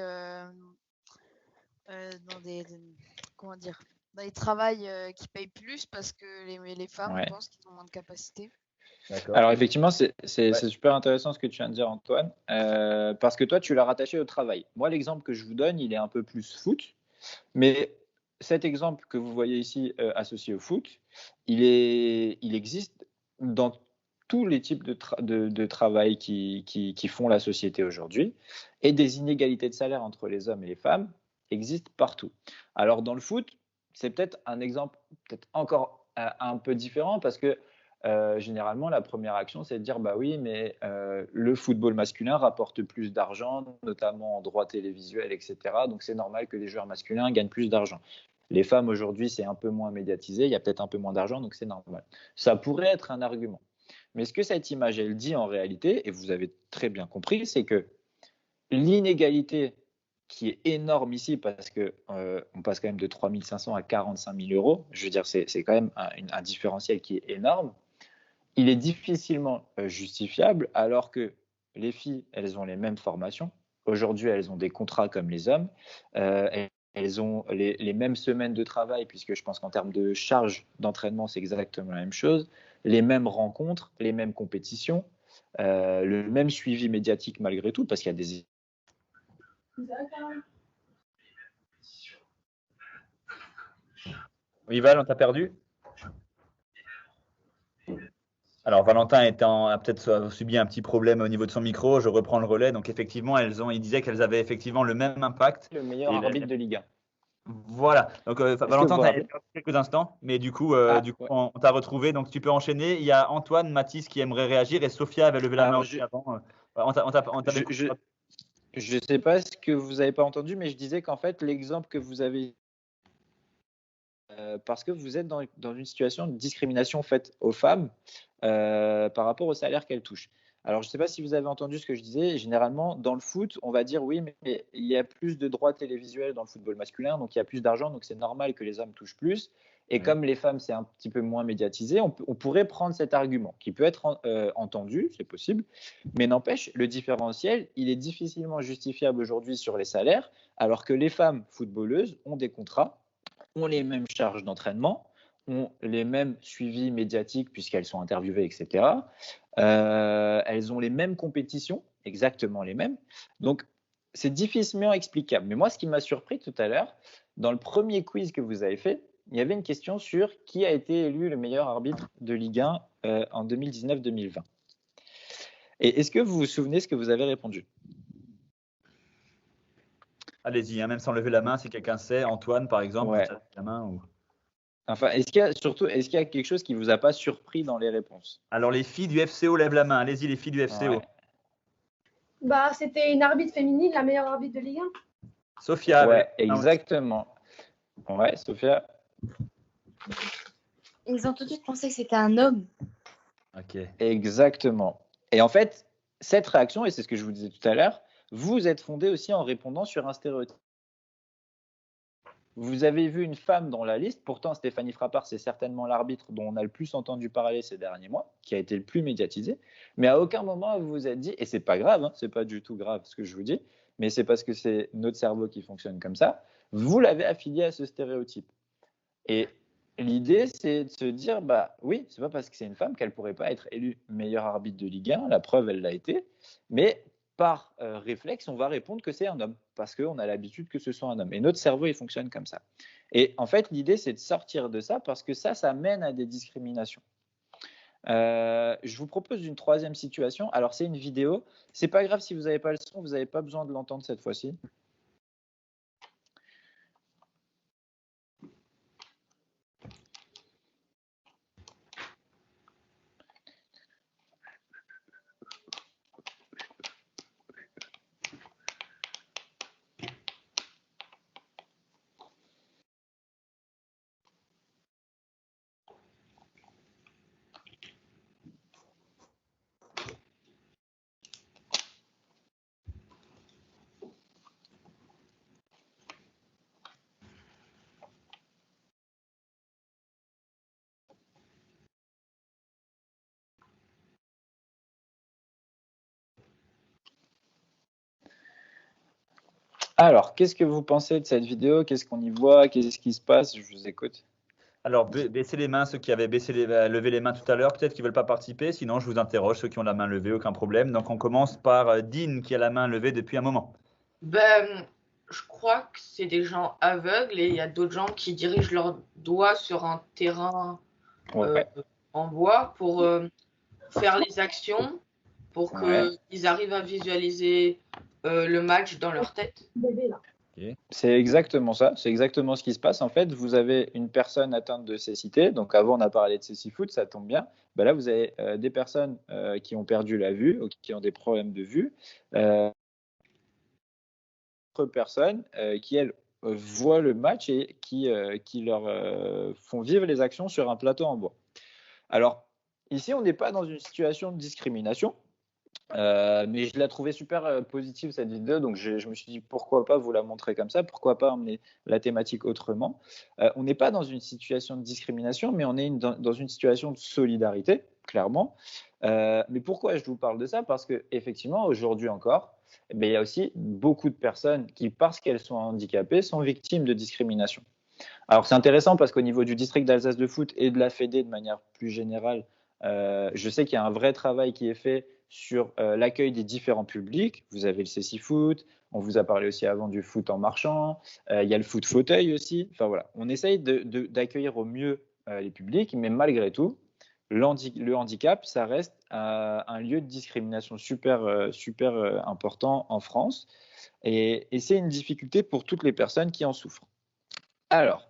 comment dire, dans des travails qui payent plus parce que les femmes, Ouais. on pense qu'ils ont moins de capacité. D'accord. Alors effectivement, c'est super intéressant ce que tu viens de dire, Antoine, parce que toi, tu l'as rattaché au travail. Moi, l'exemple que je vous donne, il est un peu plus foot, mais cet exemple que vous voyez ici associé au foot, il existe dans tous les types de travail qui font la société aujourd'hui, et des inégalités de salaire entre les hommes et les femmes existent partout. Alors dans le foot, c'est peut-être un exemple peut-être encore un peu différent parce que généralement, la première action, c'est de dire bah oui, mais le football masculin rapporte plus d'argent, notamment en droits télévisuels, etc. Donc c'est normal que les joueurs masculins gagnent plus d'argent. Les femmes aujourd'hui, c'est un peu moins médiatisé, il y a peut-être un peu moins d'argent, donc c'est normal. Ça pourrait être un argument. Mais ce que cette image, elle dit en réalité, et vous avez très bien compris, c'est que l'inégalité qui est énorme ici, parce que on passe quand même de 3 500 à 45 000 euros, je veux dire, c'est quand même un différentiel qui est énorme. Il est difficilement justifiable alors que les filles, elles ont les mêmes formations. Aujourd'hui, elles ont des contrats comme les hommes. Elles ont les mêmes semaines de travail, puisque je pense qu'en termes de charge d'entraînement, c'est exactement la même chose. Les mêmes rencontres, les mêmes compétitions, le même suivi médiatique malgré tout, parce qu'il y a des... Oui, Val, on t'a perdu? Alors, Valentin a peut-être subi un petit problème au niveau de son micro. Je reprends le relais. Donc, effectivement, il disait qu'elles avaient effectivement le même impact. Le meilleur arbitre de Ligue 1. Voilà. Donc, Valentin, tu as quelques instants, mais du coup, ouais. on t'a retrouvé. Donc, tu peux enchaîner. Il y a Antoine, Mathis qui aimerait réagir et Sophia avait levé la main aussi avant. Je ne sais pas ce que vous n'avez pas entendu, mais je disais qu'en fait, l'exemple que vous avez parce que vous êtes dans une situation de discrimination faite aux femmes par rapport au salaire qu'elles touchent. Alors, je ne sais pas si vous avez entendu ce que je disais. Généralement, dans le foot, on va dire oui, mais il y a plus de droits télévisuels dans le football masculin, donc il y a plus d'argent, donc c'est normal que les hommes touchent plus. Et comme les femmes, c'est un petit peu moins médiatisé, on pourrait prendre cet argument qui peut être entendu, c'est possible, mais n'empêche, le différentiel, il est difficilement justifiable aujourd'hui sur les salaires, alors que les femmes footballeuses ont des contrats, ont les mêmes charges d'entraînement, ont les mêmes suivis médiatiques puisqu'elles sont interviewées, etc. Elles ont les mêmes compétitions, exactement les mêmes. Donc, c'est difficilement explicable. Mais moi, ce qui m'a surpris tout à l'heure, dans le premier quiz que vous avez fait, il y avait une question sur qui a été élu le meilleur arbitre de Ligue 1 en 2019-2020. Et est-ce que vous vous souvenez ce que vous avez répondu? Allez-y, même sans lever la main, si quelqu'un sait. Antoine, par exemple, ouais. La main ou... Enfin, est-ce qu'il y a quelque chose qui vous a pas surpris dans les réponses? Alors, les filles du FCO lèvent la main. Allez-y, les filles du FCO. Ouais. Bah, c'était une arbitre féminine, la meilleure arbitre de Ligue 1. Sophia. Ouais, exactement. Ouais, Sophia. Ils ont tout de suite pensé que c'était un homme. Ok. Exactement. Et en fait, cette réaction, et c'est ce que je vous disais tout à l'heure, vous êtes fondé aussi en répondant sur un stéréotype. Vous avez vu une femme dans la liste, pourtant Stéphanie Frappart, c'est certainement l'arbitre dont on a le plus entendu parler ces derniers mois, qui a été le plus médiatisé, mais à aucun moment vous vous êtes dit, et c'est pas grave, hein, c'est pas du tout grave ce que je vous dis, mais c'est parce que c'est notre cerveau qui fonctionne comme ça, vous l'avez affilié à ce stéréotype. Et l'idée, c'est de se dire, bah oui, c'est pas parce que c'est une femme qu'elle pourrait pas être élue meilleure arbitre de Ligue 1, la preuve, elle l'a été, mais par réflexe, on va répondre que c'est un homme, parce qu'on a l'habitude que ce soit un homme. Et notre cerveau, il fonctionne comme ça. Et en fait, l'idée, c'est de sortir de ça, parce que ça mène à des discriminations. Je vous propose une troisième situation. Alors, c'est une vidéo. C'est pas grave si vous n'avez pas le son, vous n'avez pas besoin de l'entendre cette fois-ci. Alors, qu'est-ce que vous pensez de cette vidéo? Qu'est-ce qu'on y voit? Qu'est-ce qui se passe? Je vous écoute. Alors, baissez les mains, ceux qui avaient levé les mains tout à l'heure, peut-être qu'ils ne veulent pas participer, sinon je vous interroge, ceux qui ont la main levée, aucun problème. Donc, on commence par Dean qui a la main levée depuis un moment. Ben, je crois que c'est des gens aveugles et il y a d'autres gens qui dirigent leurs doigts sur un terrain en bois pour faire les actions, pour qu'ils arrivent à visualiser le match dans leur tête. C'est exactement ça, c'est exactement ce qui se passe. En fait, vous avez une personne atteinte de cécité. Donc, avant, on a parlé de cécifoot, ça tombe bien. Ben là, vous avez des personnes qui ont perdu la vue ou qui ont des problèmes de vue. D'autres personnes qui, elles, voient le match et qui leur font vivre les actions sur un plateau en bois. Alors, ici, on n'est pas dans une situation de discrimination. Mais je l'ai trouvée super positive cette vidéo, donc je me suis dit pourquoi pas vous la montrer comme ça, pourquoi pas emmener la thématique autrement. On n'est pas dans une situation de discrimination, mais on est dans une situation de solidarité, clairement. Mais pourquoi je vous parle de ça? Parce que effectivement, aujourd'hui encore, il y a aussi beaucoup de personnes qui, parce qu'elles sont handicapées, sont victimes de discrimination. Alors c'est intéressant parce qu'au niveau du district d'Alsace de foot et de la Fédé de manière plus générale, je sais qu'il y a un vrai travail qui est fait sur l'accueil des différents publics. Vous avez le cécifoot, on vous a parlé aussi avant du foot en marchant, il y a le foot fauteuil aussi. Enfin voilà, on essaye d'accueillir au mieux les publics, mais malgré tout, le handicap, ça reste un lieu de discrimination super important en France. Et c'est une difficulté pour toutes les personnes qui en souffrent. Alors,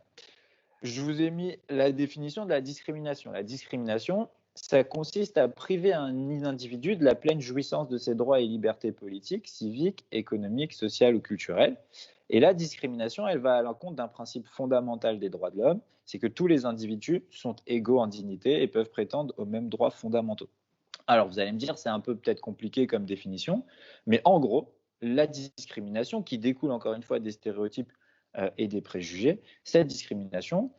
je vous ai mis la définition de la discrimination. La discrimination, ça consiste à priver un individu de la pleine jouissance de ses droits et libertés politiques, civiques, économiques, sociales ou culturelles. Et la discrimination, elle va à l'encontre d'un principe fondamental des droits de l'homme, c'est que tous les individus sont égaux en dignité et peuvent prétendre aux mêmes droits fondamentaux. Alors, vous allez me dire, c'est un peu peut-être compliqué comme définition, mais en gros, la discrimination, qui découle encore une fois des stéréotypes et des préjugés, cette discrimination,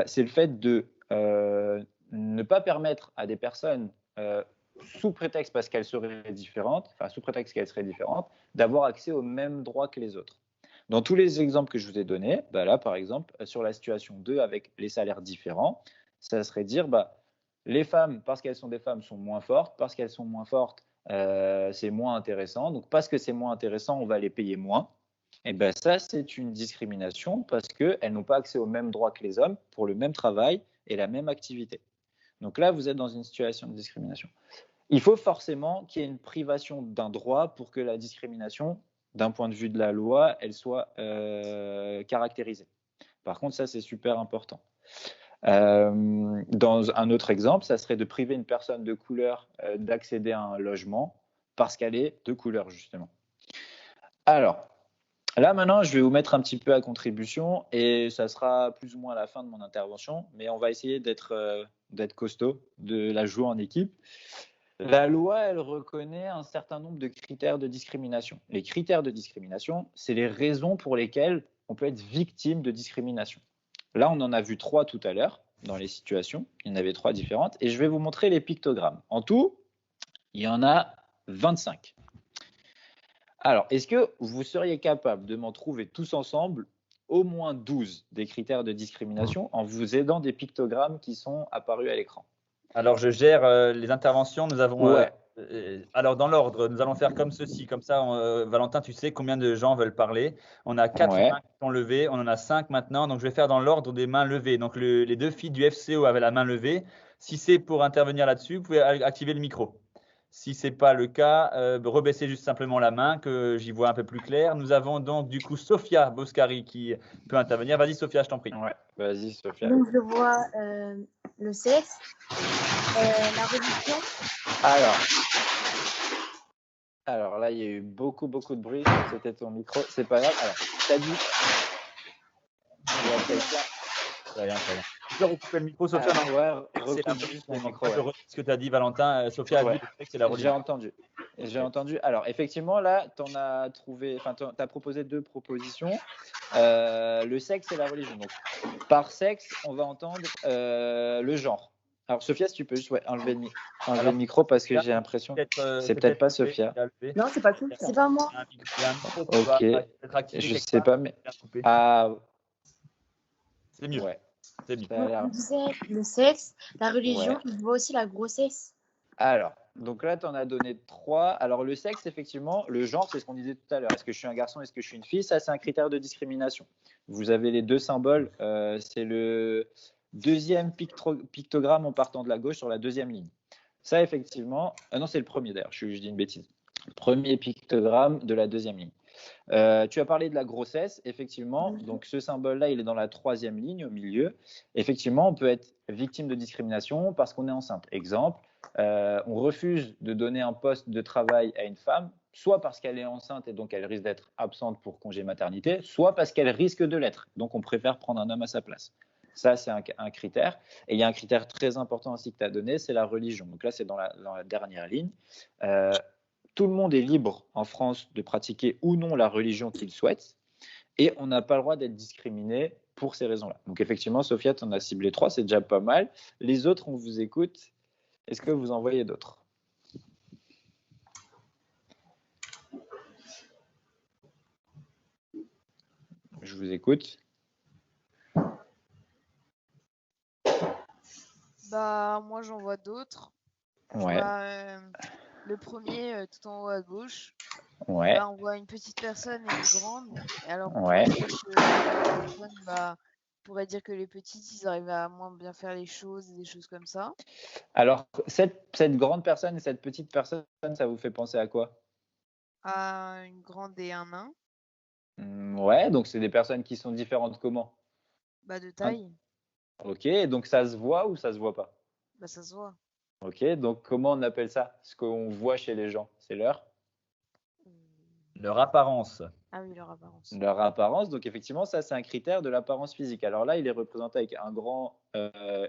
c'est le fait de ne pas permettre à des personnes, sous prétexte parce qu'elles seraient différentes, d'avoir accès aux mêmes droits que les autres. Dans tous les exemples que je vous ai donnés, là par exemple, sur la situation 2 avec les salaires différents, ça serait dire les femmes, parce qu'elles sont des femmes, sont moins fortes, parce qu'elles sont moins fortes, c'est moins intéressant, donc parce que c'est moins intéressant, on va les payer moins. Et ça, c'est une discrimination parce qu'elles n'ont pas accès aux mêmes droits que les hommes pour le même travail et la même activité. Donc là, vous êtes dans une situation de discrimination. Il faut forcément qu'il y ait une privation d'un droit pour que la discrimination, d'un point de vue de la loi, elle soit caractérisée. Par contre, ça, c'est super important. Dans un autre exemple, ça serait de priver une personne de couleur d'accéder à un logement parce qu'elle est de couleur, justement. Alors, Là, maintenant, je vais vous mettre un petit peu à contribution et ça sera plus ou moins à la fin de mon intervention, mais on va essayer d'être costaud, de la jouer en équipe. La loi, elle reconnaît un certain nombre de critères de discrimination. Les critères de discrimination, c'est les raisons pour lesquelles on peut être victime de discrimination. Là, on en a vu 3 tout à l'heure dans les situations. Il y en avait 3 différentes et je vais vous montrer les pictogrammes. En tout, il y en a 25. Alors, est-ce que vous seriez capable de m'en trouver tous ensemble au moins 12 des critères de discrimination en vous aidant des pictogrammes qui sont apparus à l'écran? Alors, je gère les interventions. Nous avons, Ouais. alors, dans l'ordre, nous allons faire comme ceci. Comme ça, Valentin, tu sais combien de gens veulent parler. On a 4 Ouais. mains qui sont levées. On en a 5 maintenant. Donc, je vais faire dans l'ordre des mains levées. Donc, les 2 filles du FCO avaient la main levée. Si c'est pour intervenir là-dessus, vous pouvez activer le micro. Si ce n'est pas le cas, rebaissez juste simplement la main, que j'y vois un peu plus clair. Nous avons donc du coup Sophia Boscari qui peut intervenir. Vas-y Sophia, je t'en prie. Ouais, vas-y Sophia. Donc, je vois le sexe, la religion. Alors là, il y a eu beaucoup de bruit. C'était ton micro. C'est pas grave. Alors, t'as dit. Il y a quelqu'un. Rien. Tu peux recouper le micro, Sophia? Recoupe juste le micro. Je redis ce que tu as dit, Valentin. Sophia a dit que c'est la religion. J'ai entendu. Alors, effectivement, là, tu as proposé 2 propositions. Le sexe et la religion. Donc, par sexe, on va entendre le genre. Alors, Sophia, si tu peux juste enlever le micro parce que j'ai l'impression que c'est peut-être pas Sophia. Non, c'est pas tout. C'est pas moi. Ok. Je sais pas, mais. Ah. C'est mieux. Ouais. C'est mieux. On disait le sexe, la religion, je vois aussi la grossesse. Alors, donc là, tu en as donné 3. Alors, le sexe, effectivement, le genre, c'est ce qu'on disait tout à l'heure. Est-ce que je suis un garçon, est-ce que je suis une fille? Ça, c'est un critère de discrimination. Vous avez les 2 symboles. C'est le deuxième pictogramme en partant de la gauche sur la 2e ligne. Ça, effectivement. Non, c'est le premier d'ailleurs. Je dis une bêtise. Premier pictogramme de la 2e ligne. Tu as parlé de la grossesse, effectivement. Donc, ce symbole-là, il est dans la 3e ligne, au milieu. Effectivement, on peut être victime de discrimination parce qu'on est enceinte. Exemple, on refuse de donner un poste de travail à une femme, soit parce qu'elle est enceinte et donc elle risque d'être absente pour congé maternité, soit parce qu'elle risque de l'être. Donc, on préfère prendre un homme à sa place. Ça, c'est un critère. Et il y a un critère très important aussi que tu as donné, c'est la religion. Donc là, c'est dans la dernière ligne. Tout le monde est libre en France de pratiquer ou non la religion qu'il souhaite et on n'a pas le droit d'être discriminé pour ces raisons-là. Donc effectivement, Sophia, tu en as ciblé 3, c'est déjà pas mal. Les autres, on vous écoute. Est-ce que vous en voyez d'autres? Je vous écoute. Moi, j'en vois d'autres. Ouais. Le premier, tout en haut à gauche. Ouais. On voit une petite personne et une grande. Et alors, ouais. On pourrait dire que les petites, ils arrivent à moins bien faire les choses, des choses comme ça. Alors, cette grande personne et cette petite personne, ça vous fait penser à quoi? À une grande et un nain. Ouais, donc c'est des personnes qui sont différentes comment? De taille. Ok, donc ça se voit ou ça se voit pas? Ça se voit. Ok, donc comment on appelle ça? Ce qu'on voit chez les gens, c'est leur apparence. Ah oui, leur apparence. Leur apparence, donc effectivement, ça c'est un critère de l'apparence physique. Alors là, il est représenté avec un grand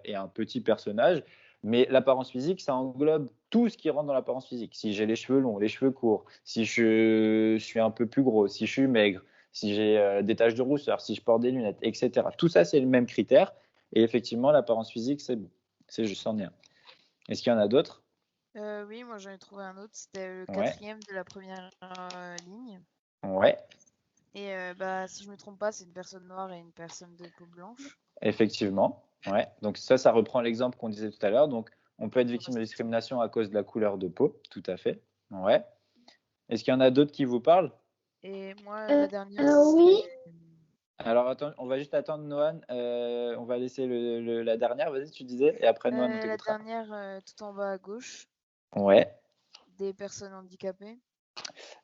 et un petit personnage, mais l'apparence physique, ça englobe tout ce qui rentre dans l'apparence physique. Si j'ai les cheveux longs, les cheveux courts, si je suis un peu plus gros, si je suis maigre, si j'ai des taches de rousseur, si je porte des lunettes, etc. Tout ça, c'est le même critère. Et effectivement, l'apparence physique, c'est juste en un. Est-ce qu'il y en a d'autres? Oui, moi j'en ai trouvé un autre. C'était le 4e de la première ligne. Ouais. Et si je me trompe pas, c'est une personne noire et une personne de peau blanche. Effectivement. Ouais. Donc ça reprend l'exemple qu'on disait tout à l'heure. Donc on peut être victime de discrimination à cause de la couleur de peau. Tout à fait. Ouais. Est-ce qu'il y en a d'autres qui vous parlent? Et moi, la dernière. Oui. Alors, attends, on va juste attendre Noan. On va laisser la dernière, vas-y, tu disais, et après Noan, on t'écoutera. La dernière, tout en bas à gauche. Ouais. Des personnes handicapées.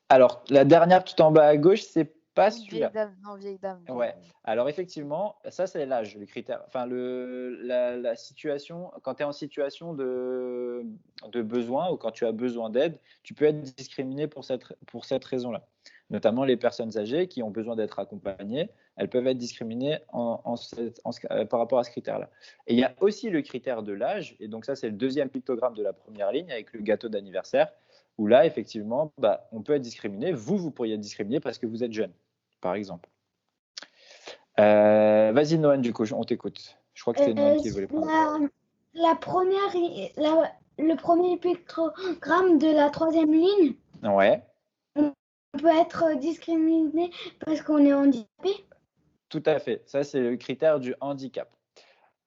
Alors, la dernière tout en bas à gauche, c'est pas celui-là. Vieille dame. Ouais. Alors, effectivement, ça, c'est l'âge, le critère. Enfin, la situation, quand tu es en situation de besoin ou quand tu as besoin d'aide, tu peux être discriminé pour cette raison-là. notamment les personnes âgées qui ont besoin d'être accompagnées, elles peuvent être discriminées par rapport à ce critère-là. Et il y a aussi le critère de l'âge, et donc ça c'est le deuxième pictogramme de la première ligne avec le gâteau d'anniversaire, où là effectivement on peut être discriminé. Vous pourriez être discriminé parce que vous êtes jeune, par exemple. Vas-y Noël, du coup, on t'écoute. Je crois que c'était Noël qui voulait prendre. Le premier pictogramme de la troisième ligne, Ouais. on peut être discriminé parce qu'on est handicapé. Tout à fait. Ça, c'est le critère du handicap.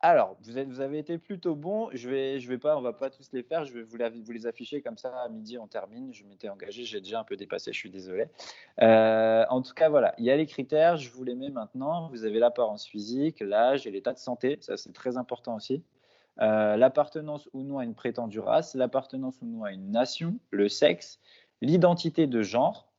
Alors, vous avez été plutôt bon. On va pas tous les faire. Je vais vous les afficher comme ça. À midi, on termine. Je m'étais engagé. J'ai déjà un peu dépassé. Je suis désolé. En tout cas, voilà. Il y a les critères. Je vous les mets maintenant. Vous avez l'apparence physique, l'âge et l'état de santé. Ça, c'est très important aussi. L'appartenance ou non à une prétendue race, l'appartenance ou non à une nation, le sexe, l'identité de genre.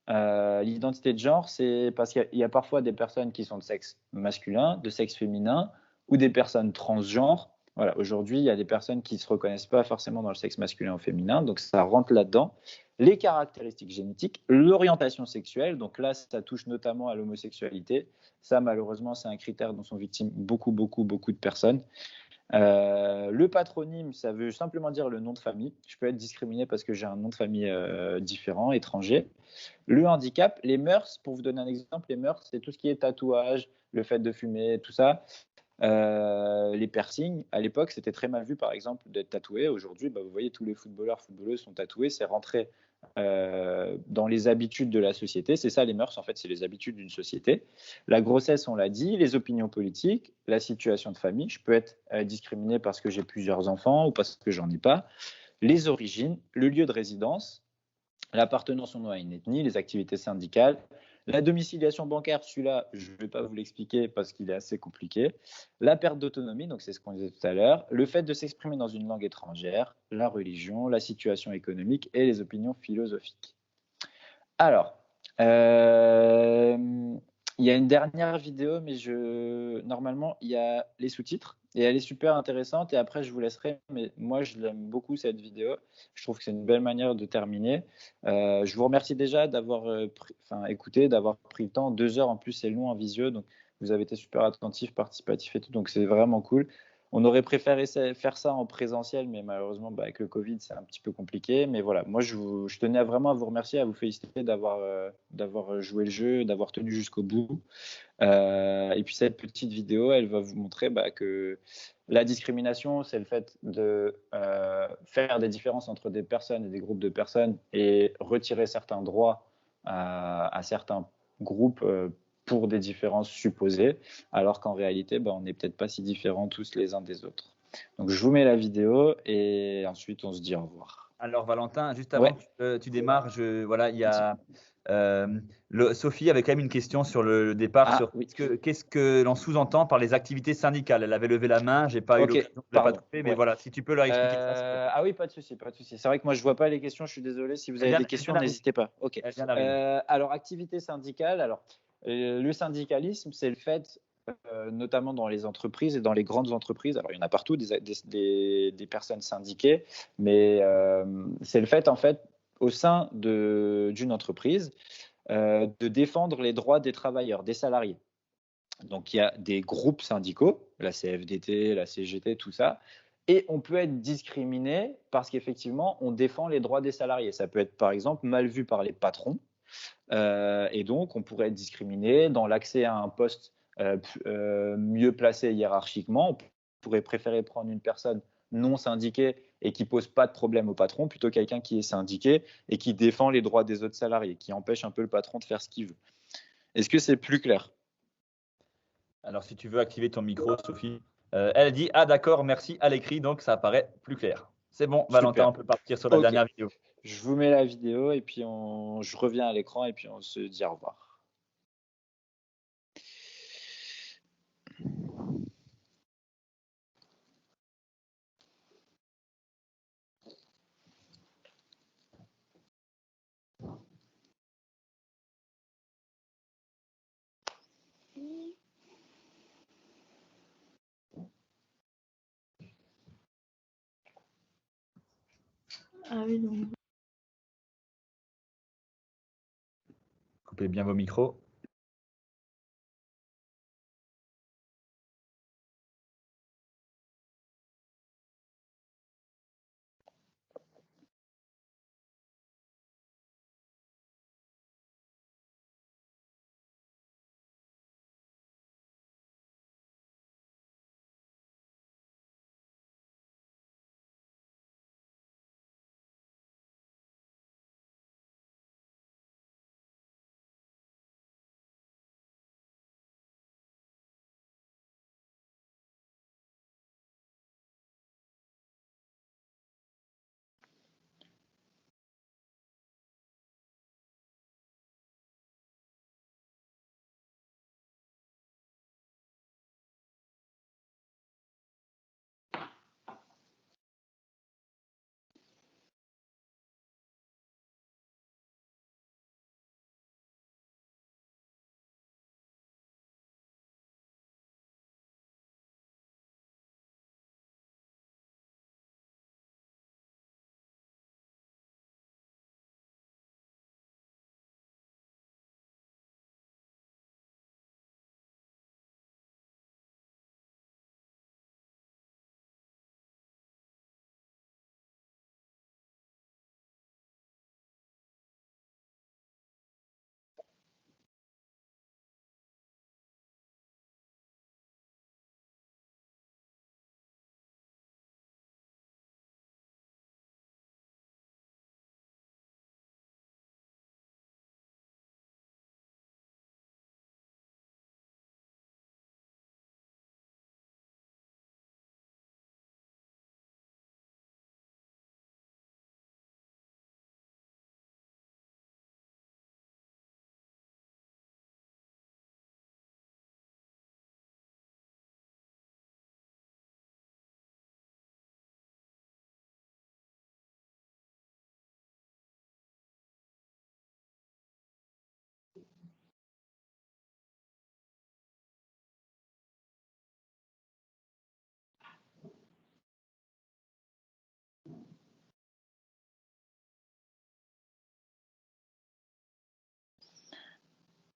L'identité de genre, c'est parce qu'il y a parfois des personnes qui sont de sexe masculin, de sexe féminin, ou des personnes transgenres. Voilà, aujourd'hui, il y a des personnes qui ne se reconnaissent pas forcément dans le sexe masculin ou féminin, donc ça rentre là-dedans. Les caractéristiques génétiques, l'orientation sexuelle, donc là, ça touche notamment à l'homosexualité. Ça, malheureusement, c'est un critère dont sont victimes beaucoup de personnes. Le patronyme, ça veut simplement dire le nom de famille. Je peux être discriminé parce que j'ai un nom de famille différent, étranger. Le handicap, les mœurs, pour vous donner un exemple, les mœurs, c'est tout ce qui est tatouage, le fait de fumer, tout ça. Les piercings, à l'époque, c'était très mal vu, par exemple, d'être tatoué. Aujourd'hui, vous voyez, tous les footballeurs, footballeuses sont tatoués. C'est rentré dans les habitudes de la société. C'est ça, les mœurs, en fait, c'est les habitudes d'une société. La grossesse, on l'a dit, les opinions politiques, la situation de famille. Je peux être discriminé parce que j'ai plusieurs enfants ou parce que j'en ai pas. Les origines, le lieu de résidence, l'appartenance ou non à une ethnie, les activités syndicales, la domiciliation bancaire, celui-là, je ne vais pas vous l'expliquer parce qu'il est assez compliqué. La perte d'autonomie, donc c'est ce qu'on disait tout à l'heure, le fait de s'exprimer dans une langue étrangère, la religion, la situation économique et les opinions philosophiques. Alors, il y a une dernière vidéo, mais normalement, il y a les sous-titres et elle est super intéressante. Et après, je vous laisserai, mais moi, je l'aime beaucoup cette vidéo. Je trouve que c'est une belle manière de terminer. Je vous remercie déjà d'avoir écouté, d'avoir pris le temps. 2 heures en plus, c'est long en visio, donc vous avez été super attentifs, participatifs et tout, donc c'est vraiment cool. On aurait préféré faire ça en présentiel, mais malheureusement, avec le Covid, c'est un petit peu compliqué. Mais voilà, moi, je tenais vraiment à vous remercier, à vous féliciter d'avoir joué le jeu, d'avoir tenu jusqu'au bout. Et puis, cette petite vidéo, elle va vous montrer que la discrimination, c'est le fait de faire des différences entre des personnes et des groupes de personnes et retirer certains droits à certains groupes pour des différences supposées, alors qu'en réalité, on n'est peut-être pas si différents tous les uns des autres. Donc, je vous mets la vidéo et ensuite, on se dit au revoir. Alors, Valentin, juste avant que tu démarres, il y a Sophie avait quand même une question sur le départ. Sur qu'est-ce que l'on sous-entend par les activités syndicales? Elle avait levé la main, j'ai pas eu l'occasion de la trouver, mais voilà, si tu peux leur expliquer ça. Ah oui, pas de souci, pas de souci. C'est vrai que moi je vois pas les questions, je suis désolé. Si vous avez des questions, n'hésitez pas. Ok. Alors, activité syndicale. Alors, le syndicalisme, c'est le fait, notamment dans les entreprises et dans les grandes entreprises. Alors, il y en a partout des personnes syndiquées, mais c'est le fait, en fait, au sein d'une entreprise, de défendre les droits des travailleurs, des salariés. Donc, il y a des groupes syndicaux, la CFDT, la CGT, tout ça, et on peut être discriminé parce qu'effectivement, on défend les droits des salariés. Ça peut être, par exemple, mal vu par les patrons, et donc on pourrait être discriminé dans l'accès à un poste mieux placé hiérarchiquement. On pourrait préférer prendre une personne non syndiquée et qui pose pas de problème au patron, plutôt quelqu'un qui est syndiqué et qui défend les droits des autres salariés, qui empêche un peu le patron de faire ce qu'il veut. Est-ce que c'est plus clair? Alors, si tu veux activer ton micro, Sophie. Elle dit « Ah d'accord, merci » à l'écrit, donc ça apparaît plus clair. C'est bon, Valentin, on peut partir sur la dernière vidéo. Je vous mets la vidéo et puis je reviens à l'écran et puis on se dit au revoir. Ah oui, donc. coupez bien vos micros.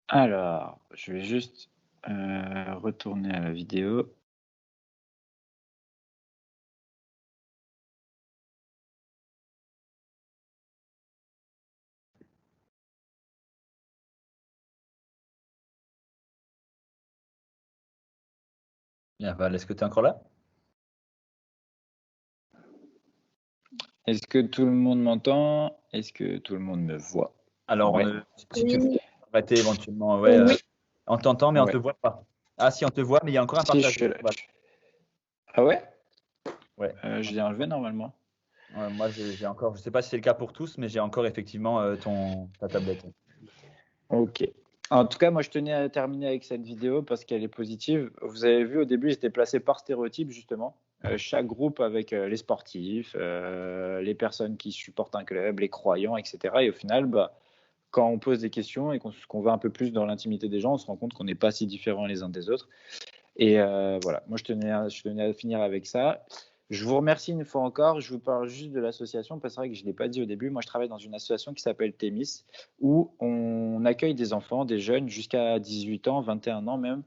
Alors, je vais juste retourner à la vidéo. Bien, Val, est-ce que tu es encore là? Est-ce que tout le monde m'entend? Est-ce que tout le monde me voit? Alors, Ouais. si tu veux arrêter éventuellement, on t'entend, mais on ne te voit pas. Ah, si, on te voit, mais il y a encore un Si, partage. je suis là. Ah ouais? Ouais. Je l'ai enlevé normalement. Moi, j'ai encore, je ne sais pas si c'est le cas pour tous, mais j'ai encore effectivement ta tablette. Ok. En tout cas, moi, je tenais à terminer avec cette vidéo parce qu'elle est positive. Vous avez vu, au début, j'étais placé par stéréotype, justement. Chaque groupe avec les sportifs, les personnes qui supportent un club, les croyants, etc. Et au final, quand on pose des questions et qu'on va un peu plus dans l'intimité des gens, on se rend compte qu'on n'est pas si différents les uns des autres. Et voilà, moi, je tenais à finir avec ça. Je vous remercie une fois encore. Je vous parle juste de l'association parce que c'est vrai que je ne l'ai pas dit au début. Moi, je travaille dans une association qui s'appelle Thémis où on accueille des enfants, des jeunes jusqu'à 18 ans, 21 ans même,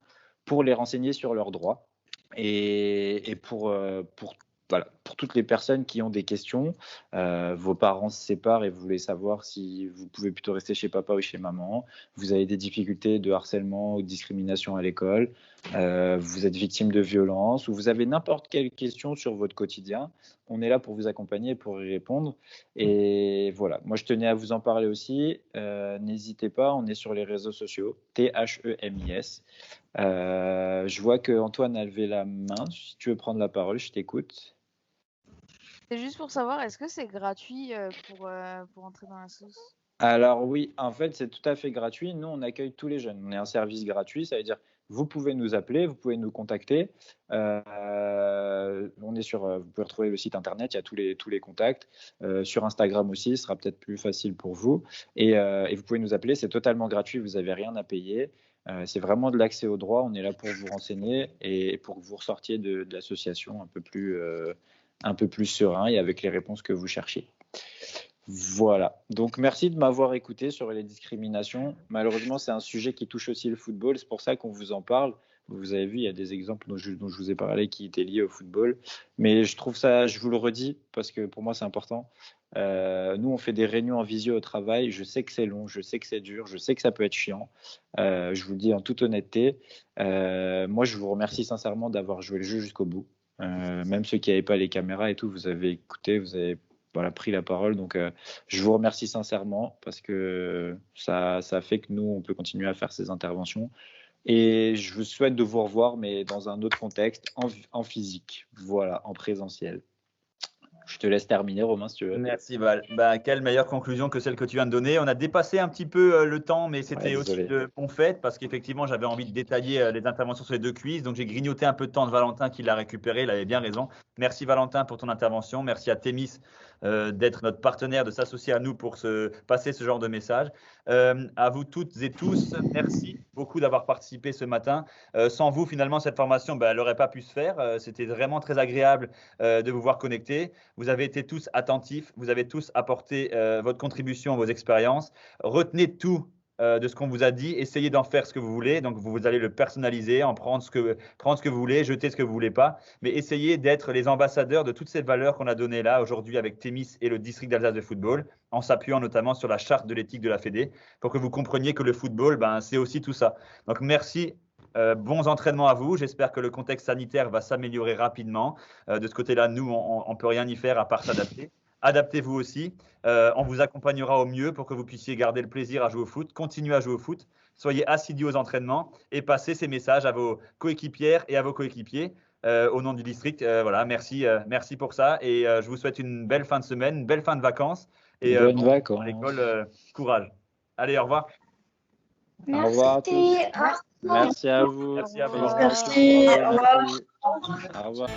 pour les renseigner sur leurs droits et pour toutes les personnes qui ont des questions. Vos parents se séparent et vous voulez savoir si vous pouvez plutôt rester chez papa ou chez maman. Vous avez des difficultés de harcèlement ou de discrimination à l'école. Vous êtes victime de violence ou vous avez n'importe quelle question sur votre quotidien, on est là pour vous accompagner et pour y répondre. Et voilà, moi je tenais à vous en parler aussi. N'hésitez pas, on est sur les réseaux sociaux, THEMIS. Je vois que Antoine a levé la main. Si tu veux prendre la parole, je t'écoute. C'est juste pour savoir, est-ce que c'est gratuit pour entrer dans la sauce? Alors oui, en fait, c'est tout à fait gratuit. Nous, on accueille tous les jeunes. On est un service gratuit, ça veut dire vous pouvez nous appeler, vous pouvez nous contacter. On est vous pouvez retrouver le site internet, il y a tous les contacts. Sur Instagram aussi, ce sera peut-être plus facile pour vous. Et vous pouvez nous appeler, c'est totalement gratuit, vous n'avez rien à payer. C'est vraiment de l'accès au droit. On est là pour vous renseigner et pour que vous ressortiez de l'association un peu plus serein et avec les réponses que vous cherchiez. Voilà. Donc, merci de m'avoir écouté sur les discriminations. Malheureusement, c'est un sujet qui touche aussi le football. C'est pour ça qu'on vous en parle. Vous avez vu, il y a des exemples dont je vous ai parlé qui étaient liés au football. Mais je trouve ça, je vous le redis, parce que pour moi, c'est important. Nous, on fait des réunions en visio au travail. Je sais que c'est long, je sais que c'est dur, je sais que ça peut être chiant. Je vous le dis en toute honnêteté. Moi, je vous remercie sincèrement d'avoir joué le jeu jusqu'au bout. Même ceux qui n'avaient pas les caméras et tout, vous avez écouté, vous avez pris la parole. Donc, je vous remercie sincèrement parce que ça fait que nous, on peut continuer à faire ces interventions. Et je vous souhaite de vous revoir, mais dans un autre contexte, en physique, voilà, en présentiel. Je te laisse terminer, Romain, si tu veux. Merci Val. Quelle meilleure conclusion que celle que tu viens de donner. On a dépassé un petit peu le temps, mais c'était aussi de bon fait parce qu'effectivement, j'avais envie de détailler les interventions sur les 2 quiz. Donc, j'ai grignoté un peu de temps de Valentin qui l'a récupéré. Il avait bien raison. Merci Valentin pour ton intervention. Merci à Thémis d'être notre partenaire, de s'associer à nous pour passer ce genre de message. À vous toutes et tous, merci beaucoup d'avoir participé ce matin. Sans vous, finalement, cette formation, elle n'aurait pas pu se faire. C'était vraiment très agréable de vous voir connectés. Vous avez été tous attentifs, vous avez tous apporté votre contribution, vos expériences. Retenez tout de ce qu'on vous a dit, essayez d'en faire ce que vous voulez. Donc, vous allez le personnaliser, en prendre ce que vous voulez, jeter ce que vous voulez pas. Mais essayez d'être les ambassadeurs de toutes ces valeurs qu'on a données là aujourd'hui avec Thémis et le district d'Alsace de football, en s'appuyant notamment sur la charte de l'éthique de la Fédé, pour que vous compreniez que le football, c'est aussi tout ça. Donc, merci. Bons entraînements à vous. J'espère que le contexte sanitaire va s'améliorer rapidement. De ce côté-là, nous, on ne peut rien y faire à part s'adapter. Adaptez-vous aussi. On vous accompagnera au mieux pour que vous puissiez garder le plaisir à jouer au foot, continuer à jouer au foot. Soyez assidus aux entraînements et passez ces messages à vos coéquipières et à vos coéquipiers au nom du district. Voilà, merci pour ça. Et je vous souhaite une belle fin de semaine, une belle fin de vacances. Et bonnes vacances. À l'école, courage. Allez, au revoir. Merci. Au revoir à tous. Merci à vous. Merci à vous. Merci. Au revoir. Au revoir.